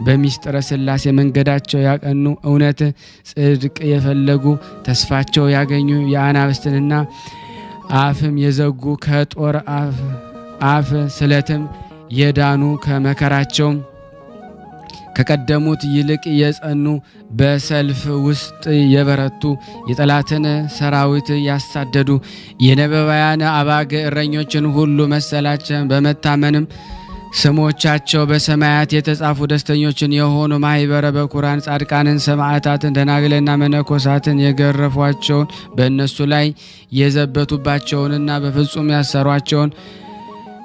በሚስጥረ ሥላሴ መንገዳቸው ያቀኑ እውነት ጽድቅ የፈለጉ ተስፋቸው ያገኙ የአናብስትንና አፍም የዘጉ ከጦር አፍ ስለትም የዳኑ ከመከራቸው ከቀደሙት ይልቅ የጸኑ በሰልፍ ውስጥ የበረቱ የጠላትን ሰራዊት ያሳደዱ የነቢያውያን አባግ እረኞችን ሁሉ መሰላቸው። በመታመንም ስሞቻቸው በሰማያት የተጻፉ ደስተኞችን የሆኑ ማኅበረ በኩራን ጻድቃንን፣ ሰማዕታትን፣ ደናግልና መነኮሳትን የገረፏቸውን በእነሱ ላይ የዘበቱባቸውንና በፍጹም ያሰሯቸውን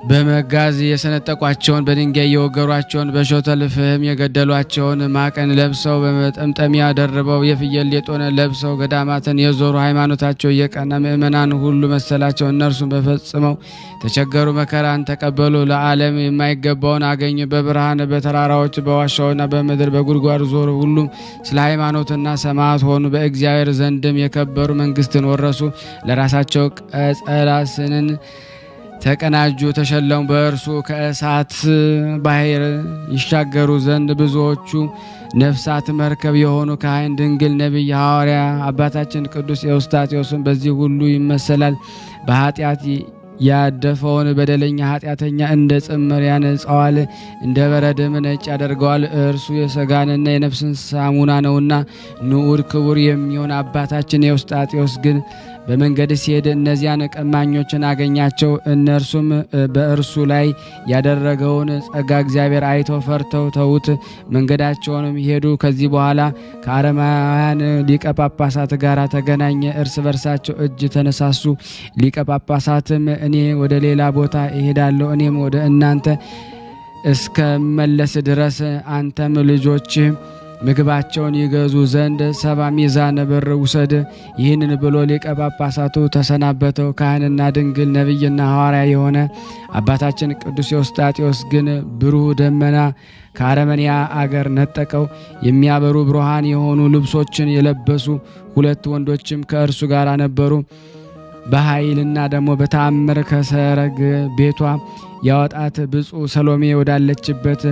በመጋዝ የሰነጠቋቸውን በድንጋይ የወገሯቸውን በሾተል ፍህም የገደሏቸውን ማቀን ለብሰው በመጠምጠሚያ ደርበው የፍየል ሌጦን ለብሰው ገዳማትን የዞሩ ሃይማኖታቸው የቀና ምእመናን ሁሉ መሰላቸው። እነርሱም በፈጽመው ተቸገሩ፣ መከራን ተቀበሉ፣ ለዓለም የማይገባውን አገኙ። በብርሃን በተራራዎች በዋሻውና በምድር በጉድጓድ ዞሩ። ሁሉም ስለ ሃይማኖትና ሰማዕት ሆኑ። በእግዚአብሔር ዘንድም የከበሩ መንግስትን ወረሱ። ለራሳቸው ቀጸላስንን ተቀናጁ፣ ተሸለሙ። በእርሱ ከእሳት ባህር ይሻገሩ ዘንድ ብዙዎቹ ነፍሳት መርከብ የሆኑ ካህን፣ ድንግል፣ ነቢይ፣ ሐዋርያ አባታችን ቅዱስ ኤዎስጣቴዎስን በዚህ ሁሉ ይመሰላል። በኃጢአት ያደፈውን በደለኛ ኃጢአተኛ እንደ ጽምር ያነጻዋል፣ እንደ በረድም ነጭ ያደርገዋል። እርሱ የሥጋንና የነፍስን ሳሙና ነውና። ንዑድ ክቡር የሚሆን አባታችን ኤዎስጣቴዎስ ግን በመንገድ ሲሄድ እነዚያን ቀማኞችን አገኛቸው። እነርሱም በእርሱ ላይ ያደረገውን ጸጋ እግዚአብሔር አይተው ፈርተው ተዉት፣ መንገዳቸውንም ሄዱ። ከዚህ በኋላ ከአረማውያን ሊቀ ጳጳሳት ጋር ተገናኘ። እርስ በርሳቸው እጅ ተነሳሱ። ሊቀ ጳጳሳትም እኔ ወደ ሌላ ቦታ እሄዳለሁ፣ እኔም ወደ እናንተ እስከመለስ ድረስ አንተም ልጆች ምግባቸውን ይገዙ ዘንድ 70 ሚዛን ብር ውሰድ። ይህንን ብሎ ሊቀ ጳጳሳቱ ተሰናበተው። ካህንና ድንግል ነቢይና ሐዋርያ የሆነ አባታችን ቅዱስ ኤዎስጣቴዎስ ግን ብሩህ ደመና ከአረመንያ አገር ነጠቀው። የሚያበሩ ብሩሃን የሆኑ ልብሶችን የለበሱ 2 ወንዶችም ከእርሱ ጋር ነበሩ። በኃይልና ደግሞ በተአምር ከሰረግ ቤቷ ያወጣት ብፁዕ ሰሎሜ ወዳለችበት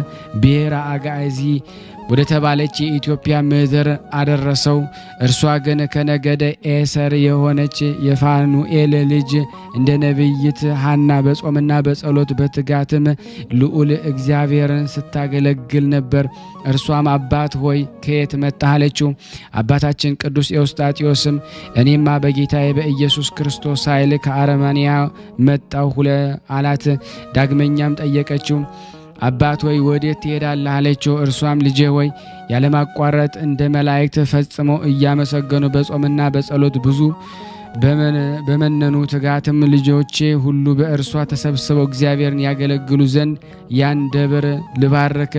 ብሔረ አጋዚ ወደ ተባለች የኢትዮጵያ ምድር አደረሰው። እርሷ ግን ከነገደ ኤሰር የሆነች የፋኑኤል ልጅ እንደ ነቢይት ሐና በጾምና በጸሎት በትጋትም ልዑል እግዚአብሔርን ስታገለግል ነበር። እርሷም አባት ሆይ ከየት መጣህ አለችው። አባታችን ቅዱስ ኤዎስጣቴዎስም እኔማ በጌታዬ በኢየሱስ ክርስቶስ ኃይል ከአረማንያ መጣሁ አላት። ዳግመኛም ጠየቀችው። አባት ሆይ ወዴት ትሄዳለህ አለችው። እርሷም ልጄ ሆይ ያለማቋረጥ እንደ መላእክት ፈጽመው እያመሰገኑ በጾምና በጸሎት ብዙ በመነኑ ትጋትም ልጆቼ ሁሉ በእርሷ ተሰብስበው እግዚአብሔርን ያገለግሉ ዘንድ ያን ደብር ልባርክ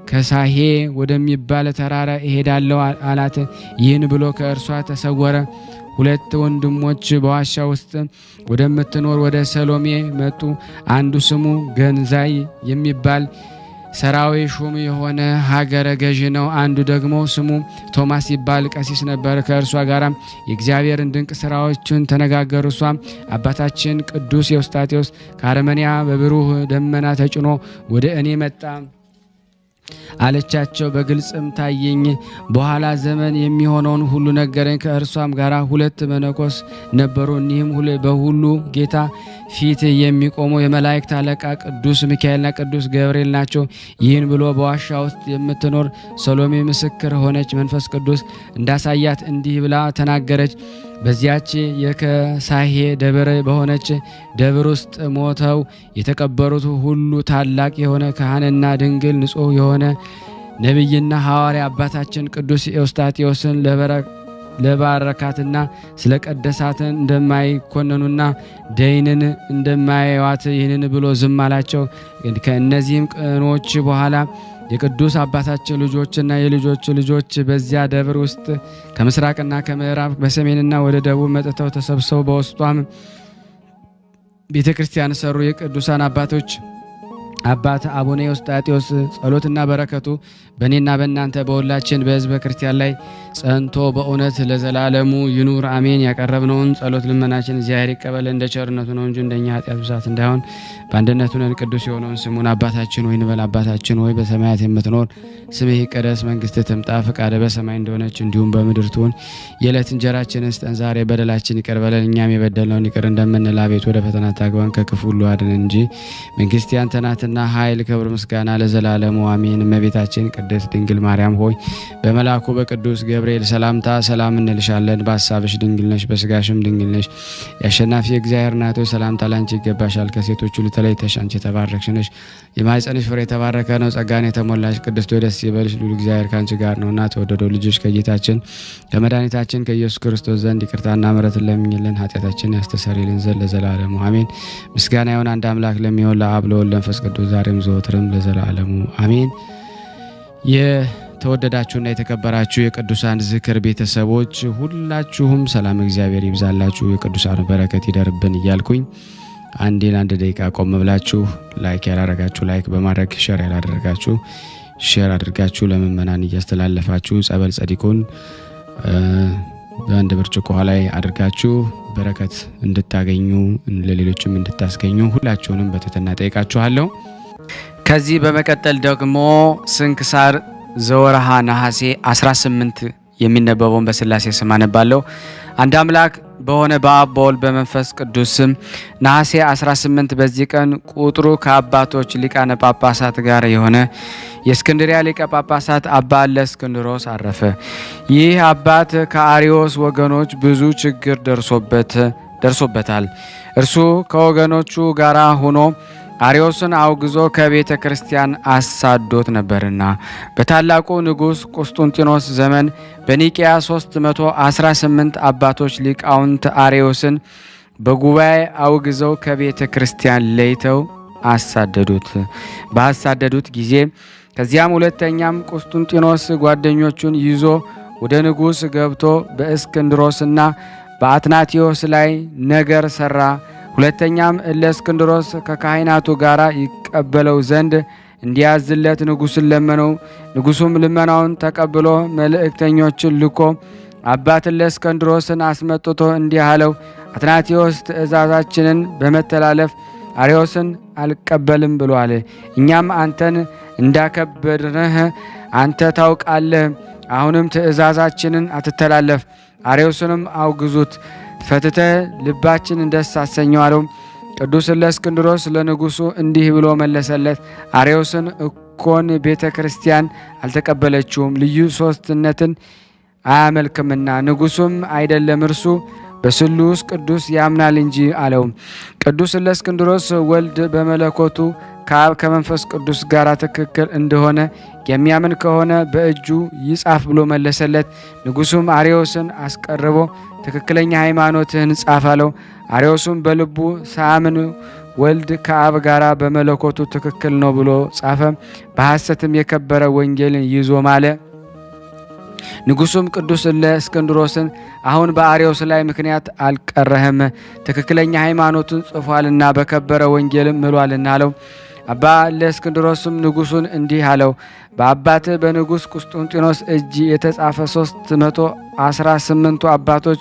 ከሳሄ ወደሚባል ተራራ እሄዳለሁ አላት። ይህን ብሎ ከእርሷ ተሰወረ። 2 ወንድሞች በዋሻ ውስጥ ወደምትኖር ወደ ሰሎሜ መጡ። አንዱ ስሙ ገንዛይ የሚባል ሰራዊ ሹም የሆነ ሀገረ ገዥ ነው። አንዱ ደግሞ ስሙ ቶማስ ይባል ቀሲስ ነበር። ከእርሷ ጋር የእግዚአብሔርን ድንቅ ስራዎችን ተነጋገሩ። እሷም አባታችን ቅዱስ ኤዎስጣቴዎስ ከአረመንያ በብሩህ ደመና ተጭኖ ወደ እኔ መጣ አለቻቸው። በግልጽም ታየኝ። በኋላ ዘመን የሚሆነውን ሁሉ ነገረኝ። ከእርሷም ጋር 2 መነኮስ ነበሩ። እኒህም በሁሉ ጌታ ፊት የሚቆሙ የመላእክት አለቃ ቅዱስ ሚካኤልና ቅዱስ ገብርኤል ናቸው። ይህን ብሎ በዋሻ ውስጥ የምትኖር ሰሎሜ ምስክር ሆነች። መንፈስ ቅዱስ እንዳሳያት እንዲህ ብላ ተናገረች። በዚያች የከሳሄ ደብር በሆነች ደብር ውስጥ ሞተው የተቀበሩት ሁሉ ታላቅ የሆነ ካህንና ድንግል ንጹሕ የሆነ ነቢይና ሐዋርያ አባታችን ቅዱስ ኤዎስጣቴዎስን ለባረካትና ስለ ቀደሳትን እንደማይኮነኑና ደይንን እንደማይዋት ይህንን ብሎ ዝም አላቸው። ከእነዚህም ቀኖች በኋላ የቅዱስ አባታችን ልጆችና የልጆች ልጆች በዚያ ደብር ውስጥ ከምስራቅና ከምዕራብ በሰሜንና ወደ ደቡብ መጥተው ተሰብስበው በውስጧም ቤተ ክርስቲያን ሰሩ። የቅዱሳን አባቶች አባት አቡነ ኤዎስጣቴዎስ ጸሎትና በረከቱ በእኔና በእናንተ በሁላችን በሕዝበ ክርስቲያን ላይ ጸንቶ በእውነት ለዘላለሙ ይኑር አሜን። ያቀረብነውን ጸሎት ልመናችን እግዚአብሔር ይቀበል እንደ ቸርነቱ ነው እንጂ እንደኛ ኃጢአት ብዛት እንዳይሆን በአንድነቱ ነን። ቅዱስ የሆነውን ስሙን አባታችን ሆይ እንበል። አባታችን ሆይ በሰማያት የምትኖር ስምህ ይቀደስ፣ መንግስትህ ትምጣ፣ ፈቃድህ በሰማይ እንደሆነች እንዲሁም በምድር ትሁን። የዕለት እንጀራችንን ስጠን ዛሬ፣ በደላችን ይቅር በለን እኛም የበደልነውን ይቅር እንደምንል፣ አቤቱ ወደ ፈተና አታግባን ከክፉ ሁሉ አድነን እንጂ መንግስት ያንተ ናትና ኃይል፣ ክብር፣ ምስጋና ለዘላለሙ አሜን። እመቤታችን ቅድስት ድንግል ማርያም ሆይ በመልአኩ በቅዱስ ገብርኤል ሰላምታ ሰላም እንልሻለን። በሐሳብሽ ድንግል ነሽ፣ በስጋሽም ድንግል ነሽ። የአሸናፊ እግዚአብሔር እናት ሆይ ሰላምታ ላንቺ ይገባሻል። ከሴቶች ሁሉ ተለይተሽ አንቺ የተባረክሽ ነሽ፣ የማኅፀንሽ ፍሬ የተባረከ ነው። ጸጋን የተሞላሽ ቅድስት ሆይ ደስ ይበልሽ፣ ልዑል እግዚአብሔር ካንቺ ጋር ነውና ተወደደው ልጅሽ ከጌታችን ከመድኃኒታችን ከኢየሱስ ክርስቶስ ዘንድ ይቅርታና ምሕረትን ለምኝልን ኃጢአታችንን ያስተሰርይልን ዘንድ ለዘላለሙ አሜን። ምስጋና ይሁን አንድ አምላክ ለሚሆን ለአብ ለወልድ ለመንፈስ ቅዱስ ዛሬም ዘወትርም ለዘላለሙ አሜን። የተወደዳችሁና የተከበራችሁ የቅዱሳን ዝክር ቤተሰቦች ሁላችሁም ሰላም እግዚአብሔር ይብዛላችሁ፣ የቅዱሳን በረከት ይደርብን እያልኩኝ አንድ ደቂቃ ቆም ብላችሁ ላይክ ያላደረጋችሁ ላይክ በማድረግ ሼር ያላደረጋችሁ ሼር አድርጋችሁ ለምእመናን እያስተላለፋችሁ ጸበል ጸዲቁን በአንድ ብርጭቆ ላይ አድርጋችሁ በረከት እንድታገኙ ለሌሎችም እንድታስገኙ ሁላችሁንም በትህትና ጠይቃችኋለሁ። ከዚህ በመቀጠል ደግሞ ስንክሳር ዘወርሃ ነሐሴ 18 የሚነበበውን በስላሴ ስም አነባለሁ። አንድ አምላክ በሆነ በአብ በወልድ በመንፈስ ቅዱስ ስም ነሐሴ 18 በዚህ ቀን ቁጥሩ ከአባቶች ሊቃነ ጳጳሳት ጋር የሆነ የእስክንድሪያ ሊቀ ጳጳሳት አባ እለእስክንድሮስ አረፈ። ይህ አባት ከአርዮስ ወገኖች ብዙ ችግር ደርሶበታል። እርሱ ከወገኖቹ ጋር ሆኖ አርዮስን አውግዞ ከቤተ ክርስቲያን አሳዶት ነበርና በታላቁ ንጉሥ ቁስጥንጢኖስ ዘመን በኒቅያ 318 አባቶች ሊቃውንት አርዮስን በጉባኤ አውግዘው ከቤተ ክርስቲያን ለይተው ባሳደዱት ጊዜ ከዚያም ሁለተኛም ቁስጥንጢኖስ ጓደኞቹን ይዞ ወደ ንጉሥ ገብቶ በእስክንድሮስና በአትናቴዎስ ላይ ነገር ሰራ። ሁለተኛም እለእስክንድሮስ ከካህናቱ ጋር ይቀበለው ዘንድ እንዲያዝለት ንጉሥን ለመነው። ንጉሡም ልመናውን ተቀብሎ መልእክተኞችን ልኮ አባት እለእስክንድሮስን አስመጥቶ እንዲህ አለው፣ አትናቴዎስ ትእዛዛችንን በመተላለፍ አርዮስን አልቀበልም ብሏል። እኛም አንተን እንዳከበርንህ አንተ ታውቃለህ። አሁንም ትእዛዛችንን አትተላለፍ፣ አርዮስንም አውግዙት፣ ፈትተ ልባችን ደስ አሰኘው አለው። ቅዱስ እለእስክንድሮስ ለንጉሡ እንዲህ ብሎ መለሰለት፣ አርዮስን እኮን ቤተ ክርስቲያን አልተቀበለችውም፣ ልዩ ሦስትነትን አያመልክምና። ንጉሡም አይደለም እርሱ በስሉስ ቅዱስ ያምናል እንጂ አለው። ቅዱስ እለእስክንድሮስ ወልድ በመለኮቱ ከአብ ከመንፈስ ቅዱስ ጋር ትክክል እንደሆነ የሚያምን ከሆነ በእጁ ይጻፍ ብሎ መለሰለት። ንጉሡም አርዮስን አስቀርቦ ትክክለኛ ሃይማኖትህን ጻፍ አለው። አርዮስም በልቡ ሳያምን ወልድ ከአብ ጋር በመለኮቱ ትክክል ነው ብሎ ጻፈ። በሐሰትም የከበረ ወንጌልን ይዞ ማለ። ንጉሡም ቅዱስ እለእስክንድሮስን አሁን በአርዮስ ላይ ምክንያት አልቀረህም፣ ትክክለኛ ሃይማኖትን ጽፏልና በከበረ ወንጌልም ምሏልና አለው። አባ እለእስክንድሮስም ንጉሡን እንዲህ አለው፣ በአባት በንጉሥ ቁስጥንጢኖስ እጅ የተጻፈ 318ቱ አባቶች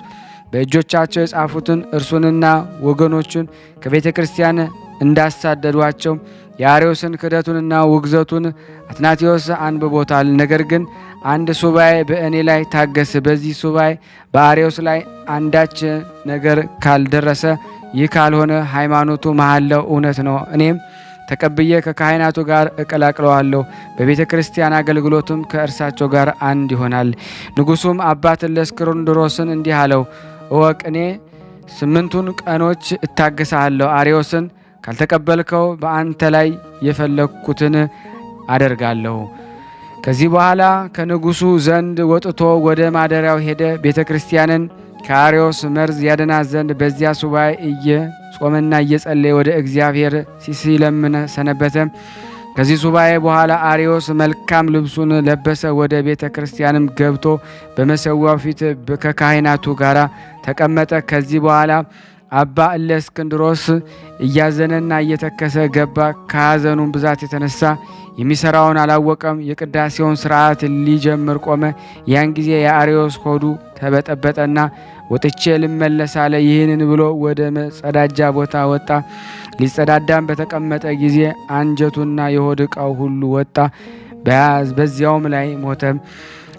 በእጆቻቸው የጻፉትን እርሱንና ወገኖቹን ከቤተ ክርስቲያን እንዳሳደዷቸው የአርዮስን ክደቱንና ውግዘቱን አትናቴዎስ አንብቦታል። ነገር ግን አንድ ሱባኤ በእኔ ላይ ታገስ። በዚህ ሱባኤ በአርዮስ ላይ አንዳች ነገር ካልደረሰ፣ ይህ ካልሆነ ሃይማኖቱ መሐላው እውነት ነው። እኔም ተቀብዬ ከካህናቱ ጋር እቀላቅለዋለሁ። በቤተ ክርስቲያን አገልግሎትም ከእርሳቸው ጋር አንድ ይሆናል። ንጉሡም አባት እለእስክንድሮስን እንዲህ አለው፣ እወቅ፣ እኔ 8ቱን ቀኖች እታገሳለሁ። አርዮስን ካልተቀበልከው በአንተ ላይ የፈለግኩትን አደርጋለሁ። ከዚህ በኋላ ከንጉሡ ዘንድ ወጥቶ ወደ ማደሪያው ሄደ። ቤተ ክርስቲያንን ከአርዮስ መርዝ ያድናት ዘንድ በዚያ ሱባኤ እየጾመና እየጸለየ ወደ እግዚአብሔር ሲለምን ሰነበተ። ከዚህ ሱባኤ በኋላ አርዮስ መልካም ልብሱን ለበሰ። ወደ ቤተ ክርስቲያንም ገብቶ በመሰዊያው ፊት ከካህናቱ ጋር ተቀመጠ። ከዚህ በኋላ አባ እለእስክንድሮስ እያዘነና እየተከሰ ገባ። ከሐዘኑም ብዛት የተነሳ የሚሰራውን አላወቀም። የቅዳሴውን ስርዓት ሊጀምር ቆመ። ያን ጊዜ የአርዮስ ሆዱ ተበጠበጠና ወጥቼ ልመለስ አለ። ይህንን ብሎ ወደ መጸዳጃ ቦታ ወጣ። ሊጸዳዳም በተቀመጠ ጊዜ አንጀቱና የሆድ ዕቃው ሁሉ ወጣ። በዚያውም ላይ ሞተ።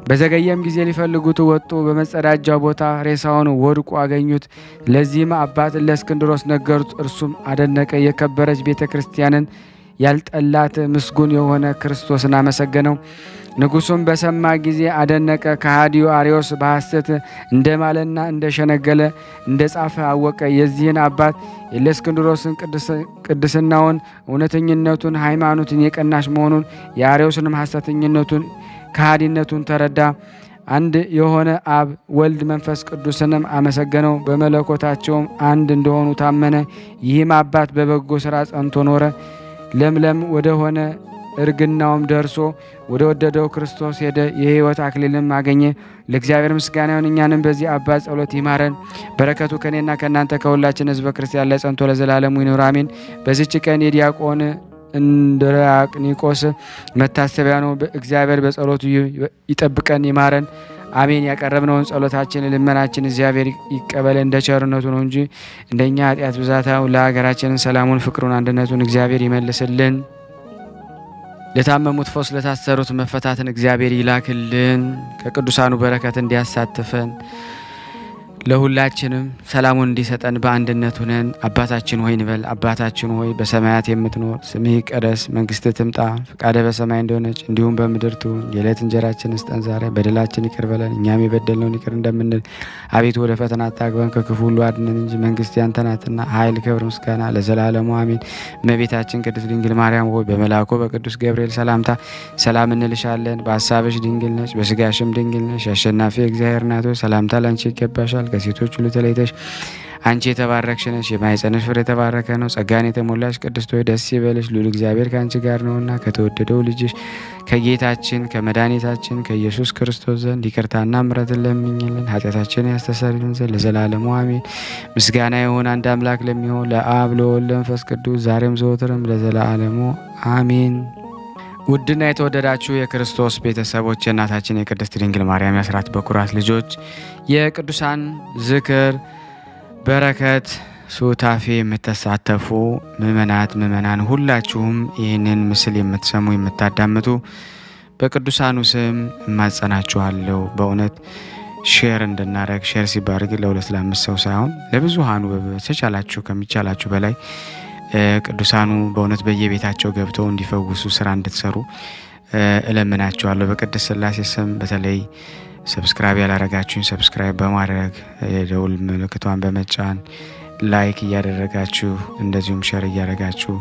በዘገየም ጊዜ ሊፈልጉት ወጡ። በመጸዳጃው ቦታ ሬሳውን ወድቆ አገኙት። ለዚህም አባት እለእስክንድሮስ ነገሩት። እርሱም አደነቀ። የከበረች ቤተ ክርስቲያንን ያልጠላት ምስጉን የሆነ ክርስቶስን አመሰገነው። ንጉሱም በሰማ ጊዜ አደነቀ። ከሃዲው አርዮስ በሐሰት እንደማለና እንደሸነገለ እንደጻፈ አወቀ። የዚህን አባት የእለእስክንድሮስን ቅድስናውን፣ እውነተኝነቱን፣ ሃይማኖትን የቀናሽ መሆኑን፣ የአርዮስንም ሐሰተኝነቱን ከሃዲነቱን ተረዳ። አንድ የሆነ አብ ወልድ መንፈስ ቅዱስንም አመሰገነው። በመለኮታቸውም አንድ እንደሆኑ ታመነ። ይህም አባት በበጎ ሥራ ጸንቶ ኖረ። ለምለም ወደ ሆነ እርግናውም ደርሶ ወደ ወደደው ክርስቶስ ሄደ። የሕይወት አክሊልም አገኘ። ለእግዚአብሔር ምስጋና ይሁን። እኛንም በዚህ አባት ጸሎት ይማረን። በረከቱ ከእኔና ከእናንተ ከሁላችን ሕዝበ ክርስቲያን ላይ ጸንቶ ለዘላለሙ ይኑር አሜን። በዚች ቀን የዲያቆን እንድራቅኒቆስ መታሰቢያ ነው። እግዚአብሔር በጸሎቱ ይጠብቀን ይማረን አሜን። ያቀረብነውን ጸሎታችን ልመናችን እግዚአብሔር ይቀበል እንደ ቸርነቱ ነው እንጂ እንደኛ ኃጢአት ብዛታው። ለሀገራችን ሰላሙን፣ ፍቅሩን፣ አንድነቱን እግዚአብሔር ይመልስልን። ለታመሙት ፈውስ፣ ለታሰሩት መፈታትን እግዚአብሔር ይላክልን። ከቅዱሳኑ በረከት እንዲያሳትፈን ለሁላችንም ሰላሙን እንዲሰጠን በአንድነት ሆነን አባታችን ሆይ እንበል። አባታችን ሆይ በሰማያት የምትኖር ስምህ ይቀደስ፣ መንግስትህ ትምጣ፣ ፈቃድህ በሰማይ እንደሆነች እንዲሁም በምድር ትሁን። የዕለት እንጀራችንን ስጠን ዛሬ፣ በደላችን ይቅር በለን እኛም የበደልነውን ይቅር እንደምንል። አቤቱ ወደ ፈተና አታግባን ከክፉ ሁሉ አድነን እንጂ መንግስት ያንተ ናትና፣ ኃይል፣ ክብር፣ ምስጋና ለዘላለሙ አሜን። እመቤታችን ቅድስት ድንግል ማርያም ሆይ በመልአኩ በቅዱስ ገብርኤል ሰላምታ ሰላም እንልሻለን። በሀሳብሽ ድንግል ነሽ፣ በስጋሽም ድንግል ነሽ። አሸናፊ እግዚአብሔር እናት ሆይ ሰላምታ ላንቺ ይገባሻል። ከሴቶች ሁሉ ተለይተሽ አንቺ የተባረክሽ ነሽ፣ የማኅፀንሽ ፍሬ የተባረከ ነው። ጸጋን የተሞላሽ ቅድስት ሆይ ደስ ይበልሽ፣ ልዑል እግዚአብሔር ከአንቺ ጋር ነውና ከተወደደው ልጅሽ ከጌታችን ከመድኃኒታችን ከኢየሱስ ክርስቶስ ዘንድ ይቅርታና ምሕረትን ለምኝልን ኃጢአታችንን ያስተሰርይልን ዘንድ ለዘላለሙ አሜን። ምስጋና ይሁን አንድ አምላክ ለሚሆን ለአብ ለወልድ ለመንፈስ ቅዱስ ዛሬም ዘወትርም ለዘላለሙ አሜን። ውድና የተወደዳችሁ የክርስቶስ ቤተሰቦች የእናታችን የቅድስት ድንግል ማርያም የአስራት በኩራት ልጆች የቅዱሳን ዝክር በረከት ሱታፌ የምትሳተፉ ምእመናን ሁላችሁም ይህንን ምስል የምትሰሙ የምታዳምጡ በቅዱሳኑ ስም እማጸናችኋለሁ። በእውነት ሼር እንድናደርግ ሼር ሲባርግ ለሁለት ለአምስት ሰው ሳይሆን ለብዙሃኑ በተቻላችሁ ከሚቻላችሁ በላይ ቅዱሳኑ በእውነት በየቤታቸው ገብተው እንዲፈውሱ ስራ እንድትሰሩ እለምናችኋለሁ። በቅድስት ሥላሴ ስም በተለይ ሰብስክራይብ ያላረጋችሁኝ ሰብስክራይብ በማድረግ የደውል ምልክቷን በመጫን ላይክ እያደረጋችሁ እንደዚሁም ሸር እያደረጋችሁ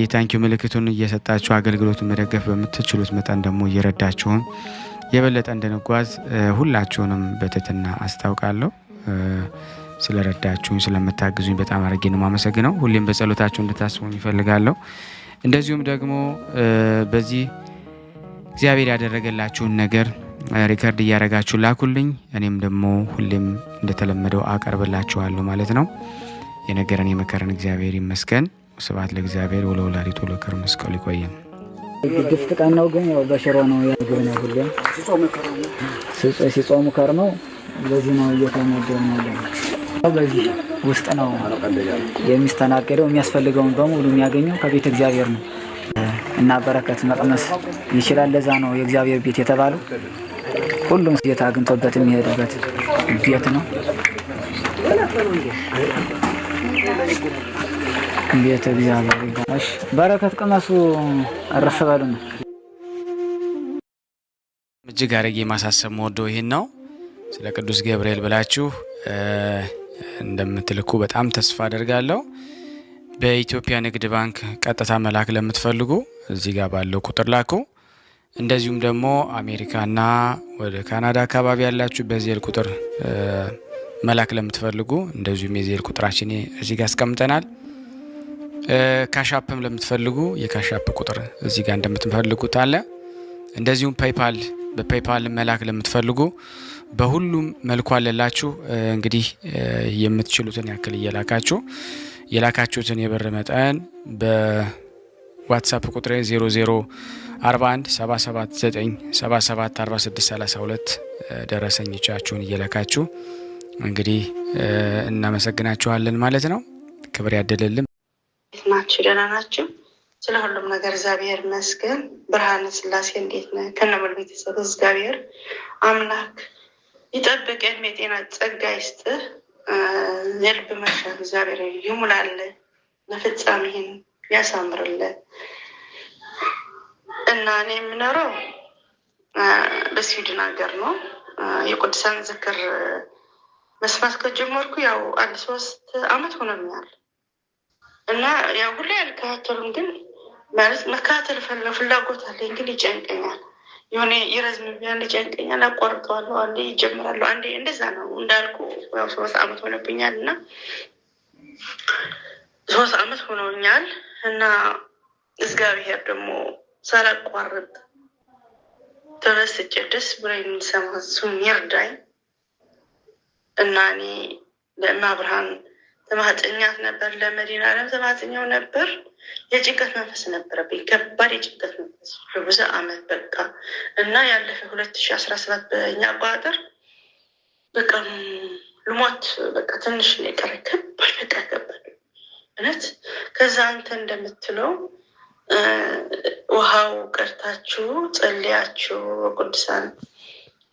የታንኪዩ ምልክቱን እየሰጣችሁ አገልግሎቱን መደገፍ በምትችሉት መጠን ደግሞ እየረዳችሁን የበለጠ እንድንጓዝ ሁላችሁንም በትህትና አስታውቃለሁ። ስለረዳችሁኝ ስለምታግዙኝ በጣም አድርጌ ነው የማመሰግነው። ሁሌም በጸሎታችሁ እንድታስቡኝ ይፈልጋለሁ። እንደዚሁም ደግሞ በዚህ እግዚአብሔር ያደረገላችሁን ነገር ሪከርድ እያደረጋችሁ ላኩልኝ። እኔም ደግሞ ሁሌም እንደተለመደው አቀርብላችኋለሁ ማለት ነው። የነገረን የመከረን እግዚአብሔር ይመስገን። ስብሐት ለእግዚአብሔር ወለወላዲቱ ለክብር መስቀሉ ይቆየን። ግፍት ቀን ነው ግን ያው በሽሮ ነው ያገኘው። ሁሌም ሲጾሙ ከርመው በዚህ ነው እየተመደቡ ነው። በዚህ ውስጥ ነው የሚስተናገደው። የሚያስፈልገውን በሙሉ የሚያገኘው ከቤተ እግዚአብሔር ነው እና በረከት መቅመስ ይችላል። ለዛ ነው የእግዚአብሔር ቤት የተባለው። ሁሉም ጌታ አግኝቶበት የሚሄድበት ቤት ነው። ቤተ እግዚአብሔር ይባላል። በረከት ቅመሱ፣ አረፍ በሉ ነው። እጅግ አድርጌ ማሳሰብ መወደው ይሄን ነው። ስለ ቅዱስ ገብርኤል ብላችሁ እንደምትልኩ በጣም ተስፋ አደርጋለሁ። በኢትዮጵያ ንግድ ባንክ ቀጥታ መላክ ለምትፈልጉ እዚህ ጋር ባለው ቁጥር ላኩ። እንደዚሁም ደግሞ አሜሪካና ወደ ካናዳ አካባቢ ያላችሁ በዜል ቁጥር መላክ ለምትፈልጉ እንደዚሁም የዜል ቁጥራችን እዚህ ጋር አስቀምጠናል። ካሻፕም ለምትፈልጉ የካሻፕ ቁጥር እዚህ ጋር እንደምትፈልጉት አለ። እንደዚሁም ፔይፓል በፔይፓል መላክ ለምትፈልጉ በሁሉም መልኩ አለላችሁ። እንግዲህ የምትችሉትን ያክል እየላካችሁ የላካችሁትን የብር መጠን በዋትስአፕ ቁጥሬ 0041 779 4632 ደረሰኞቻችሁን እየላካችሁ እንግዲህ እናመሰግናችኋለን ማለት ነው። ክብር ያደለልን ናችሁ። ደህና ናችሁ? ስለ ሁሉም ነገር እግዚአብሔር ይመስገን። ብርሃነ ስላሴ እንዴት ነህ? ከነሙሉ ቤተሰብ እግዚአብሔር አምላክ ይጠብቅህ፣ የጤና ጸጋ ይስጥህ፣ የልብ መሻት እግዚአብሔር ይሙላልህ፣ ለፍጻሜህን ያሳምርልህ። እና እኔ የምኖረው በስዊድን ሀገር ነው። የቅዱሳን ዝክር መስማት ከጀመርኩ ያው 3 አመት ሆኖኛል። እና ያው ሁሌ አልከታተሉም፣ ግን ማለት መከታተል ፍላጎት አለኝ፣ ግን ይጨንቀኛል። የሆነ ይረዝምብኛል፣ ይጨንቀኛል፣ አቋርጠዋለሁ፣ አንዴ ይጀምራለሁ፣ አንዴ እንደዛ ነው እንዳልኩ። ያው 3 አመት ሆነብኛል እና 3 አመት ሆኖኛል። እና እግዚአብሔር ደግሞ ሳላቋርጥ ተመስጬ ደስ ብሎኝ እንድሰማ እሱም ይርዳኝ። እና እኔ ለማብርሃን ተማጽኛት ነበር፣ ለመዲና ዓለም ተማጽኛው ነበር። የጭንቀት መንፈስ ነበረብኝ፣ ከባድ የጭንቀት መንፈስ በብዙ አመት በቃ። እና ያለፈ 2017 በእኛ አቆጣጠር በቃ ልሞት በቃ ትንሽ ነው የቀረኝ። ከባድ በቃ ከባድ እውነት። ከዛ አንተ እንደምትለው ውሃው ቀርታችሁ ጸልያችሁ ቅዱሳን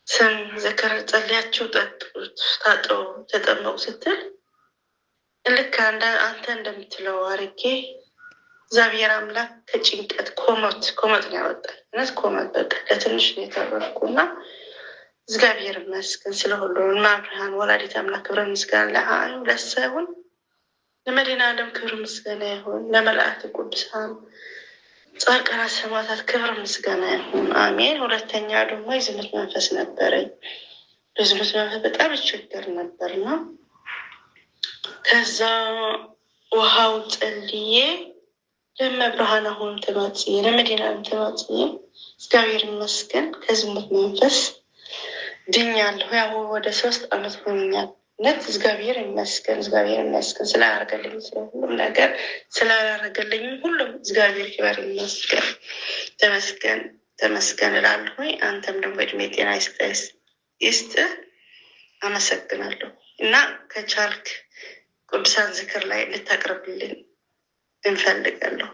ስም ዝክር ጸልያችሁ ጠጡት፣ ታጠቡ፣ ተጠመቁ ስትል ልክ አንተ እንደምትለው አርጌ እግዚአብሔር አምላክ ከጭንቀት ኮመት ነው ያወጣኝ። እውነት ኮመት በቃ ለትንሽ ነው የተረፍኩና እግዚአብሔር ይመስገን ስለሁሉ። ማብርሃን ወላዲተ አምላክ ክብር ምስጋና ለእሷ ይሁን። ለመዲና ዓለም ክብር ምስጋና ይሁን። ለመላእክት ቅዱሳን ጻድቃን ሰማዕታት ክብር ምስጋና ይሁን። አሜን። ሁለተኛ ደግሞ የዝሙት መንፈስ ነበረኝ። በዝሙት መንፈስ በጣም ይቸገር ነበርና ከዛ ውሃው ጸልዬ ለመብርሃን አሁን ተማጽዬ ለመዲና ዓለም ተማጽዬ እግዚአብሔር ይመስገን ከዝሙት መንፈስ ድኛለሁ። ያው ወደ 3 አመት ሆኖኛል። ነት እግዚአብሔር ይመስገን፣ እግዚአብሔር ይመስገን ስላደረገልኝ ሁሉም ነገር ስላደረገልኝ ሁሉም እግዚአብሔር ይክበር ይመስገን። ተመስገን እላለሁ። አንተም ደግሞ እድሜ ጤና ይስጥህ። አመሰግናለሁ። እና ከቻልክ ቅዱሳን ዝክር ላይ ልታቀርብልን እንፈልጋለሁ።